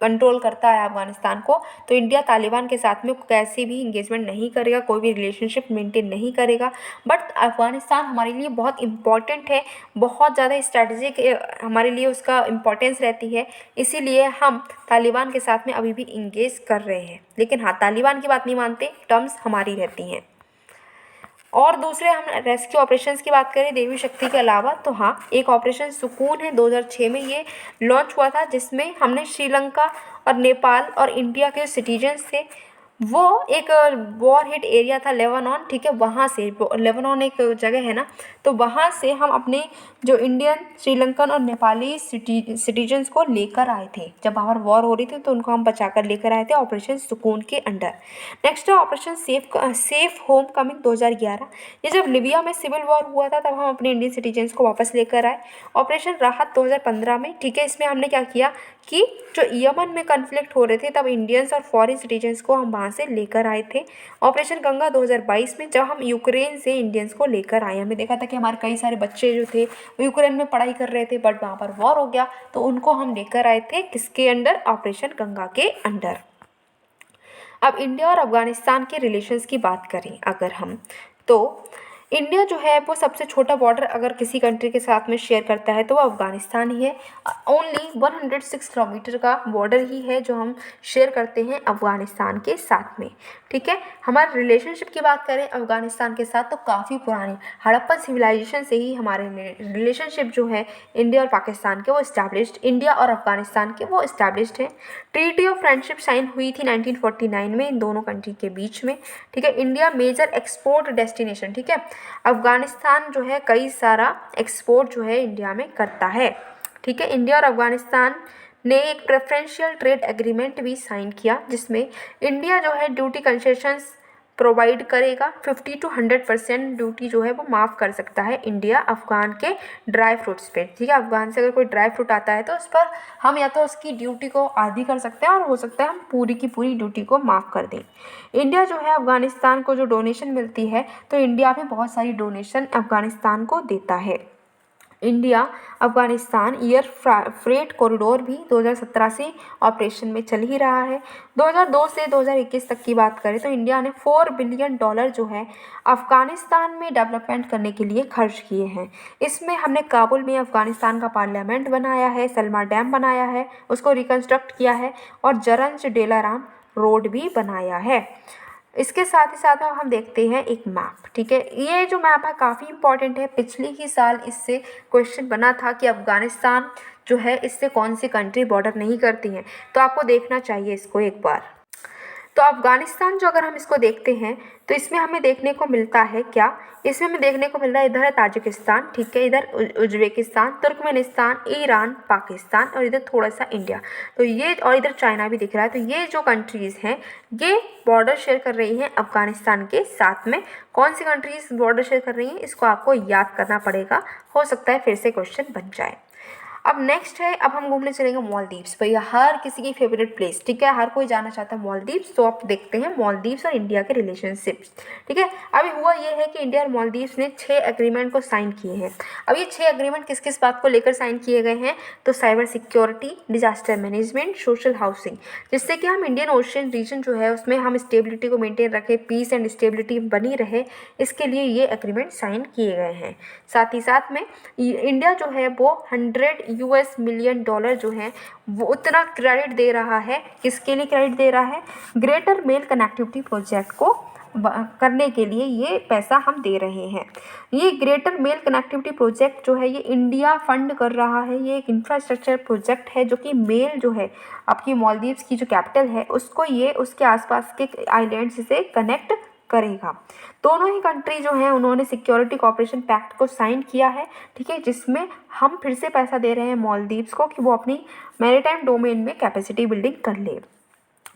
कंट्रोल करता है अफगानिस्तान को तो इंडिया तालिबान के साथ में कैसे भी इंगेजमेंट नहीं करेगा, कोई भी रिलेशनशिप मेंटेन नहीं करेगा। बट अफगानिस्तान हमारे लिए बहुत इम्पॉर्टेंट है, बहुत ज़्यादा स्ट्रैटेजिक हमारे लिए उसका इम्पोर्टेंस रहती है, इसीलिए हम तालिबान के साथ में अभी भी इंगेज कर रहे हैं। लेकिन हाँ, तालिबान की बात नहीं मानते, टर्म्स हमारी रहती हैं। और दूसरे हम रेस्क्यू ऑपरेशंस की बात करें देवी शक्ति के अलावा, तो हाँ, एक ऑपरेशन सुकून है, 2006 में ये लॉन्च हुआ था, जिसमें हमने श्रीलंका और नेपाल और इंडिया के सिटीजन्स थे, वो एक वॉर हिट एरिया था लेबानन, ठीक है, वहाँ से, लेबानन एक जगह है ना, तो वहाँ से हम अपने जो इंडियन, श्रीलंकन और नेपाली सिटीजन्स को लेकर आए थे। जब वहाँ पर वॉर हो रही थी तो उनको हम बचा कर लेकर आए थे ऑपरेशन सुकून के अंडर। नेक्स्ट है ऑपरेशन सेफ होम कमिंग 2011। ये जब लिबिया में सिविल वॉर हुआ था तब हम अपने इंडियन सिटीजन्स को वापस लेकर आए। ऑपरेशन राहत 2015 में, ठीक है, इसमें हमने क्या किया कि जो यमन में कन्फ्लिक्ट हो रहे थे तब इंडियंस और फॉरेन सिटीजन्स को हम वहाँ से लेकर आए थे। ऑपरेशन गंगा 2022 में, जब हम यूक्रेन से इंडियंस को लेकर आए, हमने देखा था कि हमारे कई सारे बच्चे जो थे वो यूक्रेन में पढ़ाई कर रहे थे, बट वहाँ पर वॉर हो गया तो उनको हम लेकर आए थे किसके अंडर, ऑपरेशन गंगा के अंडर। अब इंडिया और अफगानिस्तान के रिलेशंस की बात करें अगर हम, तो इंडिया जो है वो सबसे छोटा बॉर्डर अगर किसी कंट्री के साथ में शेयर करता है तो वो अफ़गानिस्तान ही है। ओनली 106 किलोमीटर का बॉर्डर ही है जो हम शेयर करते हैं अफ़गानिस्तान के साथ में। ठीक है, हमारे रिलेशनशिप की बात करें अफ़गानिस्तान के साथ तो काफ़ी पुरानी हड़प्पन सिविलाइजेशन से ही हमारे रिलेशनशिप जो है इंडिया और पाकिस्तान के वो इस्टेब्लिश्ड, इंडिया और अफ़गानिस्तान के वो इस्टेब्लिश्ड है। ट्रीटी ऑफ फ्रेंडशिप साइन हुई थी 1949 में इन दोनों कंट्री के बीच में। ठीक है, इंडिया मेजर एक्सपोर्ट डेस्टिनेशन। ठीक है, अफ़गानिस्तान जो है कई सारा एक्सपोर्ट जो है इंडिया में करता है। ठीक है, इंडिया और अफ़गानिस्तान ने एक प्रेफरेंशियल ट्रेड एग्रीमेंट भी साइन किया जिसमें इंडिया जो है ड्यूटी कंसेशंस प्रोवाइड करेगा। 50 to 100% ड्यूटी जो है वो माफ़ कर सकता है इंडिया अफ़गान के ड्राई फ्रूट्स पे। ठीक है, अफ़गान से अगर कोई ड्राई फ्रूट आता है तो उस पर हम या तो उसकी ड्यूटी को आधी कर सकते हैं और हो सकता है हम पूरी की पूरी ड्यूटी को माफ़ कर दें। इंडिया जो है अफ़गानिस्तान को जो डोनेशन मिलती है तो इंडिया भी बहुत सारी डोनेशन अफ़गानिस्तान को देता है। India Afghanistan air freight corridor भी 2017 से ऑपरेशन में चल ही रहा है। 2002 से 2021 तक की बात करें तो इंडिया ने $4 बिलियन जो है अफ़गानिस्तान में डेवलपमेंट करने के लिए खर्च किए हैं। इसमें हमने काबुल में अफ़गानिस्तान का पार्लियामेंट बनाया है, सलमा डैम बनाया है, उसको रिकन्स्ट्रक्ट किया है और जरंज डेलाराम रोड भी बनाया है। इसके साथ ही साथ हम देखते हैं एक मैप। ठीक है, ये जो मैप है काफ़ी इंपॉर्टेंट है। पिछले ही साल इससे क्वेश्चन बना था कि अफ़गानिस्तान जो है इससे कौन सी कंट्री बॉर्डर नहीं करती हैं, तो आपको देखना चाहिए इसको एक बार। तो अफ़गानिस्तान जो अगर हम इसको देखते हैं तो इसमें हमें देखने को मिलता है क्या, इसमें हमें देखने को मिल रहा है इधर है ताजिकिस्तान, ठीक है, इधर उज्बेकिस्तान, तुर्कमेनिस्तान, ईरान, पाकिस्तान और इधर थोड़ा सा इंडिया, तो ये और इधर चाइना भी दिख रहा है। तो ये जो कंट्रीज़ हैं ये बॉर्डर शेयर कर रही हैं अफ़गानिस्तान के साथ में। कौन सी कंट्रीज़ बॉर्डर शेयर कर रही हैं इसको आपको याद करना पड़ेगा, हो सकता है फिर से क्वेश्चन बन जाए। अब नेक्स्ट है, अब हम घूमने चलेंगे मालदीव्स। भैया हर किसी की फेवरेट प्लेस, ठीक है, हर कोई जाना चाहता है मालदीव्स। तो आप देखते हैं मालदीव्स और इंडिया के रिलेशनशिप्स। ठीक है, अभी हुआ ये है कि इंडिया और मालदीव्स ने 6 एग्रीमेंट को साइन किए हैं। अब ये 6 एग्रीमेंट किस किस बात को लेकर साइन किए गए हैं, तो cyber security, disaster management, social housing, जिससे कि हम इंडियन ओशियन रीजन जो है उसमें हम स्टेबिलिटी को मेंटेन रखें, पीस एंड स्टेबिलिटी बनी रहे, इसके लिए ये एग्रीमेंट साइन किए गए हैं। साथ ही साथ में इंडिया जो है वो $100 मिलियन जो है वो उतना क्रेडिट दे रहा है। किसके लिए क्रेडिट दे रहा है, ग्रेटर मेल कनेक्टिविटी प्रोजेक्ट को करने के लिए ये पैसा हम दे रहे हैं। ये ग्रेटर मेल कनेक्टिविटी प्रोजेक्ट जो है ये इंडिया फंड कर रहा है। ये एक इंफ्रास्ट्रक्चर प्रोजेक्ट है जो कि मेल जो है आपकी मालदीव्स की जो कैपिटल है उसको ये उसके आसपास के आइलैंड्स से कनेक्ट करेगा। दोनों ही कंट्री जो हैं उन्होंने सिक्योरिटी कोऑपरेशन पैक्ट को साइन किया है। ठीक है, जिसमें हम फिर से पैसा दे रहे हैं मालदीव्स को कि वो अपनी मैरीटाइम डोमेन में कैपेसिटी बिल्डिंग कर ले।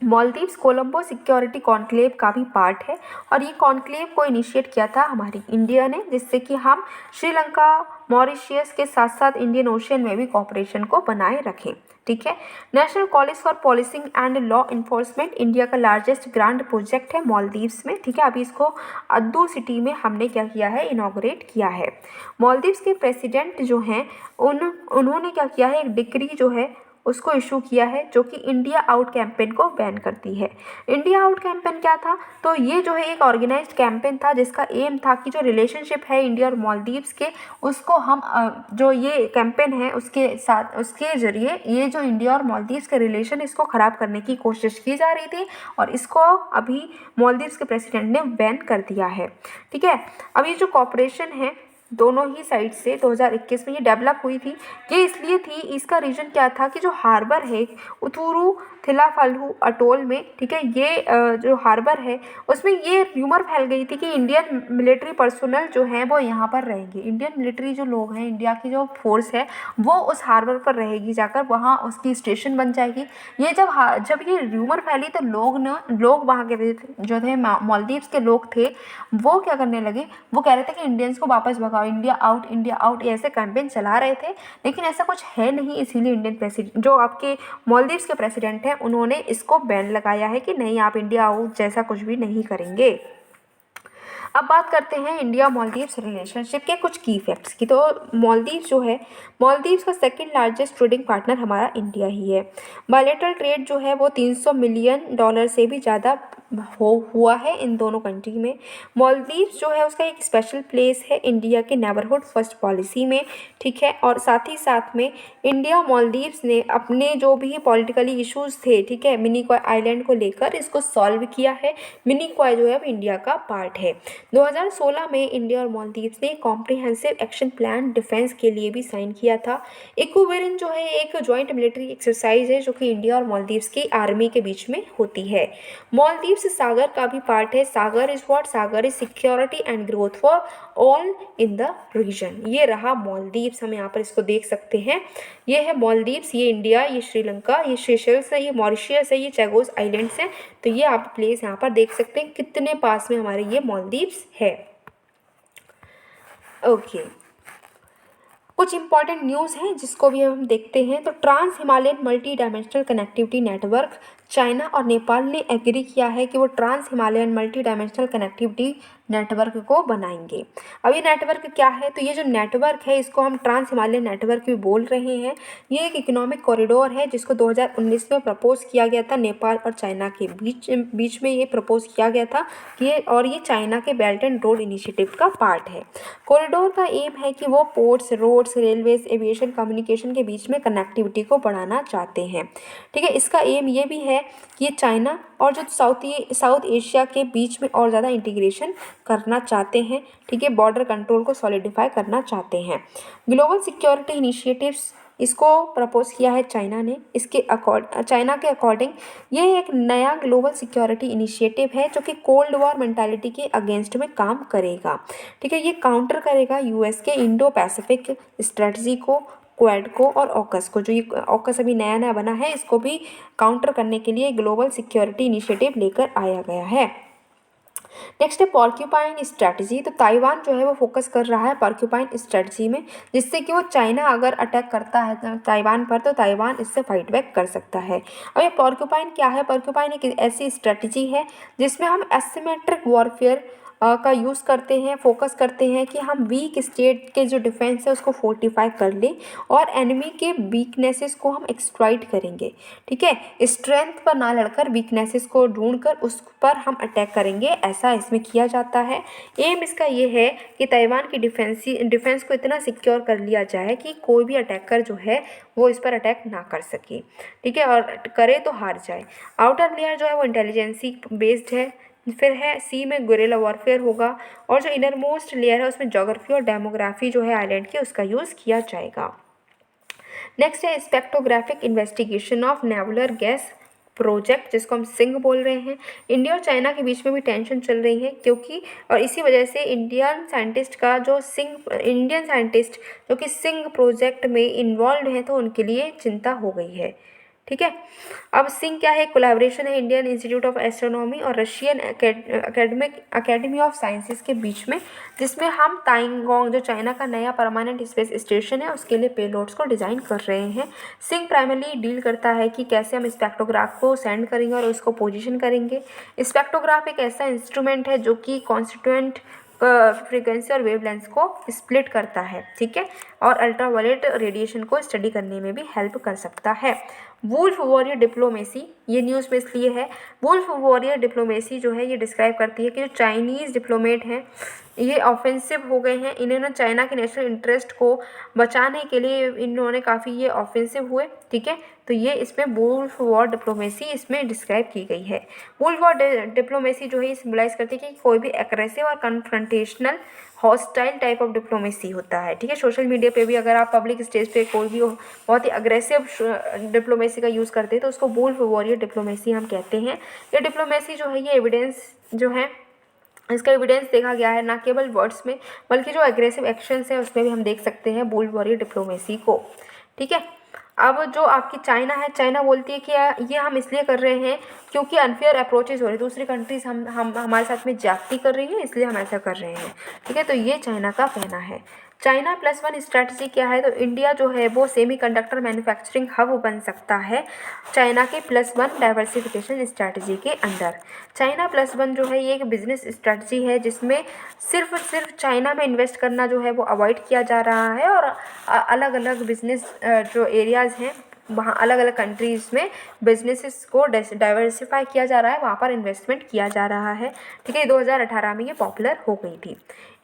मालदीव्स कोलंबो सिक्योरिटी कॉन्क्लेव का भी पार्ट है और ये कॉन्क्लेव को इनिशिएट किया था हमारी इंडिया ने, जिससे कि हम श्रीलंका, मॉरिशियस के साथ साथ इंडियन ओशियन में भी कोऑपरेशन को बनाए रखें। ठीक है, National College for Policing and Law Enforcement India का लार्जेस्ट ग्रांड प्रोजेक्ट है मालदीव्स में। ठीक है, अभी इसको अद्दू सिटी में हमने क्या किया है, इनॉग्रेट किया है। मालदीव्स के प्रेसिडेंट जो हैं उन्होंने क्या किया है, एक डिक्री जो है उसको इशू किया है जो कि इंडिया आउट कैंपेन को बैन करती है। इंडिया आउट कैंपेन क्या था, तो ये जो है एक ऑर्गेनाइज्ड कैंपेन था जिसका एम था कि जो रिलेशनशिप है इंडिया और मालदीव्स के उसको हम जो ये कैंपेन है उसके साथ उसके ज़रिए ये जो इंडिया और मालदीव्स के रिलेशन इसको ख़राब करने की कोशिश की जा रही थी और इसको अभी मालदीव्स के प्रेसिडेंट ने बैन कर दिया है। ठीक है, अब ये जो कॉपरेशन है दोनों ही साइड से 2021 में ये डेवलप हुई थी। ये इसलिए थी, इसका रीज़न क्या था कि जो हार्बर है उथुरू थिलाफालू अटोल में, ठीक है, ये जो हार्बर है उसमें ये र्यूमर फैल गई थी कि इंडियन मिलिट्री पर्सोनल जो हैं वो यहाँ पर रहेंगे। इंडियन मिलिट्री जो लोग हैं, इंडिया की जो फोर्स है वो उस हार्बर पर रहेगी, जाकर वहाँ उसकी स्टेशन बन जाएगी। ये जब ये र्यूमर फैली तो लोग वहाँ के जो थे मालदीव्स के लोग थे वो क्या करने लगे, वो कह रहे थे कि इंडियंस को वापस भगाओ, इंडिया आउट, ऐसे कैंपेन चला रहे थे। लेकिन ऐसा कुछ है नहीं, इसीलिए इंडियन प्रेसिडेंट जो आपके मालदीव्स के प्रेसिडेंट हैं उन्होंने इसको बैन लगाया है कि नहीं, आप इंडिया आउट जैसा कुछ भी नहीं करेंगे। अब बात करते हैं इंडिया मालदीव्स रिलेशनशिप के कुछ की फैक्ट्स की। तो मालदीव्स जो है, मालदीव्स का सेकंड लार्जेस्ट ट्रेडिंग पार्टनर हमारा इंडिया ही है। बायलैटरल ट्रेड जो है वो $300 मिलियन से भी ज़्यादा हुआ है इन दोनों कंट्री में। मालदीव्स जो है उसका एक स्पेशल प्लेस है इंडिया के नेबरहुड फर्स्ट पॉलिसी में, ठीक है। और साथ ही साथ में इंडिया मालदीव्स ने अपने जो भी पॉलिटिकली इश्यूज थे, ठीक है, मिनिकॉय आइलैंड को लेकर इसको सॉल्व किया है। मिनिकॉय जो है अब इंडिया का पार्ट है। 2016 में इंडिया और मालदीव्स ने कॉम्प्रिहेंसिव एक्शन प्लान डिफेंस के लिए भी साइन किया था। इक्विवेलेंट जो है एक जॉइंट मिलिट्री एक्सरसाइज है जो कि इंडिया और मालदीव्स की आर्मी के बीच में होती है। मालदीव्स सागर का भी पार्ट है। Sagar is what? Sagar is security and growth for all in the region. ये रहा मालदीव्स, हम यहाँ पर इसको देख सकते हैं। ये है मालदीव्स, ये इंडिया, ये श्रीलंका, ये सेशेल्स है, ये मॉरिशस है, ये चैगोस आइलैंड्स हैं। तो ये आप प्लेस यहाँ पर देख सकते हैं कितने पास में हमारे ये मालदीव्स है। ओके, कुछ इंपॉर्टेंट न्यूज़ हैं जिसको भी हम देखते हैं। तो trans Himalayan multi dimensional connectivity network, China और नेपाल ने एग्री किया है कि वो trans Himalayan multi dimensional connectivity network को बनाएंगे। अब ये नेटवर्क क्या है? तो ये जो नेटवर्क है इसको हम ट्रांस हिमालयन नेटवर्क भी बोल रहे हैं। ये एक इकोनॉमिक कॉरिडोर है जिसको 2019 में प्रपोज किया गया था नेपाल और चाइना के बीच में ये प्रपोज किया गया था कि ये चाइना के बेल्ट एंड रोड इनिशिएटिव का पार्ट है। कॉरिडोर का एम है कि वो ports, roads, railways, aviation, communication के बीच में कनेक्टिविटी को बढ़ाना चाहते हैं, ठीक है। इसका एम ये भी है कि ये चाइना और जो साउथ एशिया के बीच में और ज़्यादा इंटीग्रेशन करना चाहते हैं, ठीक है। बॉर्डर कंट्रोल को सॉलिडिफाई करना चाहते हैं। ग्लोबल सिक्योरिटी इनिशिएटिव्स इसको प्रपोज किया है चाइना ने। चाइना के अकॉर्डिंग ये एक नया ग्लोबल सिक्योरिटी इनिशिएटिव है जो कि कोल्ड वॉर मेंटालिटी के अगेंस्ट में काम करेगा, ठीक है। ये काउंटर करेगा यूएस के इंडो पैसिफिक स्ट्रेटजी को, क्वाड को और ऑकस को। जो ये ऑकस अभी नया नया बना है इसको भी काउंटर करने के लिए ग्लोबल सिक्योरिटी इनिशिएटिव लेकर आया गया है। नेक्स्ट है पॉर्क्यूपाइन स्ट्रैटेजी। तो ताइवान जो है वो फोकस कर रहा है पॉर्क्यूपाइन स्ट्रैटेजी में, जिससे कि वो चाइना अगर अटैक करता है ताइवान पर तो ताइवान इससे फाइट बैक कर सकता है। अब ये पॉर्क्यूपाइन क्या है? पॉर्क्यूपाइन एक ऐसी स्ट्रैटेजी है जिसमें हम एसिमेट्रिक वॉरफेयर का यूज़ करते हैं, फोकस करते हैं कि हम वीक स्टेट के जो डिफेंस है उसको फोर्टिफाई कर लें और एनिमी के वीकनेसेस को हम एक्सप्लॉइट करेंगे, ठीक है। स्ट्रेंथ पर ना लड़कर वीकनेसेस को ढूंढकर उस पर हम अटैक करेंगे, ऐसा इसमें किया जाता है। एम इसका ये है कि ताइवान की डिफेंस को इतना सिक्योर कर लिया जाए कि कोई भी अटैकर जो है वो इस पर अटैक ना कर सके, ठीक है, और करे तो हार जाए। आउटर लेयर जो है वो इंटेलिजेंसी बेस्ड है। फिर है सी में गुरिल्ला वॉरफेयर होगा और जो इनर मोस्ट लेयर है उसमें ज्योग्राफी और डेमोग्राफी जो है आइलैंड की उसका यूज़ किया जाएगा। नेक्स्ट है spectrographic investigation of nebular gas project, जिसको हम सिंग बोल रहे हैं। इंडिया और चाइना के बीच में भी टेंशन चल रही है क्योंकि और इसी वजह से इंडियन साइंटिस्ट जो कि सिंग प्रोजेक्ट में इन्वॉल्व हैं तो उनके लिए चिंता हो गई है, ठीक है। अब सिंग क्या है? कोलैबोरेशन है इंडियन इंस्टीट्यूट ऑफ एस्ट्रोनॉमी और रशियन अकेडमी ऑफ साइंसेस के बीच में, जिसमें हम ताइंगोंग जो चाइना का नया परमानेंट स्पेस स्टेशन है उसके लिए पेलोड्स को डिज़ाइन कर रहे हैं। सिंग प्राइमरली डील करता है कि कैसे हम स्पेक्ट्रोग्राफ को सेंड करेंगे और उसको पोजीशन करेंगे। स्पेक्ट्रोग्राफ एक ऐसा इंस्ट्रूमेंट है जो कि कॉन्स्टिट्यूएंट फ्रीक्वेंसी और वेवलेंथ को स्प्लिट करता है, ठीक है, और अल्ट्रावायलेट रेडिएशन को स्टडी करने में भी हेल्प कर सकता है। वुल्फ वॉरियर डिप्लोमेसी, ये न्यूज़ में इसलिए है, वुल्फ वॉरियर डिप्लोमेसी जो है ये डिस्क्राइब करती है कि जो चाइनीज़ डिप्लोमेट हैं ये ऑफेंसिव हो गए हैं। इन्होंने चाइना के नेशनल इंटरेस्ट को बचाने के लिए इन्होंने काफ़ी ये ऑफेंसिव हुए, ठीक है। तो ये इसमें वुल्फ वॉर डिप्लोमेसी इसमें डिस्क्राइब की गई है। वुल्फ वॉर डिप्लोमेसी जो है ये सिम्बलाइज करती है कि कोई भी एग्रेसिव और confrontational hostile type of diplomacy होता है, ठीक है। सोशल मीडिया पे भी अगर आप पब्लिक स्टेज पे कोई भी बहुत ही अग्रेसिव डिप्लोमेसी का यूज़ करते हैं तो उसको वुल्फ वॉरियर डिप्लोमेसी हम कहते हैं। ये डिप्लोमेसी जो है ये एविडेंस जो है इसका एविडेंस देखा गया है ना केवल वर्ड्स में बल्कि जो एग्रेसिव एक्शंस है उसमें भी हम देख सकते हैं वुल्फ वॉरियर डिप्लोमेसी को, ठीक है। अब जो आपकी चाइना है, चाइना बोलती है कि ये हम इसलिए कर रहे हैं क्योंकि अनफेयर अप्रोचेज हो रही है, दूसरी कंट्रीज हम हमारे साथ में ज्यादती कर रही है इसलिए हम ऐसा कर रहे हैं, ठीक है। तो ये चाइना का कहना है। चाइना प्लस वन स्ट्रैटेजी क्या है, तो इंडिया जो है वो सेमीकंडक्टर मैन्युफैक्चरिंग हब बन सकता है चाइना के प्लस वन डाइवर्सिफिकेशन स्ट्रैटेजी के अंदर। चाइना प्लस वन जो है ये एक बिजनेस स्ट्रैटेजी है जिसमें सिर्फ चाइना में इन्वेस्ट करना जो है वो अवॉइड किया जा रहा है और अलग अलग बिजनेस जो एरियाज़ हैं वहाँ अलग अलग कंट्रीज़ में बिजनेसेस को डाइवर्सिफाई किया जा रहा है, वहाँ पर इन्वेस्टमेंट किया जा रहा है। ठीक है, 2018 में ये पॉपुलर हो गई थी।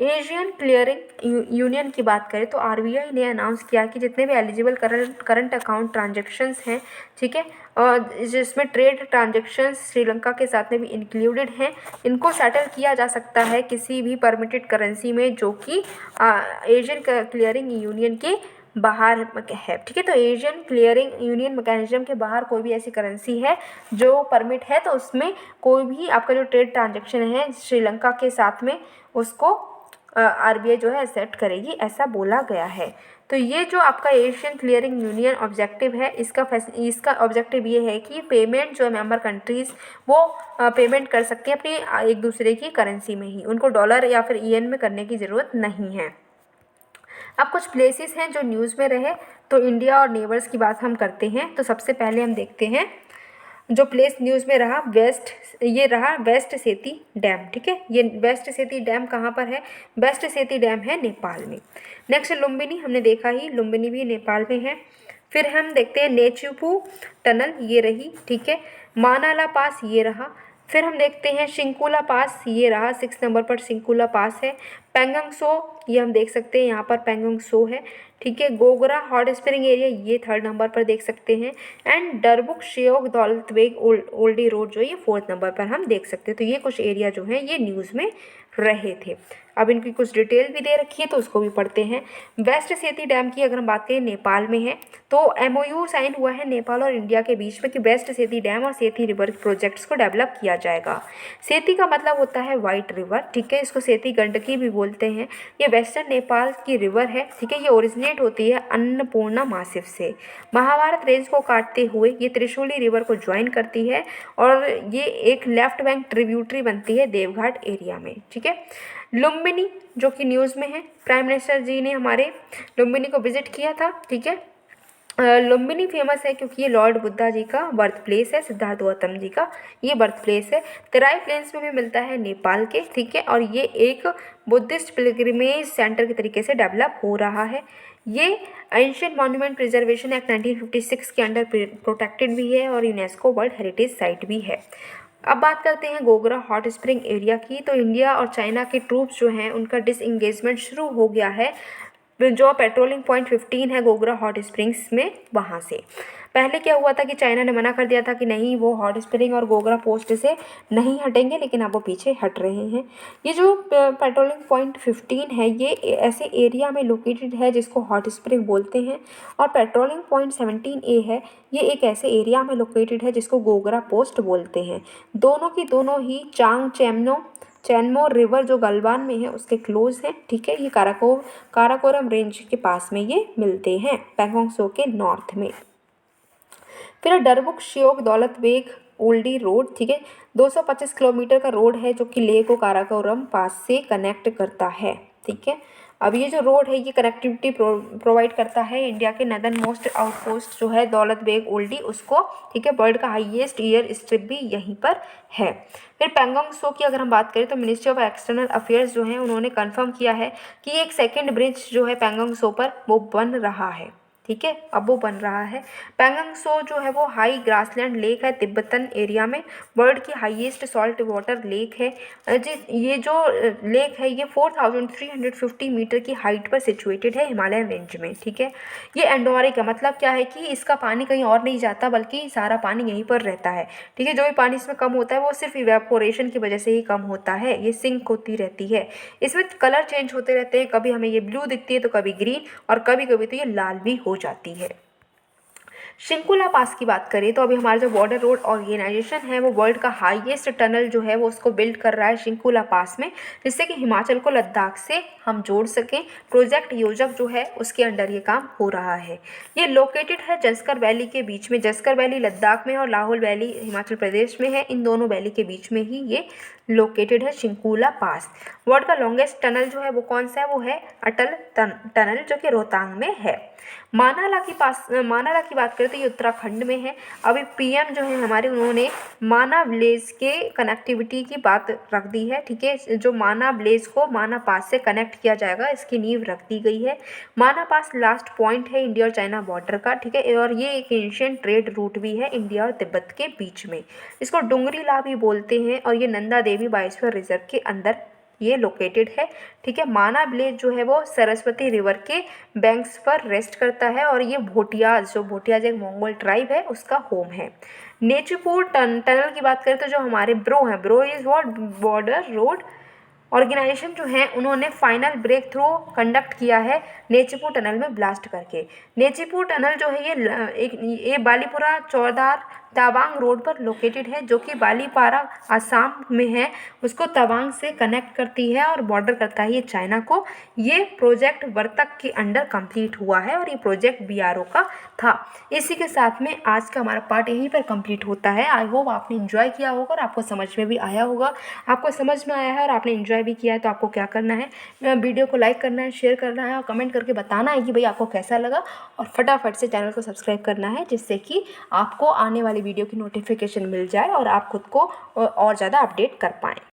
एशियन क्लियरिंग यूनियन की बात करें तो आरबीआई ने अनाउंस किया कि जितने भी एलिजिबल करंट अकाउंट ट्रांजेक्शन्स हैं, ठीक है, और जिसमें ट्रेड ट्रांजेक्शन्स श्रीलंका के साथ में भी इंक्लूडेड हैं, इनको सेटल किया जा सकता है किसी भी परमिटेड करेंसी में जो कि एशियन क्लियरिंग यूनियन के बाहर है। ठीक है, तो एशियन क्लियरिंग यूनियन मैकेनिज्म के बाहर कोई भी ऐसी करेंसी है जो परमिट है तो उसमें कोई भी आपका जो ट्रेड ट्रांजेक्शन है श्रीलंका के साथ में उसको आरबीआई जो है एक्सेप्ट करेगी, ऐसा बोला गया है। तो ये जो आपका एशियन क्लियरिंग यूनियन ऑब्जेक्टिव है, इसका ऑब्जेक्टिव ये है कि पेमेंट जो है मेंबर कंट्रीज़ वो पेमेंट कर सकती हैं अपनी एक दूसरे की करेंसी में ही, उनको डॉलर या फिर ईएन में करने की ज़रूरत नहीं है। अब कुछ प्लेसेस हैं जो न्यूज़ में रहे, तो इंडिया और नेबर्स की बात हम करते हैं। तो सबसे पहले हम देखते हैं जो प्लेस न्यूज़ में रहा वेस्ट सेती डैम। ठीक है, ये वेस्ट सेती डैम कहाँ पर है, वेस्ट सेती डैम है नेपाल में। नेक्स्ट लुम्बिनी हमने देखा ही, लुम्बिनी भी नेपाल में है। फिर हम देखते हैं नेचुपू टनल, ये रही। ठीक है, मानाला पास ये रहा। फिर हम देखते हैं शिंकुला पास, ये रहा 6 नंबर पर शिंकुला पास है। पेंगंग सो, ये हम देख सकते हैं यहाँ पर पेंगंग सो है। ठीक है, गोगरा हॉट स्प्रिंग एरिया ये 3rd नंबर पर देख सकते हैं। एंड डरबुक शेयोक दौलत बेग ओल्डी रोड जो है ये 4th नंबर पर हम देख सकते हैं। तो ये कुछ एरिया जो है ये न्यूज़ में रहे थे। अब इनकी कुछ डिटेल भी दे रखी है तो उसको भी पढ़ते हैं। वेस्ट सेती डैम की अगर हम बात करें नेपाल में है, तो एमओयू साइन हुआ है नेपाल और इंडिया के बीच में कि वेस्ट सेती डैम और सेती रिवर प्रोजेक्ट्स को डेवलप किया जाएगा। सेती का मतलब होता है वाइट रिवर। ठीक है, इसको सेती गंडकी भी बोलते हैं। ये वेस्टर्न नेपाल की रिवर है। ठीक है, ये ओरिजिनेट होती है अन्नपूर्णा मासिव से, महाभारत रेंज को काटते हुए ये त्रिशूली रिवर को ज्वाइन करती है और ये एक लेफ्ट बैंक ट्रिब्यूटरी बनती है देवघाट एरिया में। ठीक है, लुम्बिनी जो कि न्यूज़ में है, प्राइम मिनिस्टर जी ने हमारे लुम्बिनी को विजिट किया था। ठीक है, लुम्बिनी फेमस है क्योंकि ये लॉर्ड बुद्धा जी का बर्थ प्लेस है, सिद्धार्थ गौतम जी का ये बर्थ प्लेस है। तराई प्लेन्स में भी मिलता है नेपाल के। ठीक है, और ये एक बुद्धिस्ट पिलग्रिमेज सेंटर के तरीके से डेवलप हो रहा है। ये एंशिएंट मॉन्यूमेंट प्रिजर्वेशन एक्ट 1956 के अंडर प्रोटेक्टेड भी है और यूनेस्को वर्ल्ड हेरिटेज साइट भी है। अब बात करते हैं गोगरा हॉट स्प्रिंग एरिया की। तो इंडिया और चाइना के ट्रूप्स जो हैं उनका डिसएंगेजमेंट शुरू हो गया है जो पेट्रोलिंग पॉइंट 15 है गोगरा हॉट स्प्रिंग्स में, वहाँ से। पहले क्या हुआ था कि चाइना ने मना कर दिया था कि नहीं वो हॉट स्प्रिंग और गोगरा पोस्ट से नहीं हटेंगे, लेकिन अब वो पीछे हट रहे हैं। ये जो पेट्रोलिंग पॉइंट 15 है ये ऐसे एरिया में लोकेटेड है जिसको हॉट स्प्रिंग बोलते हैं, और पेट्रोलिंग पॉइंट 17A है ये एक ऐसे एरिया में लोकेटेड है जिसको गोगरा पोस्ट बोलते हैं। दोनों की दोनों ही चैनमो रिवर जो गलवान में है उसके क्लोज है। ठीक है, ये काराकोरम रेंज के पास में ये मिलते हैं, पैंगोंग सो के नॉर्थ में। फिर डरबुक शेयोक दौलत बेग ओल्डी रोड। ठीक है, 225 किलोमीटर का रोड है जो कि लेह को काराकोरम पास से कनेक्ट करता है। ठीक है, अब ये जो रोड है ये कनेक्टिविटी प्रोवाइड करता है इंडिया के नदर्न मोस्ट आउटपोस्ट जो है दौलत बेग ओल्डी उसको। ठीक है, वर्ल्ड का हाईएस्ट एयर स्ट्रिप भी यहीं पर है। फिर पेंगोंग सो की अगर हम बात करें तो मिनिस्ट्री ऑफ एक्सटर्नल अफेयर्स जो है उन्होंने कंफर्म किया है कि एक सेकेंड ब्रिज जो है पेंगोंग सो पर वो बन रहा है। ठीक है, अब वो बन रहा है। पेंगोंग सो जो है वो हाई ग्रासलैंड लेक है तिब्बतन एरिया में, वर्ल्ड की हाईएस्ट सॉल्ट वाटर लेक है। ये जो लेक है ये 4350 मीटर की हाइट पर सिचुएटेड है हिमालयन रेंज में। ठीक है, ये एंडोरिक है, मतलब क्या है कि इसका पानी कहीं और नहीं जाता बल्कि सारा पानी यहीं पर रहता है। ठीक है, जो भी पानी इसमें कम होता है वो सिर्फ इवेपोरेशन की वजह से ही कम होता है, ये सिंक होती रहती है। इसमें कलर चेंज होते रहते हैं, कभी हमें ये ब्लू दिखती है तो कभी ग्रीन और कभी कभी तो ये लाल भी हो जाती है। शिंकुला पास की बात करें तो अभी हमारा जो बॉर्डर रोड ऑर्गेनाइजेशन है वो वर्ल्ड का हाईएस्ट टनल जो है वो उसको बिल्ड कर रहा है शिंकुला पास में, जिससे कि हिमाचल को लद्दाख से हम जोड़ सकें। प्रोजेक्ट योजक जो है उसके अंडर ये काम हो रहा है। ये लोकेटेड है जस्कर वैली के बीच में। जस्कर वैली लद्दाख में और लाहौल वैली हिमाचल प्रदेश में है। इन दोनों वैली के बीच में ही ये लोकेटेड है शिंकुला पास। वर्ल्ड का लॉन्गेस्ट टनल जो है वो कौन सा है, वो है अटल टनल जो कि रोहतांग में है। मानाला की बात करें तो ये उत्तराखंड में है। अभी पीएम जो है हमारे, उन्होंने माना विलेज के कनेक्टिविटी की बात रख दी है। ठीक है, जो माना विलेज को माना पास से कनेक्ट किया जाएगा, इसकी नींव रख दी गई है। माना पास लास्ट पॉइंट है इंडिया और चाइना बॉर्डर का। ठीक है, और ये एक एंशिएंट ट्रेड रूट भी है इंडिया और तिब्बत के बीच में। इसको डुंगरीला भी बोलते हैं और ये नंदा देवी बायोस्फीयर रिजर्व के अंदर ये लोकेटेड है। ठीक है, माना विलेज जो है वो सरस्वती रिवर के बैंक्स पर रेस्ट करता है और ये भोटियाज एक मंगोल ट्राइब है उसका होम है। नेचीपुर टनल की बात करें तो जो हमारे BRO is what border road organisation जो है उन्होंने फाइनल ब्रेक थ्रू कंडक्ट किया है नेचीपुर टनल में ब्लास्ट करके। नेचीपुर टनल जो है ये बालीपुरा चौधार तवांग रोड पर लोकेटेड है, जो कि बालीपारा असम में है, उसको तवांग से कनेक्ट करती है और बॉर्डर करता है ये चाइना को। ये प्रोजेक्ट वर्तक के अंडर कंप्लीट हुआ है और ये प्रोजेक्ट बीआरओ का था। इसी के साथ में आज का हमारा पार्ट यहीं पर कंप्लीट होता है। आई होप आपने एंजॉय किया होगा और आपको समझ में भी आया होगा। आपको समझ में आया है और आपने एंजॉय भी किया है तो आपको क्या करना है, वीडियो को लाइक करना है, शेयर करना है और कमेंट करके बताना है कि भाई आपको कैसा लगा, और फटाफट से चैनल को सब्सक्राइब करना है, जिससे कि आपको आने वाली वीडियो की नोटिफिकेशन मिल जाए और आप खुद को और ज़्यादा अपडेट कर पाएँ।